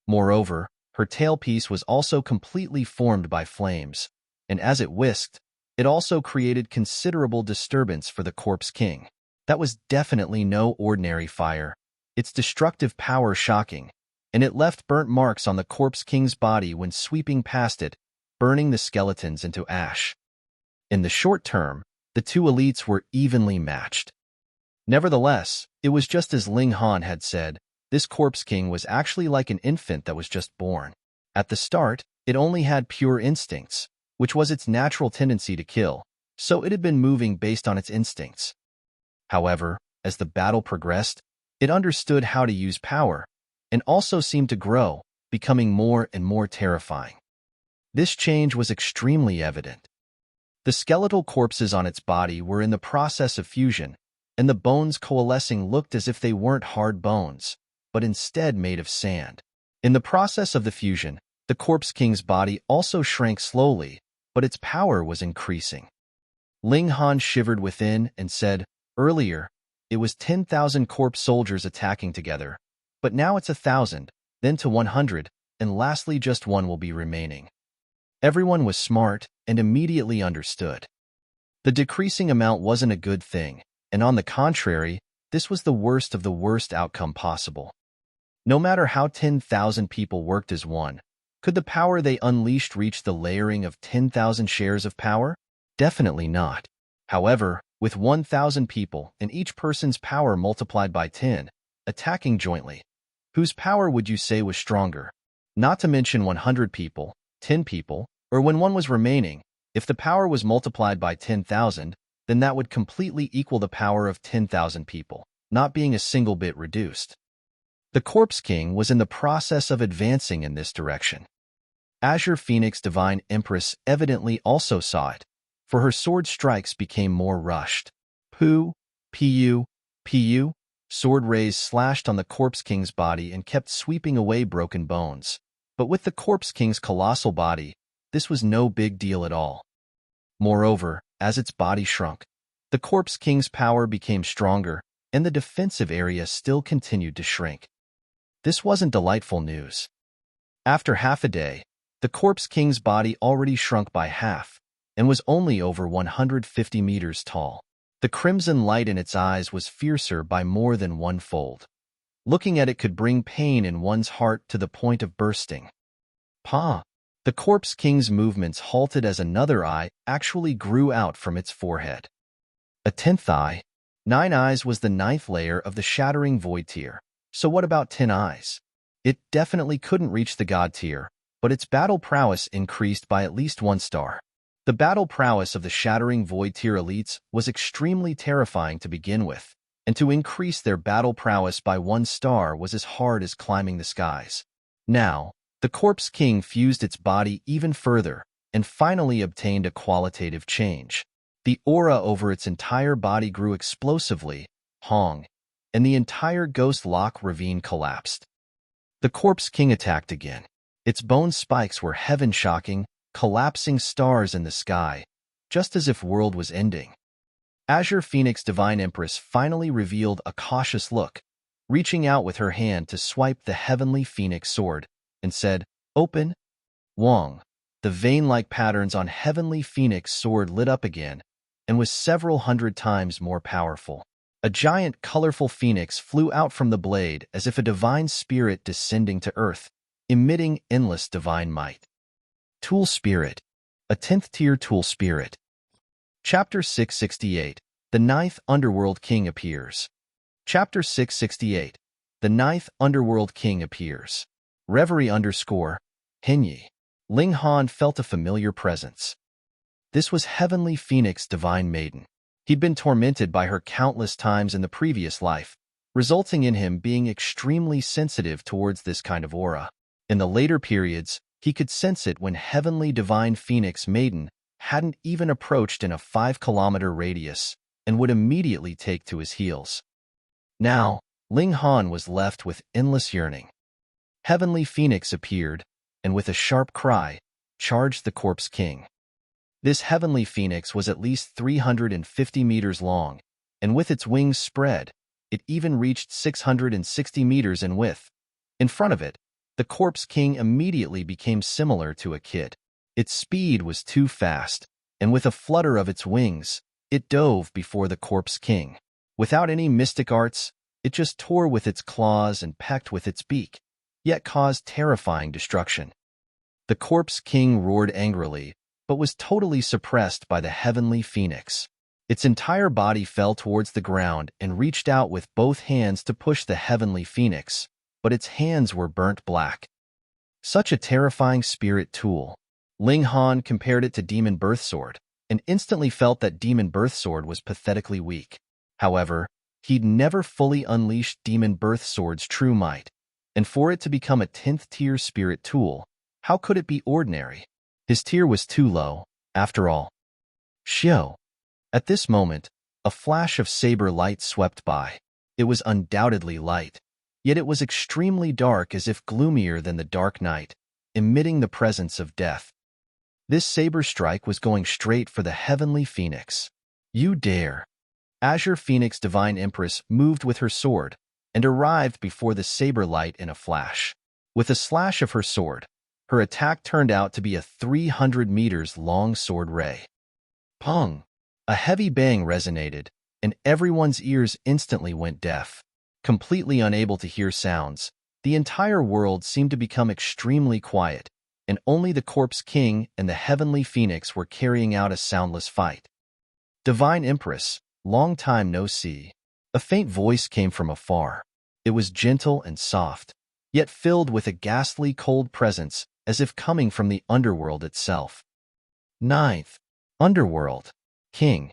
Moreover, her tailpiece was also completely formed by flames, and as it whisked, it also created considerable disturbance for the Corpse King. That was definitely no ordinary fire, its destructive power shocking, and it left burnt marks on the Corpse King's body when sweeping past it, burning the skeletons into ash. In the short term, the 2 elites were evenly matched. Nevertheless, it was just as Ling Han had said, this Corpse King was actually like an infant that was just born. At the start, it only had pure instincts, which was its natural tendency to kill, so it had been moving based on its instincts. However, as the battle progressed, it understood how to use power, and also seemed to grow, becoming more and more terrifying. This change was extremely evident. The skeletal corpses on its body were in the process of fusion, and the bones coalescing looked as if they weren't hard bones, but instead made of sand. In the process of the fusion, the Corpse King's body also shrank slowly, but its power was increasing. Ling Han shivered within and said, "Earlier, it was 10,000 corpse soldiers attacking together, but now it's 1,000, then to 100, and lastly just one will be remaining." Everyone was smart and immediately understood. The decreasing amount wasn't a good thing, and on the contrary, this was the worst of the worst outcome possible. No matter how 10,000 people worked as one, could the power they unleashed reach the layering of 10,000 shares of power? Definitely not. However, with 1,000 people and each person's power multiplied by 10, attacking jointly, whose power would you say was stronger? Not to mention 100 people, 10 people, or when one was remaining, if the power was multiplied by 10,000, then that would completely equal the power of 10,000 people, not being a single bit reduced. The Corpse King was in the process of advancing in this direction. Azure Phoenix Divine Empress evidently also saw it, for her sword strikes became more rushed. Pu, pu, sword rays slashed on the Corpse King's body and kept sweeping away broken bones. But with the Corpse King's colossal body, this was no big deal at all. Moreover, as its body shrunk, the Corpse King's power became stronger, and the defensive area still continued to shrink. This wasn't delightful news. After half a day, the Corpse King's body already shrunk by half, and was only over 150 meters tall. The crimson light in its eyes was fiercer by more than one-fold. Looking at it could bring pain in one's heart to the point of bursting. Pa! The Corpse King's movements halted as another eye actually grew out from its forehead. A 10th eye. 9 eyes was the 9th layer of the Shattering Void tier. So what about 10 eyes? It definitely couldn't reach the God tier, but its battle prowess increased by at least 1 star. The battle prowess of the Shattering Void tier elites was extremely terrifying to begin with, and to increase their battle prowess by 1 star was as hard as climbing the skies. Now, the Corpse King fused its body even further, and finally obtained a qualitative change. The aura over its entire body grew explosively, Hong, and the entire Ghost Lock Ravine collapsed. The Corpse King attacked again. Its bone spikes were heaven-shocking, collapsing stars in the sky, just as if world was ending. Azure Phoenix Divine Empress finally revealed a cautious look, reaching out with her hand to swipe the Heavenly Phoenix sword, and said, "Open." Wong. The vein-like patterns on Heavenly Phoenix sword lit up again, and was several hundred times more powerful. A giant, colorful phoenix flew out from the blade as if a divine spirit descending to earth, emitting endless divine might. Tool Spirit. A 10th tier Tool Spirit. Chapter 668. The 9th Underworld King appears. Chapter 668. The 9th Underworld King appears. Reverie _ Henyi. Ling Han felt a familiar presence. This was Heavenly Phoenix Divine Maiden. He'd been tormented by her countless times in the previous life, resulting in him being extremely sensitive towards this kind of aura. In the later periods, he could sense it when Heavenly Divine Phoenix Maiden hadn't even approached in a 5-kilometer radius and would immediately take to his heels. Now, Ling Han was left with endless yearning. Heavenly Phoenix appeared, and with a sharp cry, charged the Corpse King. This Heavenly Phoenix was at least 350 meters long, and with its wings spread, it even reached 660 meters in width. In front of it, the Corpse King immediately became similar to a kid. Its speed was too fast, and with a flutter of its wings, it dove before the Corpse King. Without any mystic arts, it just tore with its claws and pecked with its beak, yet caused terrifying destruction. The Corpse King roared angrily, but was totally suppressed by the Heavenly Phoenix. Its entire body fell towards the ground and reached out with both hands to push the Heavenly Phoenix, but its hands were burnt black. Such a terrifying spirit tool. Ling Han compared it to Demon Birth Sword, and instantly felt that Demon Birth Sword was pathetically weak. However, he'd never fully unleashed Demon Birth Sword's true might, And for it to become a 10th-tier spirit tool, how could it be ordinary? His tier was too low, after all. Xiao. At this moment, a flash of saber light swept by. It was undoubtedly light, yet it was extremely dark, as if gloomier than the dark night, emitting the presence of death. This saber strike was going straight for the heavenly phoenix. You dare! Azure Phoenix Divine Empress moved with her sword and arrived before the saber light in a flash. With a slash of her sword, her attack turned out to be a 300 meters long sword ray. Pong! A heavy bang resonated, and everyone's ears instantly went deaf. Completely unable to hear sounds, the entire world seemed to become extremely quiet, and only the Corpse King and the Heavenly Phoenix were carrying out a soundless fight. Divine Empress, long time no see. A faint voice came from afar. It was gentle and soft, yet filled with a ghastly cold presence, as if coming from the Underworld itself. Ninth, Underworld, King.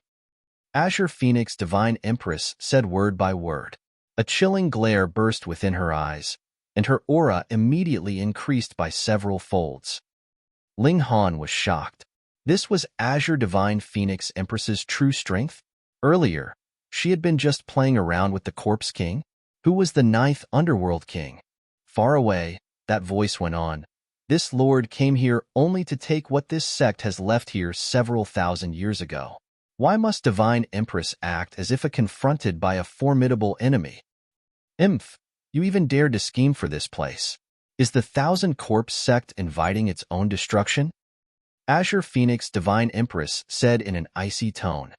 Azure Phoenix Divine Empress said word by word. A chilling glare burst within her eyes, and her aura immediately increased by several folds. Ling Han was shocked. This was Azure Divine Phoenix Empress's true strength? Earlier, she had been just playing around with the Corpse King, who was the 9th Underworld King. Far away, that voice went on. This lord came here only to take what this sect has left here several thousand years ago. Why must Divine Empress act as if confronted by a formidable enemy? Imph, you even dared to scheme for this place. Is the Thousand Corpse sect inviting its own destruction? Azure Phoenix Divine Empress said in an icy tone.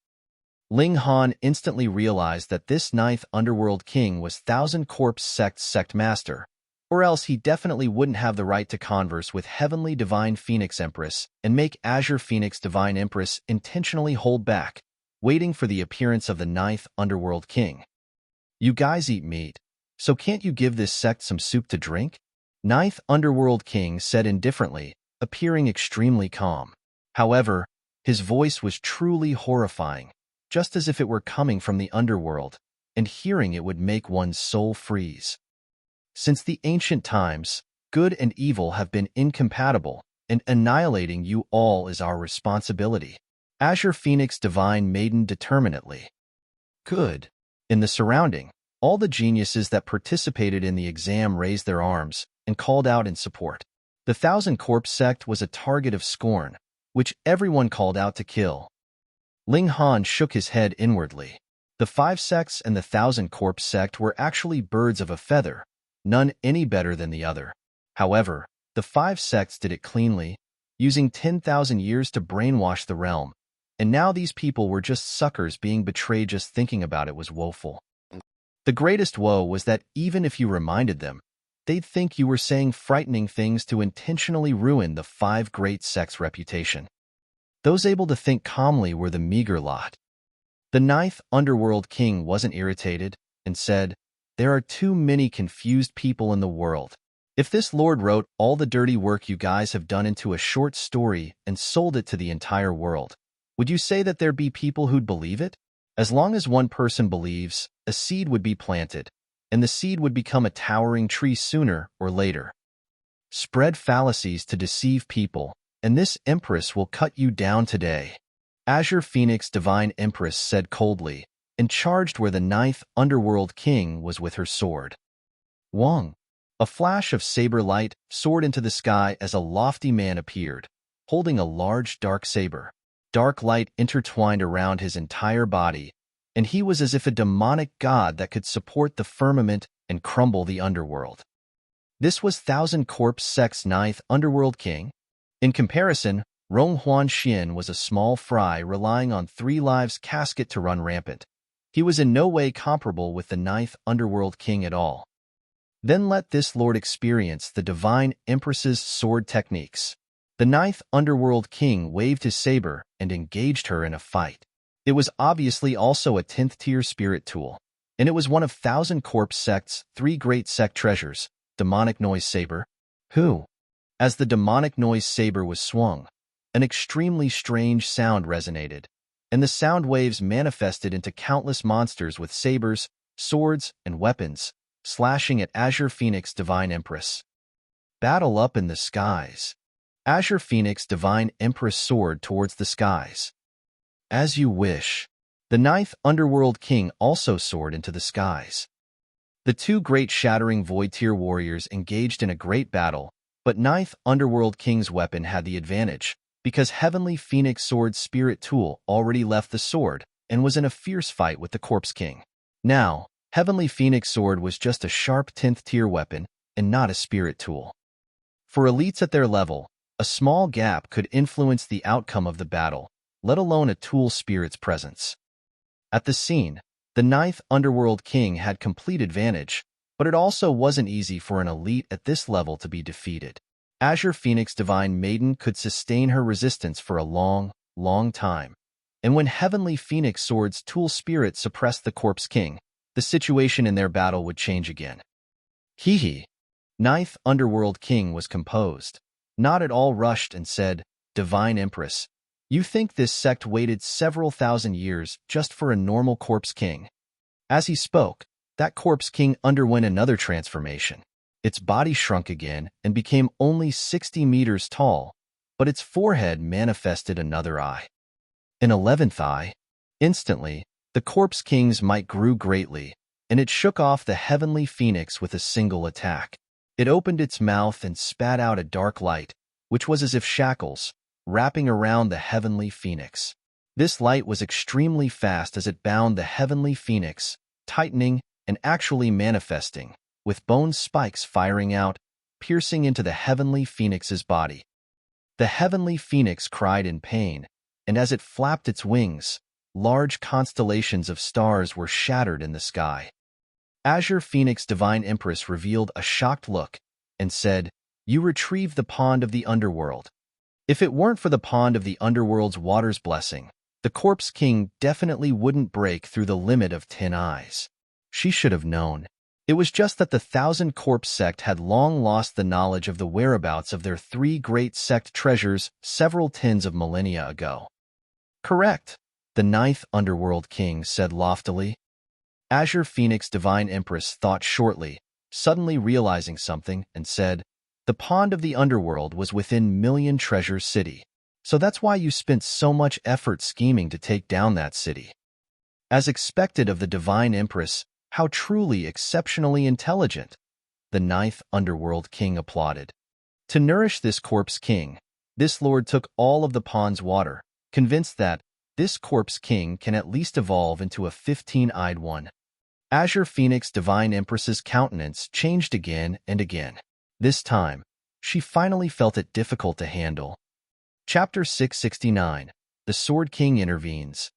Ling Han instantly realized that this 9th Underworld King was Thousand Corpse sect's sect master, or else he definitely wouldn't have the right to converse with Heavenly Divine Phoenix Empress and make Azure Phoenix Divine Empress intentionally hold back, waiting for the appearance of the 9th Underworld King. You guys eat meat, so can't you give this sect some soup to drink? 9th Underworld King said indifferently, appearing extremely calm. However, his voice was truly horrifying, just as if it were coming from the underworld, and hearing it would make one's soul freeze. Since the ancient times, good and evil have been incompatible, and annihilating you all is our responsibility. Azure Phoenix Divine Maiden determinately. Good. In the surrounding, all the geniuses that participated in the exam raised their arms and called out in support. The Thousand Corpse sect was a target of scorn, which everyone called out to kill. Ling Han shook his head inwardly. The 5 sects and the Thousand Corpse sect were actually birds of a feather, none any better than the other. However, the 5 sects did it cleanly, using 10,000 years to brainwash the realm, and now these people were just suckers being betrayed. Just thinking about it was woeful. The greatest woe was that even if you reminded them, they'd think you were saying frightening things to intentionally ruin the 5 great sects' reputation. Those able to think calmly were the meager lot. The 9th Underworld King wasn't irritated and said, "There are too many confused people in the world. If this lord wrote all the dirty work you guys have done into a short story and sold it to the entire world, would you say that there'd be people who'd believe it? As long as one person believes, a seed would be planted, and the seed would become a towering tree sooner or later. Spread fallacies to deceive people, and this Empress will cut you down today." Azure Phoenix Divine Empress said coldly, and charged where the 9th Underworld King was with her sword. Wong. A flash of saber light soared into the sky as a lofty man appeared, holding a large dark saber. Dark light intertwined around his entire body, and he was as if a demonic god that could support the firmament and crumble the underworld. This was Thousand Corpse sect's 9th Underworld King. In comparison, Rong Huan Xian was a small fry relying on 3 lives casket to run rampant. He was in no way comparable with the 9th Underworld King at all. Then let this lord experience the Divine Empress's sword techniques. The 9th Underworld King waved his saber and engaged her in a fight. It was obviously also a 10th-tier spirit tool, and it was one of Thousand Corpse sect's 3 great sect treasures, Demonic Noise Saber. Who? As the Demonic Noise Saber was swung, an extremely strange sound resonated, and the sound waves manifested into countless monsters with sabers, swords, and weapons, slashing at Azure Phoenix Divine Empress. Battle up in the skies. Azure Phoenix Divine Empress soared towards the skies. As you wish. The ninth Underworld King also soared into the skies. The two great shattering void tier warriors engaged in a great battle, but ninth Underworld King's weapon had the advantage, because Heavenly Phoenix Sword Spirit Tool already left the sword and was in a fierce fight with the Corpse King. Now, Heavenly Phoenix Sword was just a sharp 10th tier weapon and not a spirit tool. For elites at their level, a small gap could influence the outcome of the battle, let alone a tool spirit's presence. At the scene, the ninth Underworld King had complete advantage, but it also wasn't easy for an elite at this level to be defeated. Azure Phoenix Divine Maiden could sustain her resistance for a long, long time, and when Heavenly Phoenix Sword's tool spirit suppressed the Corpse King, the situation in their battle would change again. Hee. Ninth Underworld King was composed, not at all rushed, and said, "Divine Empress, you think this sect waited several thousand years just for a normal Corpse King?" As he spoke, that Corpse King underwent another transformation. Its body shrunk again and became only 60 meters tall, but its forehead manifested another eye. An 11th eye. Instantly, the Corpse King's might grew greatly, and it shook off the Heavenly Phoenix with a single attack. It opened its mouth and spat out a dark light, which was as if shackles, wrapping around the Heavenly Phoenix. This light was extremely fast as it bound the Heavenly Phoenix, tightening and actually manifesting, with bone spikes firing out, piercing into the Heavenly Phoenix's body. The Heavenly Phoenix cried in pain, and as it flapped its wings, large constellations of stars were shattered in the sky. Azure Phoenix Divine Empress revealed a shocked look and said, "You retrieved the Pond of the Underworld. If it weren't for the Pond of the Underworld's water's blessing, the Corpse King definitely wouldn't break through the limit of 10 eyes." She should have known. It was just that the Thousand Corpse sect had long lost the knowledge of the whereabouts of their 3 great sect treasures several tens of millennia ago. "Correct," the ninth Underworld King said loftily. Azure Phoenix Divine Empress thought shortly, suddenly realizing something, and said, "The Pond of the Underworld was within Million Treasure City. So that's why you spent so much effort scheming to take down that city." As expected of the Divine Empress, how truly exceptionally intelligent, the ninth Underworld King applauded. To nourish this Corpse King, this lord took all of the pond's water, convinced that this Corpse King can at least evolve into a 15-eyed one. Azure Phoenix Divine Empress's countenance changed again and again. This time, she finally felt it difficult to handle. Chapter 669. The Sword King Intervenes.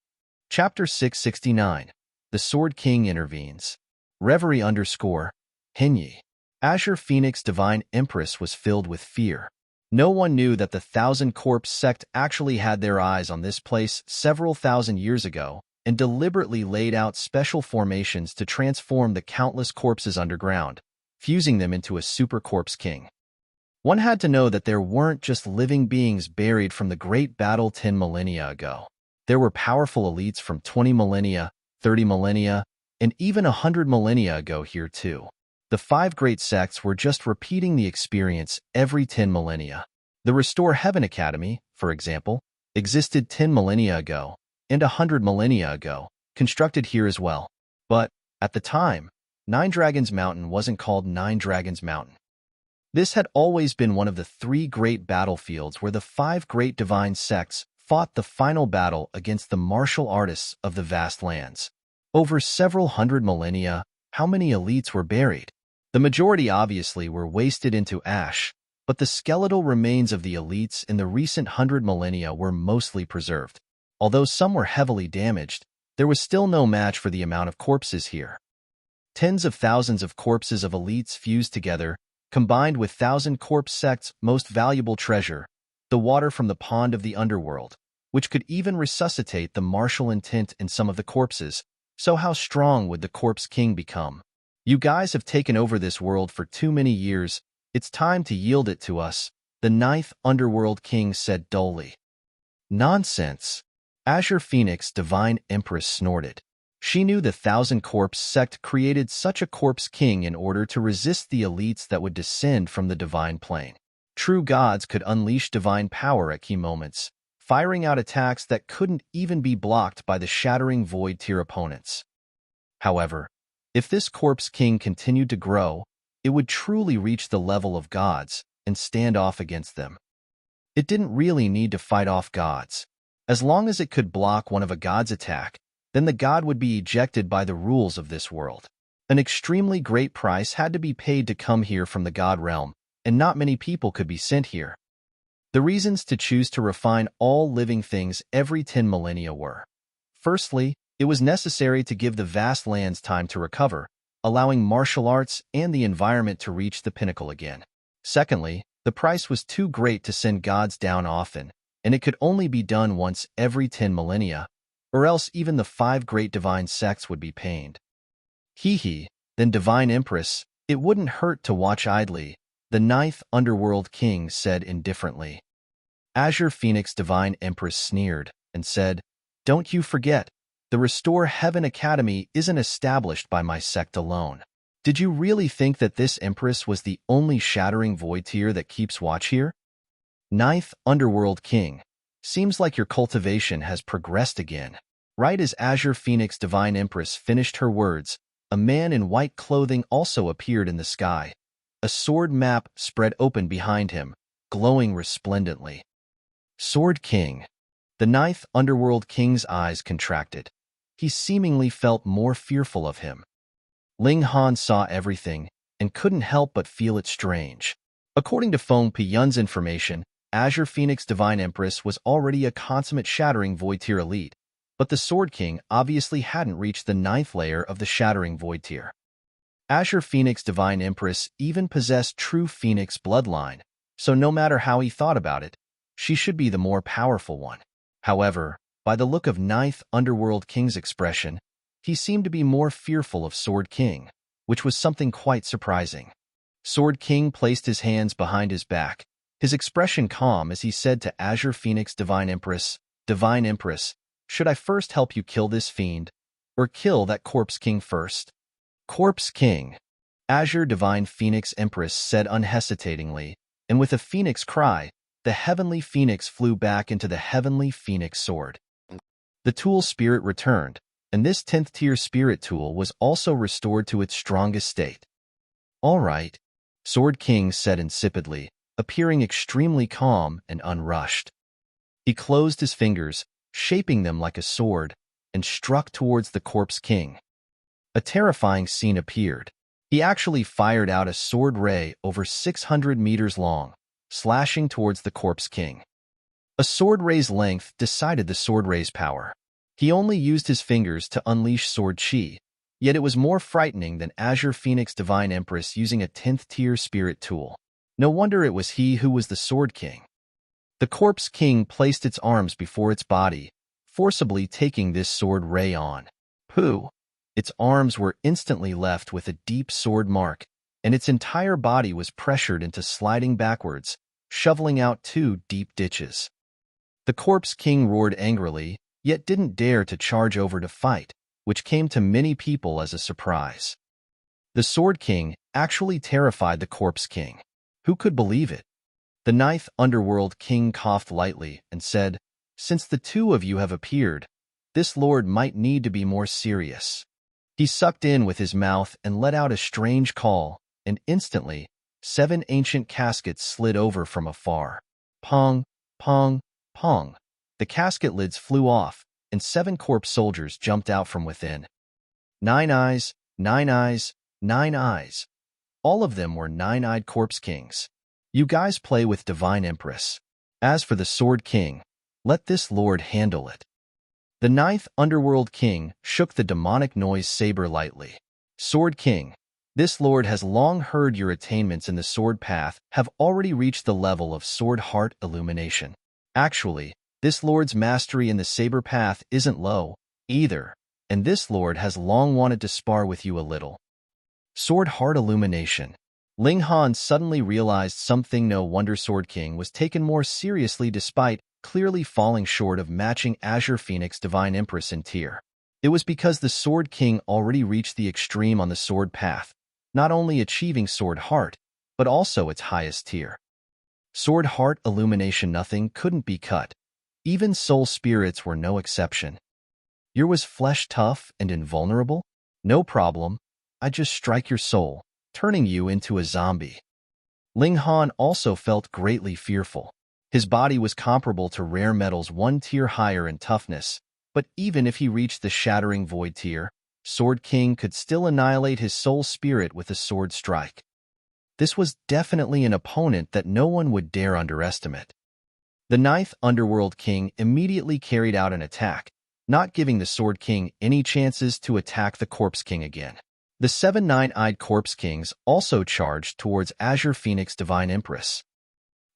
Chapter 669. The Sword King Intervenes. Reverie _Henyi. Azure Phoenix Divine Empress was filled with fear. No one knew that the Thousand Corpse sect actually had their eyes on this place several thousand years ago and deliberately laid out special formations to transform the countless corpses underground, fusing them into a super Corpse King. One had to know that there weren't just living beings buried from the great battle 10 millennia ago. There were powerful elites from 20 millennia, 30 millennia, and even 100 millennia ago here too. The 5 great sects were just repeating the experience every 10 millennia. The Restore Heaven Academy, for example, existed 10 millennia ago and 100 millennia ago, constructed here as well. But, at the time, Nine Dragons Mountain wasn't called Nine Dragons Mountain. This had always been one of the 3 great battlefields where the 5 great divine sects fought the final battle against the martial artists of the vast lands. Over several hundred millennia, how many elites were buried? The majority obviously were wasted into ash, but the skeletal remains of the elites in the recent 100 millennia were mostly preserved. Although some were heavily damaged, there was still no match for the amount of corpses here. Tens of thousands of corpses of elites fused together, combined with Thousand Corpse sect's most valuable treasure, the water from the Pond of the Underworld, which could even resuscitate the martial intent in some of the corpses. So how strong would the Corpse King become? "You guys have taken over this world for too many years. It's time to yield it to us," the ninth Underworld King said dully. "Nonsense." Azure Phoenix Divine Empress snorted. She knew the Thousand Corpse sect created such a corpse king in order to resist the elites that would descend from the divine plane. True gods could unleash divine power at key moments, firing out attacks that couldn't even be blocked by the shattering void tier opponents. However, if this corpse king continued to grow, it would truly reach the level of gods and stand off against them. It didn't really need to fight off gods. As long as it could block one of a god's attack, then the god would be ejected by the rules of this world. An extremely great price had to be paid to come here from the god realm, and not many people could be sent here. The reasons to choose to refine all living things every 10 millennia were: firstly, it was necessary to give the vast lands time to recover, allowing martial arts and the environment to reach the pinnacle again. Secondly, the price was too great to send gods down often, and it could only be done once every 10 millennia, or else even the 5 great divine sects would be pained. Then Divine Empress, it wouldn't hurt to watch idly, the 9th Underworld King said indifferently. Azure Phoenix Divine Empress sneered and said, "Don't you forget, the Restore Heaven Academy isn't established by my sect alone. Did you really think that this Empress was the only shattering void tier that keeps watch here? 9th Underworld King, seems like your cultivation has progressed again." Right as Azure Phoenix Divine Empress finished her words, a man in white clothing also appeared in the sky. A sword map spread open behind him, glowing resplendently. Sword King. The 9th Underworld King's eyes contracted. He seemingly felt more fearful of him. Ling Han saw everything and couldn't help but feel it strange. According to Feng Piyun's information, Azure Phoenix Divine Empress was already a consummate shattering void tier elite, but the Sword King obviously hadn't reached the 9th layer of the shattering void tier. Azure Phoenix Divine Empress even possessed true Phoenix bloodline, so no matter how he thought about it, she should be the more powerful one. However, by the look of 9th Underworld King's expression, he seemed to be more fearful of Sword King, which was something quite surprising. Sword King placed his hands behind his back, his expression calm as he said to Azure Phoenix Divine Empress, "Divine Empress, should I first help you kill this fiend, or kill that Corpse King first?" "Corpse King," Azure Divine Phoenix Empress said unhesitatingly, and with a phoenix cry, the heavenly phoenix flew back into the heavenly phoenix sword. The tool spirit returned, and this 10th tier spirit tool was also restored to its strongest state. "All right," Sword King said insipidly, appearing extremely calm and unrushed. He closed his fingers, shaping them like a sword, and struck towards the Corpse King. A terrifying scene appeared. He actually fired out a sword ray over 600 meters long, slashing towards the Corpse King. A sword ray's length decided the sword ray's power. He only used his fingers to unleash sword chi, yet it was more frightening than Azure Phoenix Divine Empress using a 10th tier spirit tool. No wonder it was he who was the Sword King. The Corpse King placed its arms before its body, forcibly taking this sword ray on. Pooh! Its arms were instantly left with a deep sword mark, and its entire body was pressured into sliding backwards, shoveling out 2 deep ditches. The Corpse King roared angrily, yet didn't dare to charge over to fight, which came to many people as a surprise. The Sword King actually terrified the Corpse King. Who could believe it? The 9th Underworld King coughed lightly and said, "Since the 2 of you have appeared, this lord might need to be more serious." He sucked in with his mouth and let out a strange call, and instantly, 7 ancient caskets slid over from afar. Pong, pong, pong. The casket lids flew off, and 7 corpse soldiers jumped out from within. 9 eyes, 9 eyes, 9 eyes. All of them were 9-eyed Corpse Kings. You guys play with Divine Empress. As for the Sword King, let this lord handle it. The 9th Underworld King shook the demonic noise saber lightly. Sword King, this lord has long heard your attainments in the sword path have already reached the level of sword heart illumination. Actually, this lord's mastery in the saber path isn't low, either, and this lord has long wanted to spar with you a little. Sword heart illumination. Ling Han suddenly realized something. No wonder Sword King was taken more seriously despite clearly falling short of matching Azure Phoenix Divine Empress in tier. It was because the Sword King already reached the extreme on the sword path, not only achieving Sword Heart, but also its highest tier. Sword Heart Illumination. Nothing couldn't be cut. Even soul spirits were no exception. Was flesh tough and invulnerable? No problem. I just strike your soul, turning you into a zombie. Ling Han also felt greatly fearful. His body was comparable to rare metals one tier higher in toughness, but even if he reached the shattering void tier, Sword King could still annihilate his soul spirit with a sword strike. This was definitely an opponent that no one would dare underestimate. The ninth Underworld King immediately carried out an attack, not giving the Sword King any chances to attack the Corpse King again. The 7 nine-eyed Corpse Kings also charged towards Azure Phoenix Divine Empress.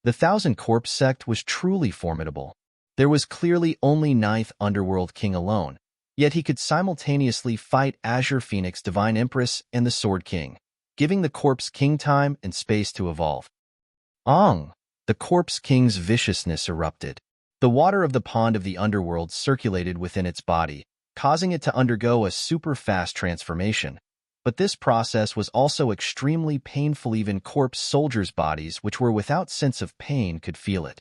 The Thousand Corpse sect was truly formidable. There was clearly only ninth Underworld King alone, yet he could simultaneously fight Azure Phoenix Divine Empress and the Sword King, giving the Corpse King time and space to evolve. The Corpse King's viciousness erupted. The water of the pond of the Underworld circulated within its body, causing it to undergo a super-fast transformation. But this process was also extremely painful. Even corpse soldiers' bodies, which were without sense of pain, could feel it.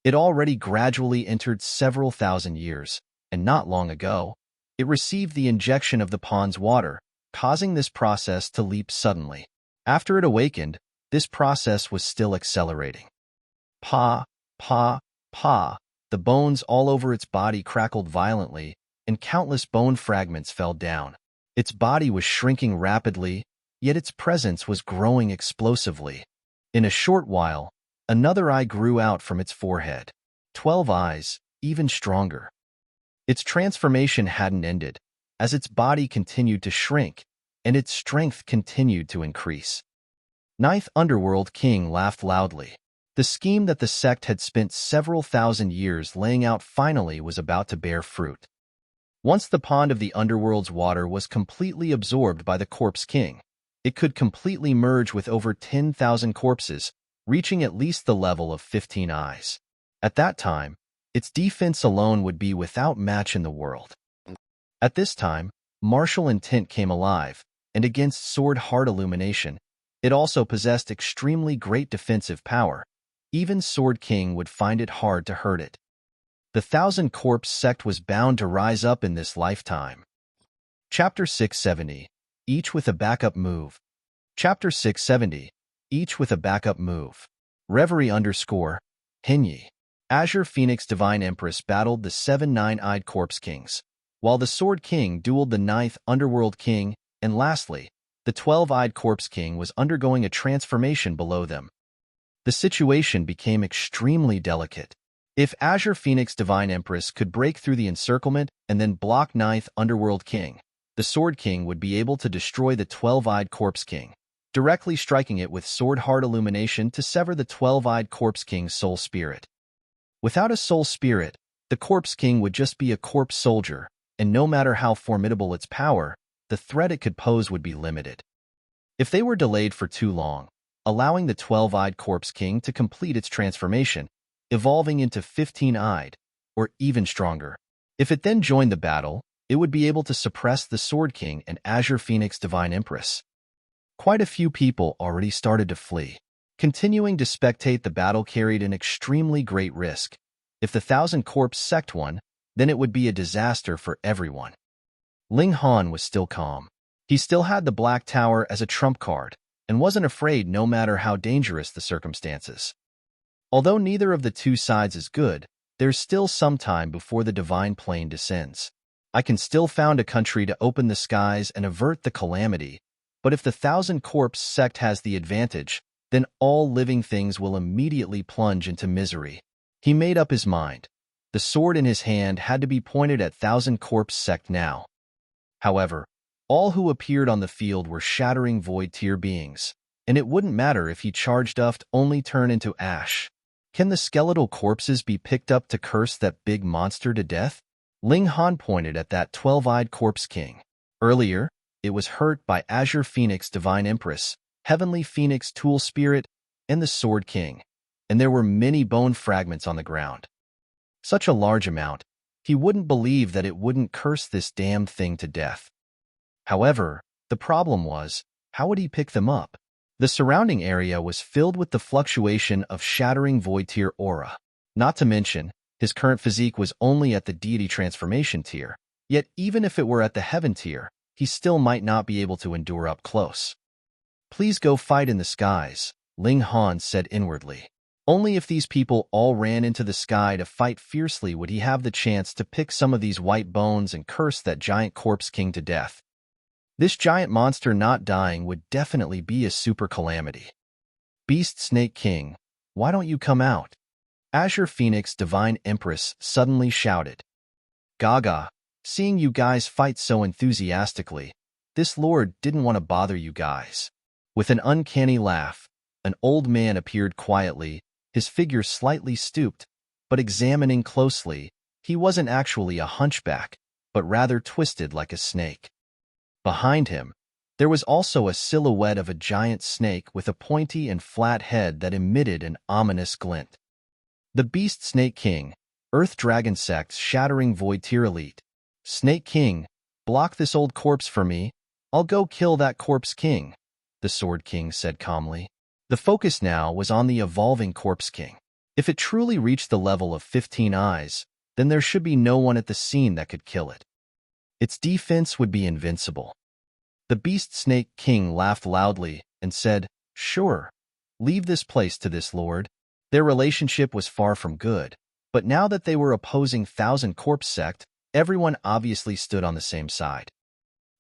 It already gradually entered several thousand years, and not long ago, it received the injection of the pond's water, causing this process to leap suddenly. After it awakened, this process was still accelerating. Pa, the bones all over its body crackled violently, and countless bone fragments fell down. Its body was shrinking rapidly, yet its presence was growing explosively. In a short while, another eye grew out from its forehead. 12 eyes, even stronger. Its transformation hadn't ended, as its body continued to shrink, and its strength continued to increase. Ninth Underworld King laughed loudly. The scheme that the sect had spent several thousand years laying out finally was about to bear fruit. Once the pond of the Underworld's water was completely absorbed by the Corpse King, it could completely merge with over 10,000 corpses, reaching at least the level of 15 eyes. At that time, its defense alone would be without match in the world. At this time, martial intent came alive, and against Sword Heart Illumination, it also possessed extremely great defensive power. Even Sword King would find it hard to hurt it. The Thousand Corpse sect was bound to rise up in this lifetime. Chapter 670, each with a backup move. Chapter 670, each with a backup move. Reverie _ Hinyi. Azure Phoenix Divine Empress battled the 7 nine-eyed Corpse Kings, while the Sword King dueled the 9th Underworld King, and lastly, the 12-eyed Corpse King was undergoing a transformation below them. The situation became extremely delicate. If Azure Phoenix Divine Empress could break through the encirclement and then block 9th Underworld King, the Sword King would be able to destroy the 12-eyed Corpse King, directly striking it with Sword Heart Illumination to sever the 12-eyed Corpse King's soul spirit. Without a soul spirit, the Corpse King would just be a corpse soldier, and no matter how formidable its power, the threat it could pose would be limited. If they were delayed for too long, allowing the 12-eyed Corpse King to complete its transformation, evolving into 15-eyed, or even stronger. If it then joined the battle, it would be able to suppress the Sword King and Azure Phoenix Divine Empress. Quite a few people already started to flee. Continuing to spectate the battle carried an extremely great risk. If the Thousand Corpse sect won, then it would be a disaster for everyone. Ling Han was still calm. He still had the Black Tower as a trump card, and wasn't afraid no matter how dangerous the circumstances. Although neither of the two sides is good, there's still some time before the divine plane descends. I can still found a country to open the skies and avert the calamity, but if the Thousand Corpse sect has the advantage, then all living things will immediately plunge into misery. He made up his mind. The sword in his hand had to be pointed at Thousand Corpse sect now. However, all who appeared on the field were shattering void tier beings, and it wouldn't matter if he charged up only turn into ash. Can the skeletal corpses be picked up to curse that big monster to death? Ling Han pointed at that 12-eyed Corpse King. Earlier, it was hurt by Azure Phoenix Divine Empress, Heavenly Phoenix Tool Spirit, and the Sword King, and there were many bone fragments on the ground. Such a large amount, He wouldn't believe that it wouldn't curse this damned thing to death. However, the problem was, how would he pick them up? The surrounding area was filled with the fluctuation of shattering void tier aura. Not to mention, his current physique was only at the deity transformation tier. Yet even if it were at the heaven tier, he still might not be able to endure up close. Please go fight in the skies, Ling Han said inwardly. Only if these people all ran into the sky to fight fiercely would he have the chance to pick some of these white bones and curse that giant corpse king to death. This giant monster not dying would definitely be a super calamity. Beast Snake King, why don't you come out? Azure Phoenix Divine Empress suddenly shouted. Gaga, seeing you guys fight so enthusiastically, this lord didn't want to bother you guys. With an uncanny laugh, an old man appeared quietly, his figure slightly stooped, but examining closely, he wasn't actually a hunchback, but rather twisted like a snake. Behind him, there was also a silhouette of a giant snake with a pointy and flat head that emitted an ominous glint. The Beast Snake King, Earth Dragon Sect's Shattering Void Tier Elite. Snake King, block this old corpse for me. I'll go kill that corpse king, the Sword King said calmly. The focus now was on the evolving corpse king. If it truly reached the level of 15 eyes, then there should be no one at the scene that could kill it. Its defense would be invincible. The Beast Snake King laughed loudly and said, "Sure, leave this place to this lord." Their relationship was far from good, but now that they were opposing Thousand Corpse Sect, everyone obviously stood on the same side.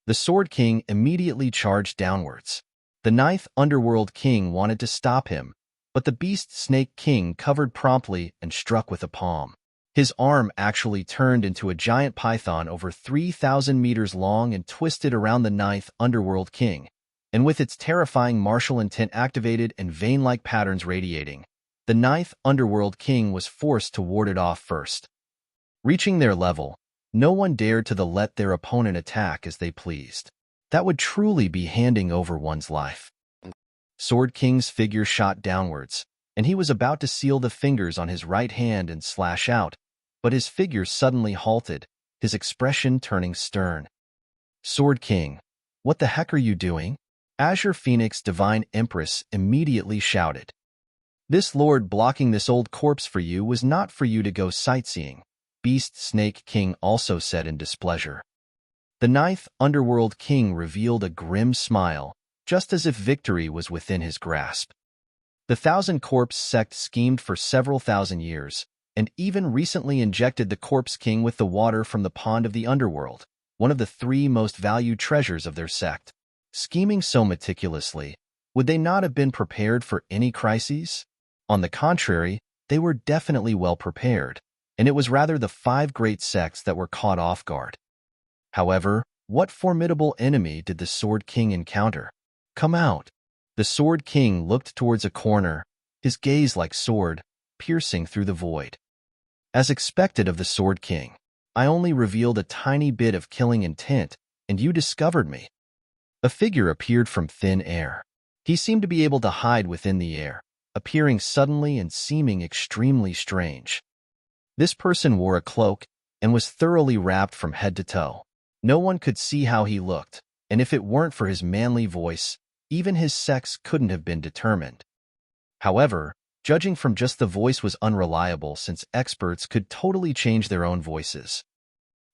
The Sword King immediately charged downwards. The Ninth Underworld King wanted to stop him, but the Beast Snake King covered promptly and struck with a palm. His arm actually turned into a giant python over 3,000 meters long and twisted around the Ninth Underworld King, and with its terrifying martial intent activated and vein-like patterns radiating, the Ninth Underworld King was forced to ward it off first. Reaching their level, no one dared to let their opponent attack as they pleased. That would truly be handing over one's life. Sword King's figure shot downwards, and he was about to seal the fingers on his right hand and slash out, but his figure suddenly halted, his expression turning stern. Sword King, what the heck are you doing? Azure Phoenix Divine Empress immediately shouted. This lord blocking this old corpse for you was not for you to go sightseeing, Beast Snake King also said in displeasure. The Ninth Underworld King revealed a grim smile, just as if victory was within his grasp. The Thousand Corpse Sect schemed for several thousand years, and even recently injected the Corpse King with the water from the pond of the Underworld, one of the 3 most valued treasures of their sect. Scheming so meticulously, would they not have been prepared for any crises? On the contrary, they were definitely well prepared, and it was rather the 5 great sects that were caught off guard. However, what formidable enemy did the Sword King encounter? Come out. The Sword King looked towards a corner, his gaze like sword, piercing through the void. As expected of the Sword King, I only revealed a tiny bit of killing intent, and you discovered me. A figure appeared from thin air. He seemed to be able to hide within the air, appearing suddenly and seeming extremely strange. This person wore a cloak and was thoroughly wrapped from head to toe. No one could see how he looked, and if it weren't for his manly voice, even his sex couldn't have been determined. However, judging from just the voice was unreliable since experts could totally change their own voices.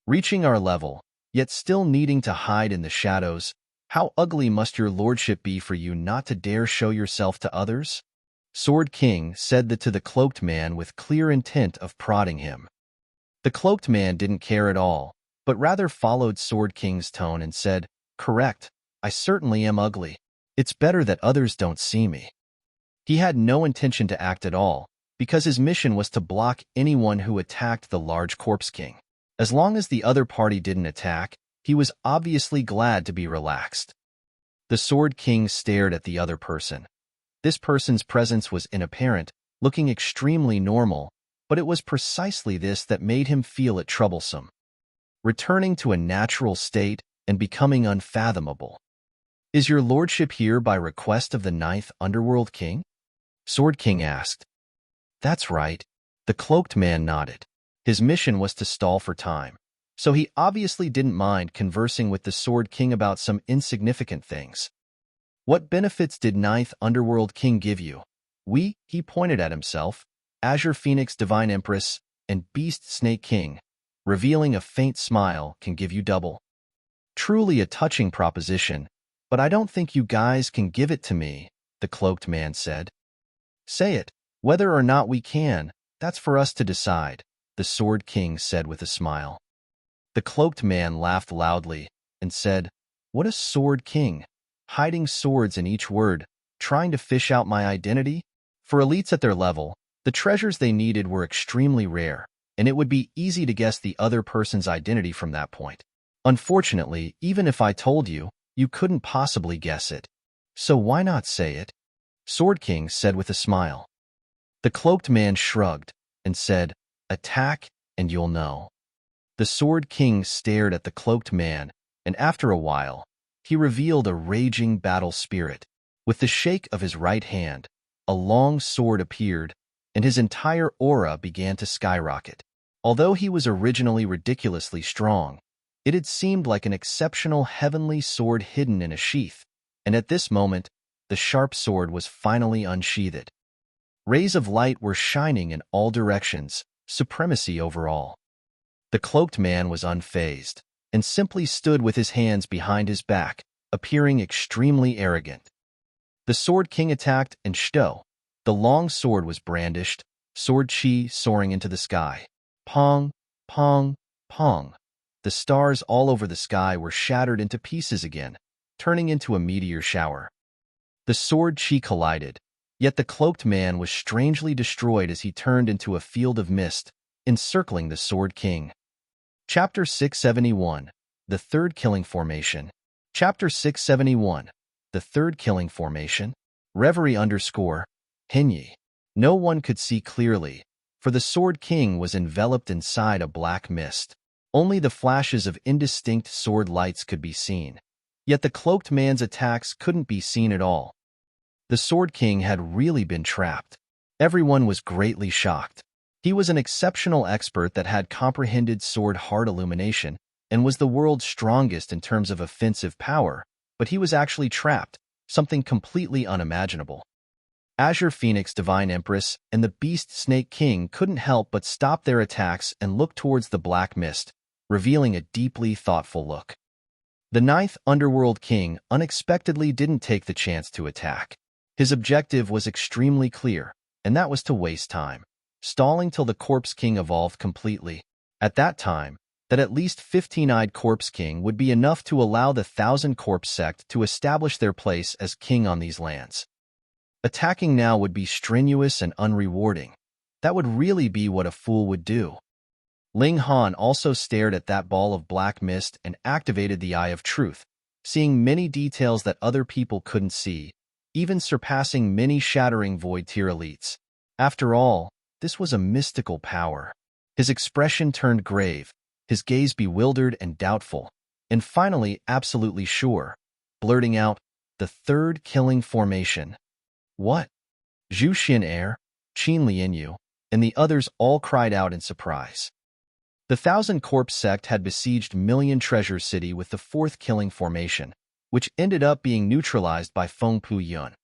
Reaching our level, yet still needing to hide in the shadows, how ugly must your lordship be for you not to dare show yourself to others? Sword King said that to the cloaked man with clear intent of prodding him. The cloaked man didn't care at all, but rather followed Sword King's tone and said, "Correct, I certainly am ugly. It's better that others don't see me." He had no intention to act at all, because his mission was to block anyone who attacked the large Corpse King. As long as the other party didn't attack, he was obviously glad to be relaxed. The Sword King stared at the other person. This person's presence was inapparent, looking extremely normal, but it was precisely this that made him feel it troublesome. Returning to a natural state and becoming unfathomable. "Is your lordship here by request of the Ninth Underworld King?" Sword King asked. "That's right." The cloaked man nodded. His mission was to stall for time, so he obviously didn't mind conversing with the Sword King about some insignificant things. What benefits did Ninth Underworld King give you? He pointed at himself, Azure Phoenix Divine Empress, and Beast Snake King, revealing a faint smile, can give you double. Truly a touching proposition, but I don't think you guys can give it to me, the cloaked man said. Say it. Whether or not we can, that's for us to decide, the Sword King said with a smile. The cloaked man laughed loudly and said, What a Sword King, hiding swords in each word, trying to fish out my identity? For elites at their level, the treasures they needed were extremely rare, and it would be easy to guess the other person's identity from that point. Unfortunately, even if I told you, you couldn't possibly guess it. So why not say it? Sword King said with a smile. The cloaked man shrugged and said, Attack, and you'll know. The Sword King stared at the cloaked man, and after a while, he revealed a raging battle spirit. With the shake of his right hand, a long sword appeared, and his entire aura began to skyrocket. Although he was originally ridiculously strong, it had seemed like an exceptional heavenly sword hidden in a sheath, and at this moment, the sharp sword was finally unsheathed. Rays of light were shining in all directions, supremacy over all. The cloaked man was unfazed, and simply stood with his hands behind his back, appearing extremely arrogant. The Sword King attacked, and shto, the long sword was brandished, sword chi soaring into the sky. Pong, pong, pong. The stars all over the sky were shattered into pieces again, turning into a meteor shower. The sword chi collided, yet the cloaked man was strangely destroyed as he turned into a field of mist, encircling the Sword King. Chapter 671, The Third Killing Formation. Chapter 671, The Third Killing Formation. Reverie _ Hinyi. No one could see clearly, for the Sword King was enveloped inside a black mist. Only the flashes of indistinct sword lights could be seen. Yet the cloaked man's attacks couldn't be seen at all. The Sword King had really been trapped. Everyone was greatly shocked. He was an exceptional expert that had comprehended sword heart illumination and was the world's strongest in terms of offensive power, but he was actually trapped, something completely unimaginable. Azure Phoenix Divine Empress and the Beast Snake King couldn't help but stop their attacks and look towards the black mist, revealing a deeply thoughtful look. The Ninth Underworld King unexpectedly didn't take the chance to attack. His objective was extremely clear, and that was to waste time, stalling till the Corpse King evolved completely. At that time, that at least 15-eyed Corpse King would be enough to allow the Thousand Corpse sect to establish their place as king on these lands. Attacking now would be strenuous and unrewarding. That would really be what a fool would do. Ling Han also stared at that ball of black mist and activated the Eye of Truth, seeing many details that other people couldn't see, even surpassing many shattering void-tier elites. After all, this was a mystical power. His expression turned grave, his gaze bewildered and doubtful, and finally absolutely sure, blurting out, "The Third Killing Formation." What? Zhu Xin, Qin Lianyu, and the others all cried out in surprise. The Thousand Corpse sect had besieged Million Treasure City with the Fourth Killing Formation, which ended up being neutralized by Feng Pu Yuan.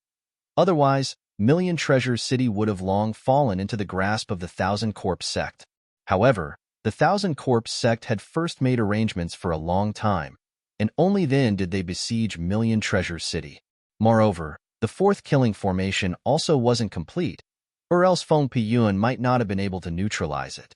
Otherwise, Million Treasure City would have long fallen into the grasp of the Thousand Corpse sect. However, the Thousand Corpse sect had first made arrangements for a long time, and only then did they besiege Million Treasure City. Moreover, the Fourth Killing Formation also wasn't complete, or else Feng Pu Yuan might not have been able to neutralize it.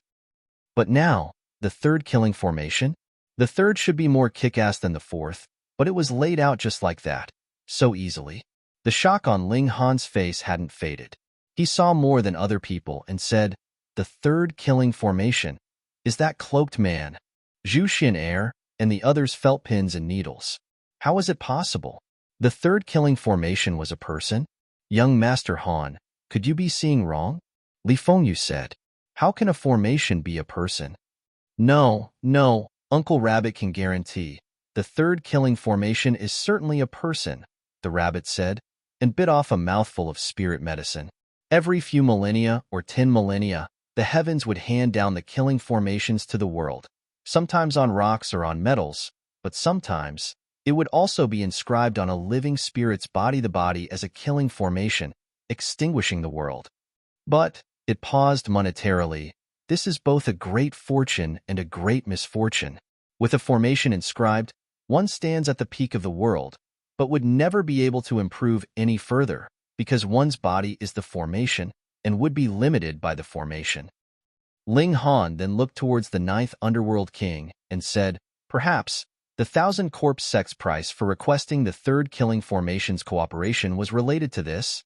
But now, the Third Killing Formation? The third should be more kick-ass than the fourth, but it was laid out just like that, so easily. The shock on Ling Han's face hadn't faded. He saw more than other people and said, "The Third Killing Formation? Is that cloaked man?" Zhu Xin and the others felt pins and needles. How was it possible? The Third Killing Formation was a person? Young Master Han, could you be seeing wrong? Li Fengyu said. How can a formation be a person? No, Uncle Rabbit can guarantee. The Third Killing Formation is certainly a person, the rabbit said, and bit off a mouthful of spirit medicine. Every few millennia or 10 millennia, the heavens would hand down the killing formations to the world, sometimes on rocks or on metals, but sometimes it would also be inscribed on a living spirit's body, the body as a killing formation, extinguishing the world. But it paused monetarily. This is both a great fortune and a great misfortune. With a formation inscribed, one stands at the peak of the world, but would never be able to improve any further, because one's body is the formation and would be limited by the formation. Ling Han then looked towards the ninth Underworld King and said, "Perhaps the 1,000 corpse sect's price for requesting the third killing formation's cooperation was related to this?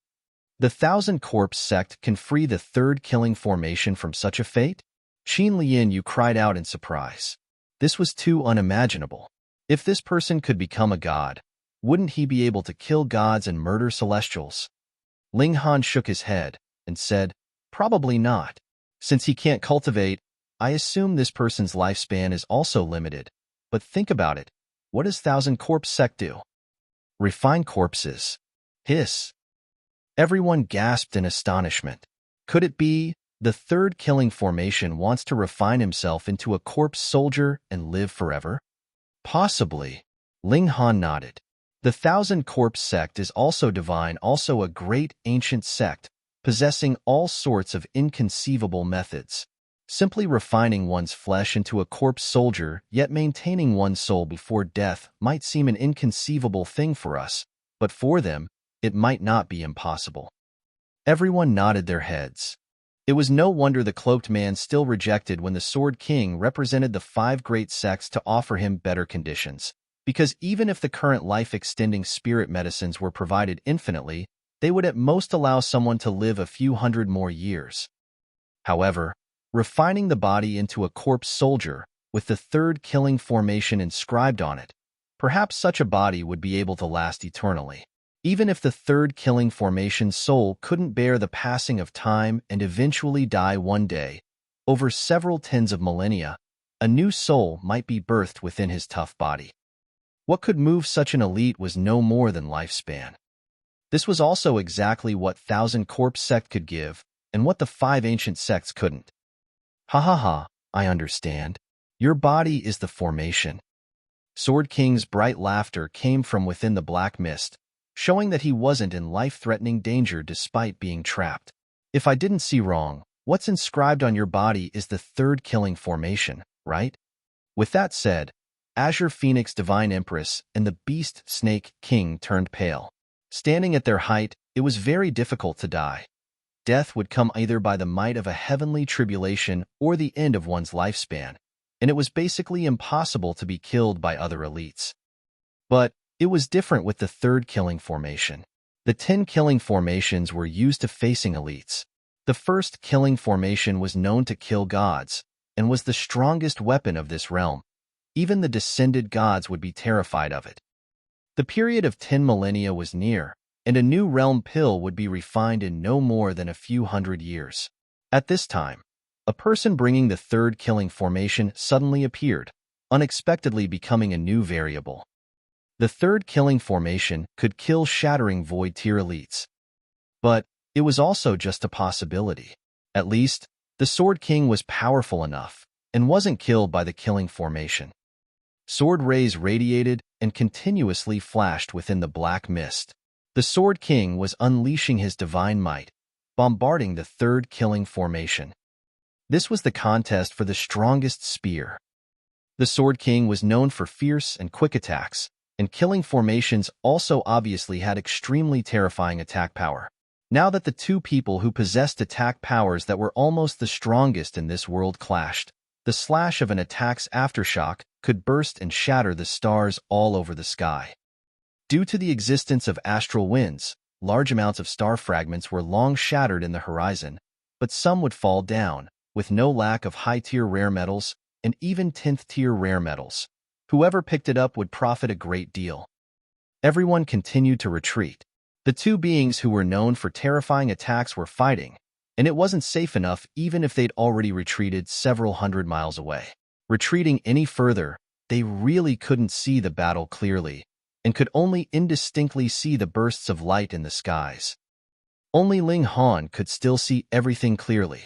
The 1,000 corpse sect can free the third killing formation from such a fate?" Qin Lian Yu cried out in surprise. This was too unimaginable. If this person could become a god, wouldn't he be able to kill gods and murder celestials? Ling Han shook his head and said, "Probably not. Since he can't cultivate, I assume this person's lifespan is also limited. But think about it. What does 1,000 corpse sect do? Refine corpses." Hiss. Everyone gasped in astonishment. Could it be the third killing formation wants to refine himself into a corpse soldier and live forever? Possibly. Ling Han nodded. The 1,000 corpse sect is also divine, also a great ancient sect, possessing all sorts of inconceivable methods. Simply refining one's flesh into a corpse soldier, yet maintaining one's soul before death, might seem an inconceivable thing for us, but for them, it might not be impossible. Everyone nodded their heads. It was no wonder the cloaked man still rejected when the Sword King represented the 5 great sects to offer him better conditions, because even if the current life-extending spirit medicines were provided infinitely, they would at most allow someone to live a few hundred more years. However, refining the body into a corpse soldier, with the third killing formation inscribed on it, perhaps such a body would be able to last eternally. Even if the third killing formation's soul couldn't bear the passing of time and eventually die one day, over several tens of millennia, a new soul might be birthed within his tough body. What could move such an elite was no more than lifespan. This was also exactly what 1,000 corpse sect could give, and what the 5 ancient sects couldn't. Ha ha ha, I understand. Your body is the formation. Sword King's bright laughter came from within the black mist, showing that he wasn't in life-threatening danger despite being trapped. If I didn't see wrong, what's inscribed on your body is the third killing formation, right? With that said, Azure Phoenix Divine Empress and the Beast Snake King turned pale. Standing at their height, it was very difficult to die. Death would come either by the might of a heavenly tribulation or the end of one's lifespan, and it was basically impossible to be killed by other elites. But it was different with the third killing formation. The 10 killing formations were used to facing elites. The first killing formation was known to kill gods, and was the strongest weapon of this realm. Even the descended gods would be terrified of it. The period of 10 millennia was near, and a new realm pill would be refined in no more than a few hundred years. At this time, a person bringing the third killing formation suddenly appeared, unexpectedly becoming a new variable. The third killing formation could kill shattering void tier elites. But it was also just a possibility. At least, the Sword King was powerful enough, and wasn't killed by the killing formation. Sword rays radiated and continuously flashed within the black mist. The Sword King was unleashing his divine might, bombarding the third killing formation. This was the contest for the strongest spear. The Sword King was known for fierce and quick attacks, and killing formations also obviously had extremely terrifying attack power. Now that the two people who possessed attack powers that were almost the strongest in this world clashed, the slash of an attack's aftershock could burst and shatter the stars all over the sky. Due to the existence of astral winds, large amounts of star fragments were long shattered in the horizon, but some would fall down, with no lack of high-tier rare metals and even 10th-tier rare metals. Whoever picked it up would profit a great deal. Everyone continued to retreat. The two beings who were known for terrifying attacks were fighting, and it wasn't safe enough even if they'd already retreated several hundred miles away. Retreating any further, they really couldn't see the battle clearly, and could only indistinctly see the bursts of light in the skies. Only Ling Han could still see everything clearly.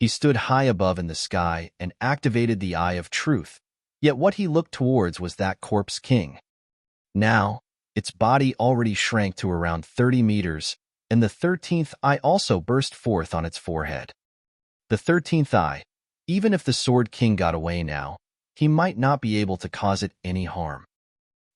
He stood high above in the sky and activated the Eye of Truth, yet what he looked towards was that corpse king. Now, its body already shrank to around 30 meters, and the 13th eye also burst forth on its forehead. The 13th eye, even if the Sword King got away now, he might not be able to cause it any harm.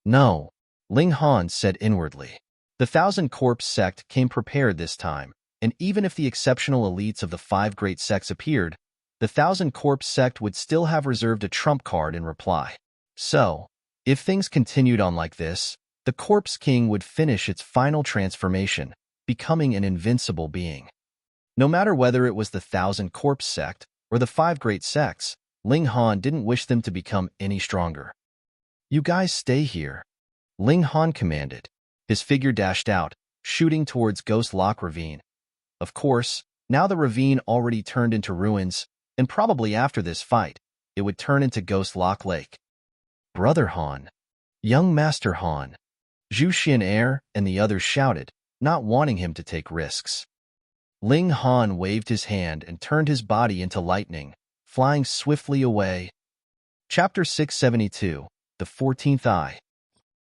No, Ling Han said inwardly. The Thousand Corpse sect came prepared this time, and even if the exceptional elites of the 5 great sects appeared, the Thousand Corpse sect would still have reserved a trump card in reply. So, if things continued on like this, the Corpse King would finish its final transformation, becoming an invincible being. No matter whether it was the Thousand Corpse sect or the 5 great sects, Ling Han didn't wish them to become any stronger. You guys stay here, Ling Han commanded. His figure dashed out, shooting towards Ghost Lock Ravine. Of course, now the ravine already turned into ruins, and probably after this fight, it would turn into Ghost Lock Lake. Brother Han, young Master Han, Zhu Xian and the others shouted, not wanting him to take risks. Ling Han waved his hand and turned his body into lightning, flying swiftly away. Chapter 672, The 14th Eye.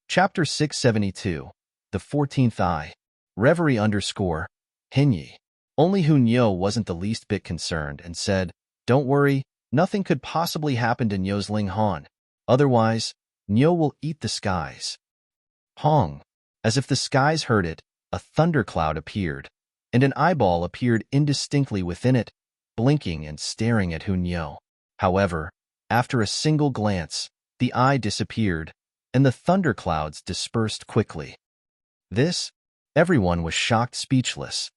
Chapter 672, The 14th Eye. Reverie _ Hinyi. Only Hunyo wasn't the least bit concerned and said, "Don't worry, nothing could possibly happen to Nyo's Ling Han. Otherwise, Nyo will eat the skies." Hong. As if the skies heard it, a thundercloud appeared, and an eyeball appeared indistinctly within it, blinking and staring at Hunyo. However, after a single glance, the eye disappeared, and the thunderclouds dispersed quickly. Everyone was shocked speechless.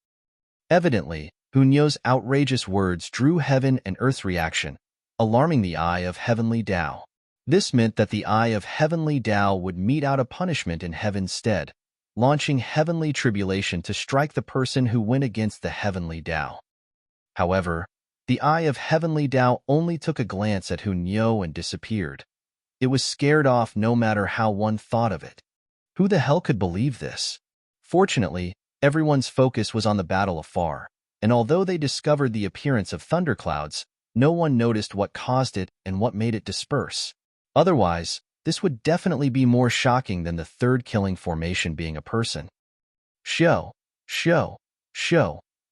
Evidently, Hunyo's outrageous words drew heaven and earth's reaction, alarming the Eye of Heavenly Tao. This meant that the Eye of Heavenly Tao would mete out a punishment in heaven's stead, launching heavenly tribulation to strike the person who went against the Heavenly Tao. However, the Eye of Heavenly Tao only took a glance at Hunyo and disappeared. It was scared off no matter how one thought of it. Who the hell could believe this? Fortunately, everyone's focus was on the battle afar, and although they discovered the appearance of thunderclouds, no one noticed what caused it and what made it disperse. Otherwise, this would definitely be more shocking than the third killing formation being a person. Shoo!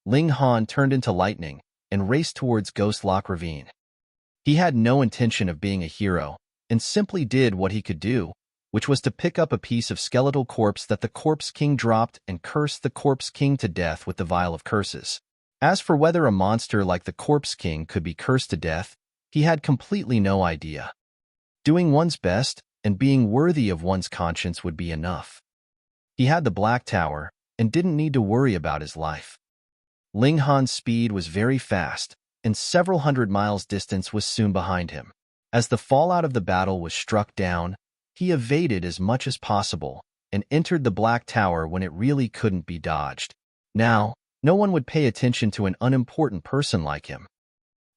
Ling Han turned into lightning and raced towards Ghost Lock Ravine. He had no intention of being a hero, and simply did what he could do, which was to pick up a piece of skeletal corpse that the Corpse King dropped and curse the Corpse King to death with the Vial of Curses. As for whether a monster like the Corpse King could be cursed to death, he had completely no idea. Doing one's best and being worthy of one's conscience would be enough. He had the Black Tower and didn't need to worry about his life. Ling Han's speed was very fast, and several hundred miles distance was soon behind him. As the fallout of the battle was struck down, he evaded as much as possible and entered the Black Tower when it really couldn't be dodged. Now, no one would pay attention to an unimportant person like him.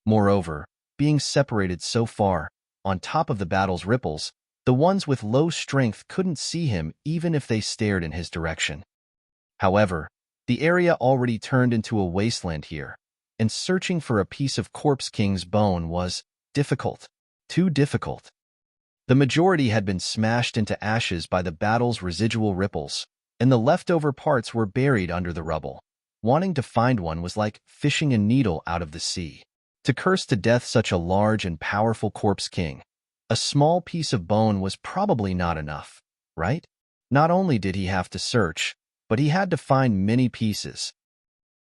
Moreover, being separated so far, on top of the battle's ripples, the ones with low strength couldn't see him even if they stared in his direction. However, the area already turned into a wasteland here, and searching for a piece of Corpse King's bone was difficult. Too difficult. The majority had been smashed into ashes by the battle's residual ripples, and the leftover parts were buried under the rubble. Wanting to find one was like fishing a needle out of the sea. To curse to death such a large and powerful Corpse King, a small piece of bone was probably not enough, right? Not only did he have to search, but he had to find many pieces.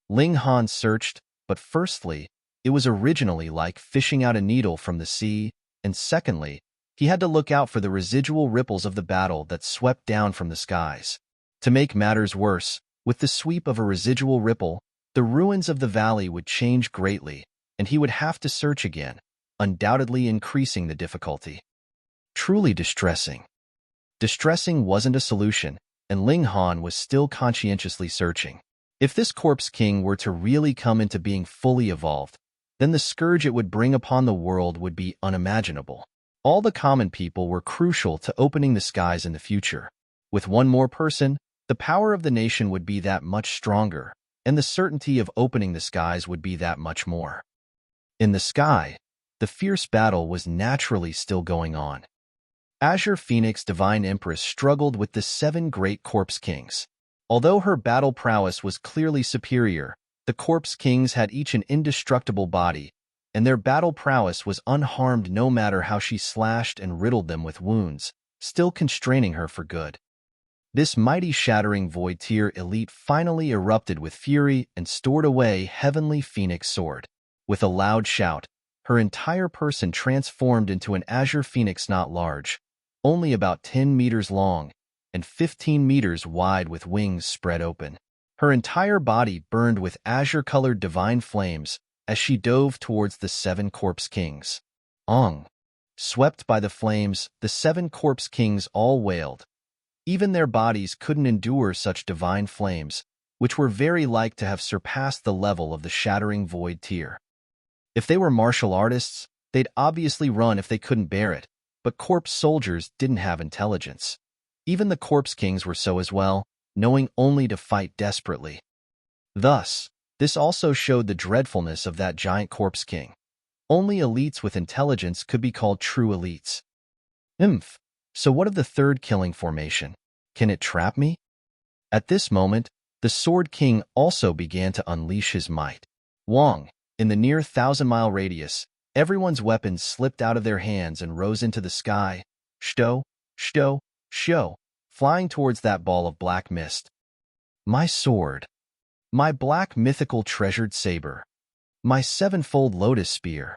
Ling Han searched, but firstly, it was originally like fishing out a needle from the sea, and secondly, he had to look out for the residual ripples of the battle that swept down from the skies. To make matters worse, with the sweep of a residual ripple, the ruins of the valley would change greatly, and he would have to search again, undoubtedly increasing the difficulty. Truly distressing. Distressing wasn't a solution, and Ling Han was still conscientiously searching. If this Corpse King were to really come into being fully evolved, then the scourge it would bring upon the world would be unimaginable. All the common people were crucial to opening the skies in the future. With one more person, the power of the nation would be that much stronger, and the certainty of opening the skies would be that much more. In the sky, the fierce battle was naturally still going on. Azure Phoenix Divine Empress struggled with the 7 great Corpse Kings. Although her battle prowess was clearly superior, the Corpse Kings had each an indestructible body, and their battle prowess was unharmed no matter how she slashed and riddled them with wounds, still constraining her for good. This mighty shattering void tier elite finally erupted with fury and stored away Heavenly Phoenix Sword. With a loud shout, her entire person transformed into an Azure Phoenix not large, only about 10 meters long and 15 meters wide with wings spread open. Her entire body burned with azure-colored divine flames as she dove towards the 7 Corpse Kings. Ong! Swept by the flames, the 7 Corpse Kings all wailed. Even their bodies couldn't endure such divine flames, which were very like to have surpassed the level of the shattering void tier. If they were martial artists, they'd obviously run if they couldn't bear it, but corpse soldiers didn't have intelligence. Even the Corpse Kings were so as well, knowing only to fight desperately. Thus, this also showed the dreadfulness of that giant Corpse King. Only elites with intelligence could be called true elites. So what of the third killing formation? Can it trap me? At this moment, the Sword King also began to unleash his might. Wong, in the near 1,000-mile radius, everyone's weapons slipped out of their hands and rose into the sky, shto, flying towards that ball of black mist. My sword. My black mythical treasured saber. My 7-fold lotus spear.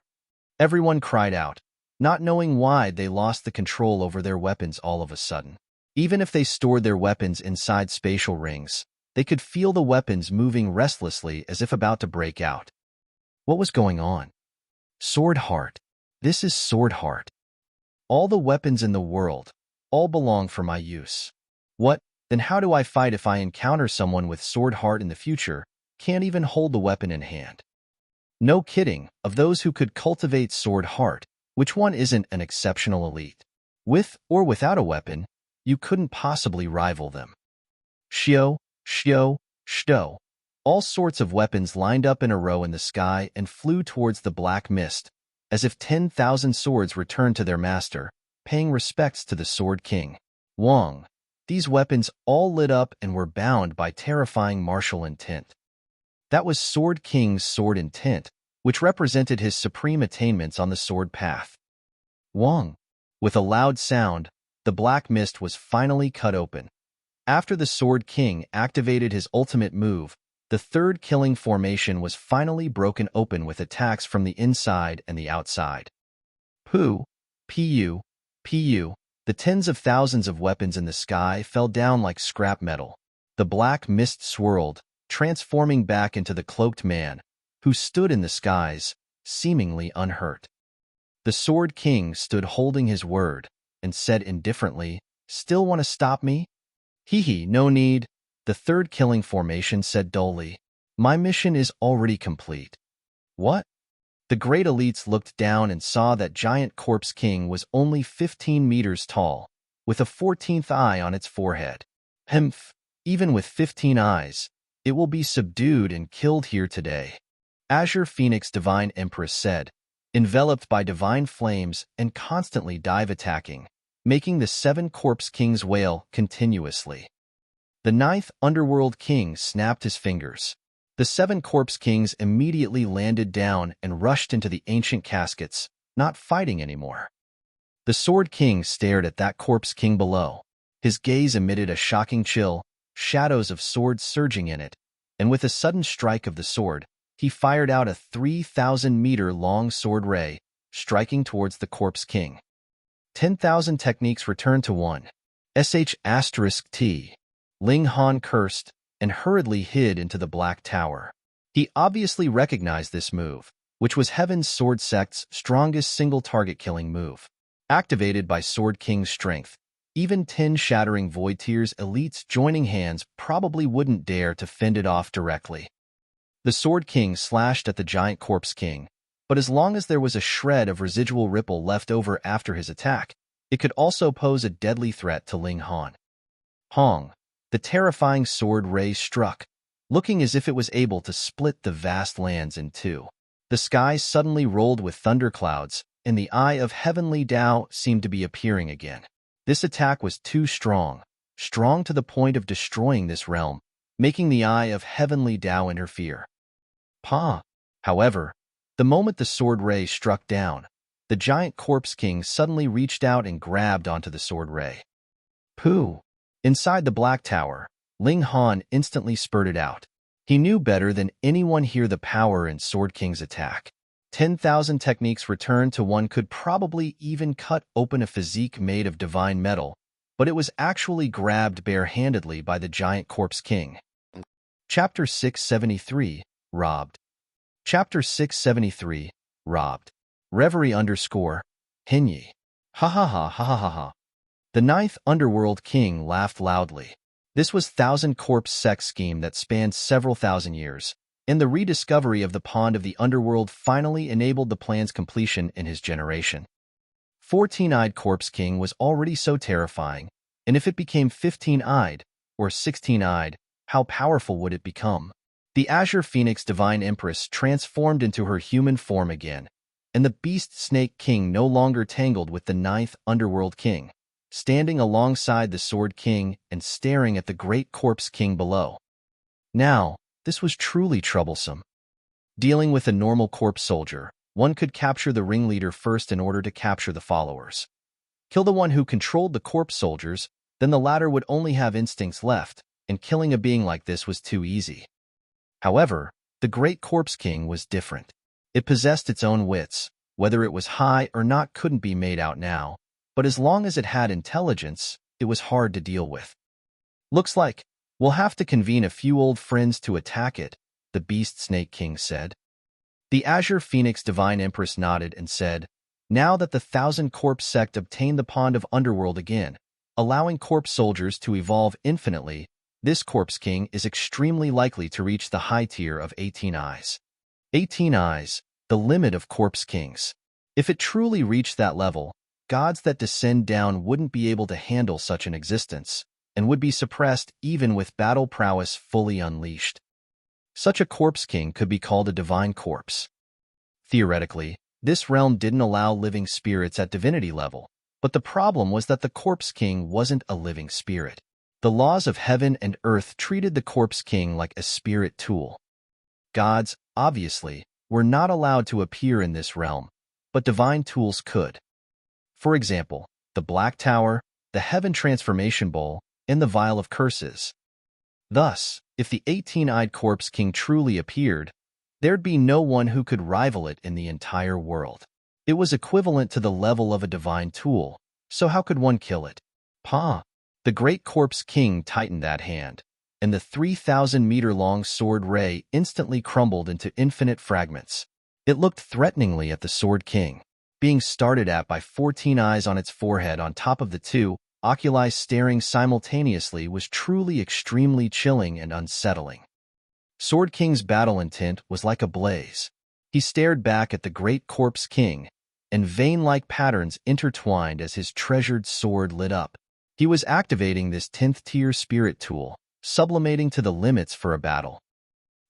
Everyone cried out, not knowing why they lost the control over their weapons all of a sudden. Even if they stored their weapons inside spatial rings, they could feel the weapons moving restlessly as if about to break out. What was going on? Sword Heart. This is Sword Heart. All the weapons in the world, all belong for my use. What? Then how do I fight if I encounter someone with Sword Heart in the future, can't even hold the weapon in hand? No kidding, of those who could cultivate Sword Heart, which one isn't an exceptional elite? With or without a weapon, you couldn't possibly rival them. Shio, shto. All sorts of weapons lined up in a row in the sky and flew towards the black mist, as if 10,000 swords returned to their master, paying respects to the Sword King. Wong. These weapons all lit up and were bound by terrifying martial intent. That was Sword King's sword intent, which represented his supreme attainments on the sword path. Wong. With a loud sound, the black mist was finally cut open. After the Sword King activated his ultimate move, the third killing formation was finally broken open with attacks from the inside and the outside. Pu. The tens of thousands of weapons in the sky fell down like scrap metal. The black mist swirled, transforming back into the cloaked man, who stood in the skies, seemingly unhurt. The Sword King stood holding his word, and said indifferently, "Still want to stop me?" No need, the third killing formation said dully. My mission is already complete. What? The great elites looked down and saw that giant Corpse King was only 15 meters tall, with a 14th eye on its forehead. Even with 15 eyes, it will be subdued and killed here today. Azure Phoenix Divine Empress said, enveloped by divine flames and constantly dive attacking, making the 7 Corpse Kings wail continuously. The 9th Underworld King snapped his fingers. The 7 Corpse Kings immediately landed down and rushed into the ancient caskets, not fighting anymore. The Sword King stared at that Corpse King below. His gaze emitted a shocking chill, shadows of swords surging in it, and with a sudden strike of the sword, he fired out a 3,000-meter-long sword ray, striking towards the Corpse King. 10,000 techniques returned to 1. *T. Ling Han cursed and hurriedly hid into the Black Tower. He obviously recognized this move, which was Heaven's Sword Sect's strongest single-target killing move. Activated by Sword King's strength, even 10 shattering Void Tier's elites joining hands probably wouldn't dare to fend it off directly. The Sword King slashed at the giant Corpse King, but as long as there was a shred of residual ripple left over after his attack, it could also pose a deadly threat to Ling Han. Hong. The terrifying sword ray struck, looking as if it was able to split the vast lands in two. The sky suddenly rolled with thunderclouds, and the Eye of Heavenly Tao seemed to be appearing again. This attack was too strong to the point of destroying this realm, making the Eye of Heavenly Tao interfere. However, the moment the sword ray struck down, the giant Corpse King suddenly reached out and grabbed onto the sword ray. Pooh! Inside the Black Tower, Ling Han instantly spurted out. He knew better than anyone here the power in Sword King's attack. 10,000 techniques returned to one could probably even cut open a physique made of divine metal, but it was actually grabbed barehandedly by the giant Corpse King. Chapter 673, Robbed. Chapter 673, Robbed. Reverie _Hinyi. Ha ha ha ha ha ha ha. The ninth Underworld King laughed loudly. This was Thousand Corpse sex scheme that spanned several thousand years, and the rediscovery of the Pond of the Underworld finally enabled the plan's completion in his generation. 14-eyed Corpse King was already so terrifying, and if it became 15-eyed, or 16-eyed, how powerful would it become? The Azure Phoenix Divine Empress transformed into her human form again, and the Beast Snake King no longer tangled with the ninth Underworld King, standing alongside the Sword King and staring at the great Corpse King below. Now, this was truly troublesome. Dealing with a normal corpse soldier, one could capture the ringleader first in order to capture the followers. Kill the one who controlled the corpse soldiers, then the latter would only have instincts left, and killing a being like this was too easy. However, the great Corpse King was different. It possessed its own wits. Whether it was high or not couldn't be made out now, but as long as it had intelligence, it was hard to deal with. Looks like we'll have to convene a few old friends to attack it, the Beast Snake King said. The Azure Phoenix Divine Empress nodded and said, now that the Thousand Corpse sect obtained the Pond of Underworld again, allowing corpse soldiers to evolve infinitely, this Corpse King is extremely likely to reach the high tier of 18 eyes. 18 eyes, the limit of Corpse Kings. If it truly reached that level, gods that descend down wouldn't be able to handle such an existence, and would be suppressed even with battle prowess fully unleashed. Such a Corpse King could be called a divine corpse. Theoretically, this realm didn't allow living spirits at divinity level, but the problem was that the Corpse King wasn't a living spirit. The laws of heaven and earth treated the Corpse King like a spirit tool. Gods, obviously, were not allowed to appear in this realm, but divine tools could. For example, the Black Tower, the Heaven Transformation Bowl, and the Vial of Curses. Thus, if the 18-eyed Corpse King truly appeared, there'd be no one who could rival it in the entire world. It was equivalent to the level of a divine tool, so how could one kill it? The great Corpse King tightened that hand, and the 3,000-meter-long sword ray instantly crumbled into infinite fragments. It looked threateningly at the Sword King, being started at by 14 eyes on its forehead on top of the two oculi staring simultaneously was truly extremely chilling and unsettling. Sword King's battle intent was like a blaze. He stared back at the great Corpse King, and vein-like patterns intertwined as his treasured sword lit up. He was activating this 10th-tier spirit tool, sublimating to the limits for a battle.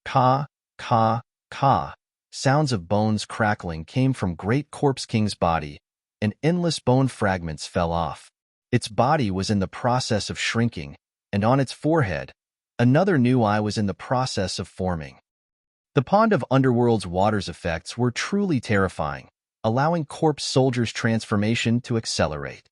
Ka, ka, ka. Sounds of bones crackling came from great Corpse King's body, and endless bone fragments fell off. Its body was in the process of shrinking, and on its forehead, another new eye was in the process of forming. The Pond of Underworld's water's effects were truly terrifying, allowing corpse soldiers' transformation to accelerate.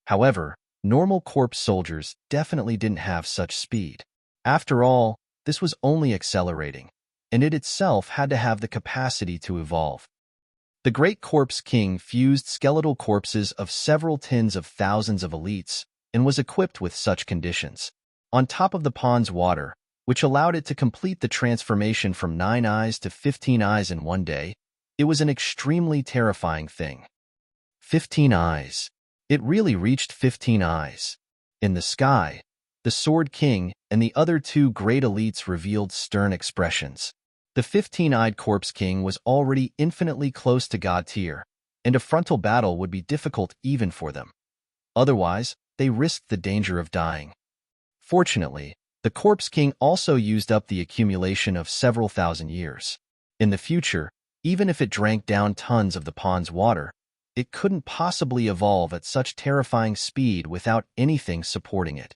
However, normal corpse soldiers definitely didn't have such speed. After all, this was only accelerating, and it itself had to have the capacity to evolve. The great Corpse King fused skeletal corpses of several tens of thousands of elites and was equipped with such conditions. On top of the pond's water, which allowed it to complete the transformation from 9 eyes to 15 eyes in one day, it was an extremely terrifying thing. 15 eyes. It really reached 15 eyes. In the sky, the Sword King and the other two great elites revealed stern expressions. The 15-eyed Corpse King was already infinitely close to God tier, and a frontal battle would be difficult even for them. Otherwise, they risked the danger of dying. Fortunately, the Corpse King also used up the accumulation of several thousand years. In the future, Even if it drank down tons of the pond's water, it couldn't possibly evolve at such terrifying speed without anything supporting it.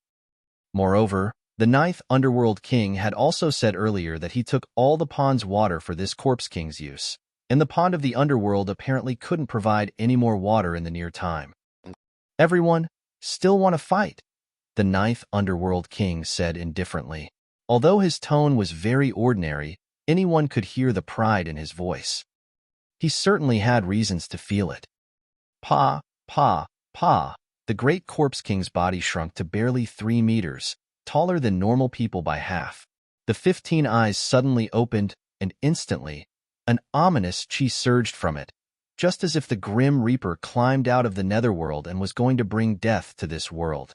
Moreover, the ninth Underworld King had also said earlier that he took all the pond's water for this Corpse King's use, and the pond of the Underworld apparently couldn't provide any more water in the near time. Everyone still want to fight, the ninth Underworld King said indifferently. Although his tone was very ordinary, anyone could hear the pride in his voice. He certainly had reasons to feel it. Pa, pa, pa. The great Corpse King's body shrunk to barely 3 meters, taller than normal people by half. The 15 eyes suddenly opened, and instantly, an ominous chi surged from it, just as if the Grim Reaper climbed out of the netherworld and was going to bring death to this world.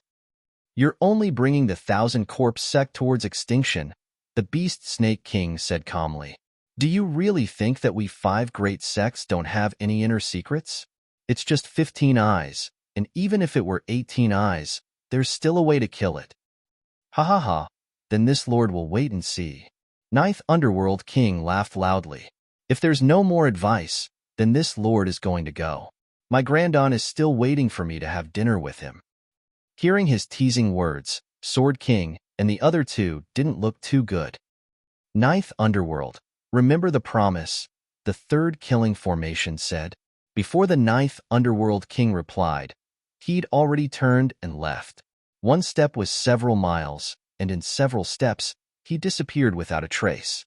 You're only bringing the 1,000 Corpse sect towards extinction, the Beast Snake King said calmly. Do you really think that we 5 great sects don't have any inner secrets? It's just 15 eyes, and even if it were 18 eyes, there's still a way to kill it. Ha ha ha, then this lord will wait and see. Ninth Underworld King laughed loudly. If there's no more advice, then this lord is going to go. My grandon is still waiting for me to have dinner with him. Hearing his teasing words, Sword King and the other two didn't look too good. Ninth Underworld, remember the promise, the third killing formation said. Before the ninth Underworld King replied, he'd already turned and left. One step was several miles, and in several steps, he disappeared without a trace.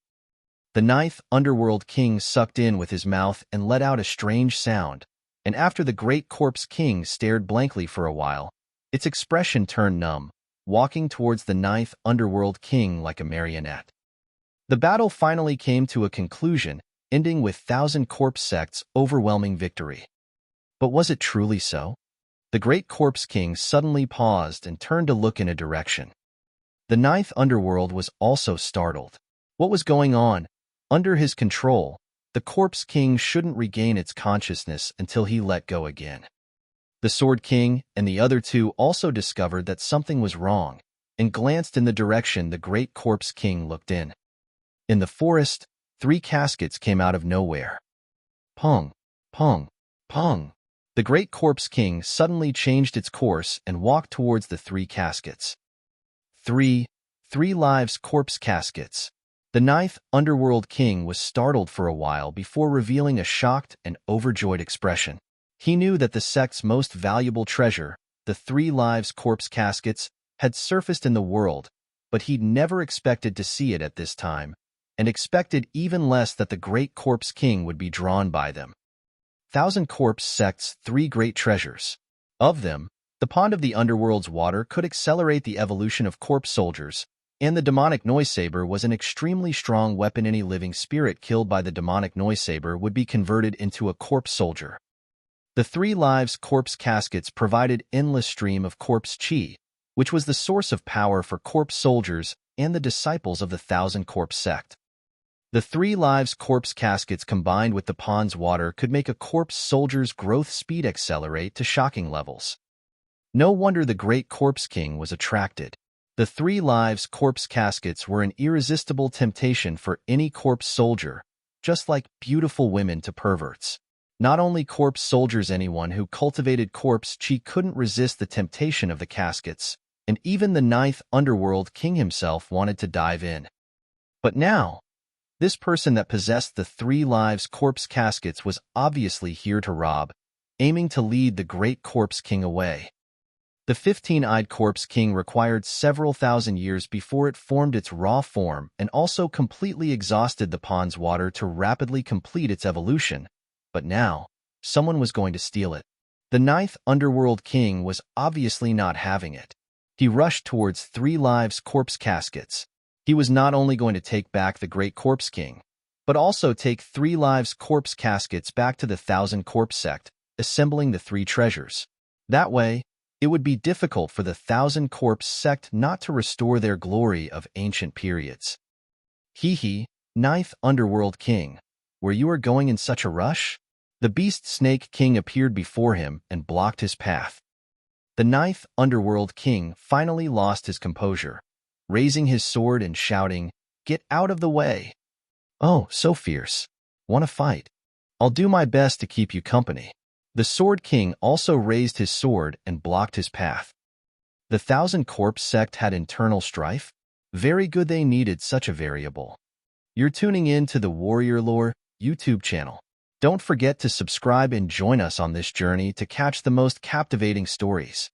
The ninth Underworld King sucked in with his mouth and let out a strange sound, and after the great Corpse King stared blankly for a while, its expression turned numb, walking towards the ninth Underworld King like a marionette. The battle finally came to a conclusion, ending with 1,000 Corpse sects' overwhelming victory. But was it truly so? The great Corpse King suddenly paused and turned to look in a direction. The ninth Underworld was also startled. What was going on? Under his control, the Corpse King shouldn't regain its consciousness until he let go again. The Sword King and the other two also discovered that something was wrong, and glanced in the direction the great Corpse King looked in. In the forest, 3 caskets came out of nowhere. Pong, pong, pong. The great Corpse King suddenly changed its course and walked towards the 3 caskets. 3 lives corpse caskets. The ninth Underworld King was startled for a while before revealing a shocked and overjoyed expression. He knew that the sect's most valuable treasure, the 3 lives corpse caskets, had surfaced in the world, but he'd never expected to see it at this time, and expected even less that the great Corpse King would be drawn by them. 1,000 Corpse sects' 3 great treasures. Of them, the pond of the Underworld's water could accelerate the evolution of corpse soldiers, and the demonic noise saber was an extremely strong weapon. Any living spirit killed by the demonic noise saber would be converted into a corpse soldier. The 3 lives corpse caskets provided endless stream of corpse chi, which was the source of power for corpse soldiers and the disciples of the 1,000 Corpse sect. The 3 lives corpse caskets combined with the pond's water could make a corpse soldier's growth speed accelerate to shocking levels. No wonder the great Corpse King was attracted. The 3 lives corpse caskets were an irresistible temptation for any corpse soldier, just like beautiful women to perverts. Not only corpse soldiers, anyone who cultivated corpse chi couldn't resist the temptation of the caskets, and even the ninth Underworld King himself wanted to dive in. But now, this person that possessed the 3 lives corpse caskets was obviously here to rob, aiming to lead the great Corpse King away. The 15-eyed Corpse King required several thousand years before it formed its raw form and also completely exhausted the pond's water to rapidly complete its evolution. But now, someone was going to steal it. The ninth Underworld King was obviously not having it. He rushed towards 3 lives corpse caskets. He was not only going to take back the great Corpse King, but also take 3 lives corpse caskets back to the 1,000 Corpse sect, assembling the 3 treasures. That way, it would be difficult for the 1,000 Corpse sect not to restore their glory of ancient periods. Hee, ninth Underworld King, where you are going in such a rush? The Beast Snake King appeared before him and blocked his path. The ninth Underworld King finally lost his composure, raising his sword and shouting, "Get out of the way!" Oh, so fierce. Want to fight? I'll do my best to keep you company. The Sword King also raised his sword and blocked his path. The Thousand Corpse sect had internal strife? Very good, they needed such a variable. You're tuning in to the Warrior Lore YouTube channel. Don't forget to subscribe and join us on this journey to catch the most captivating stories.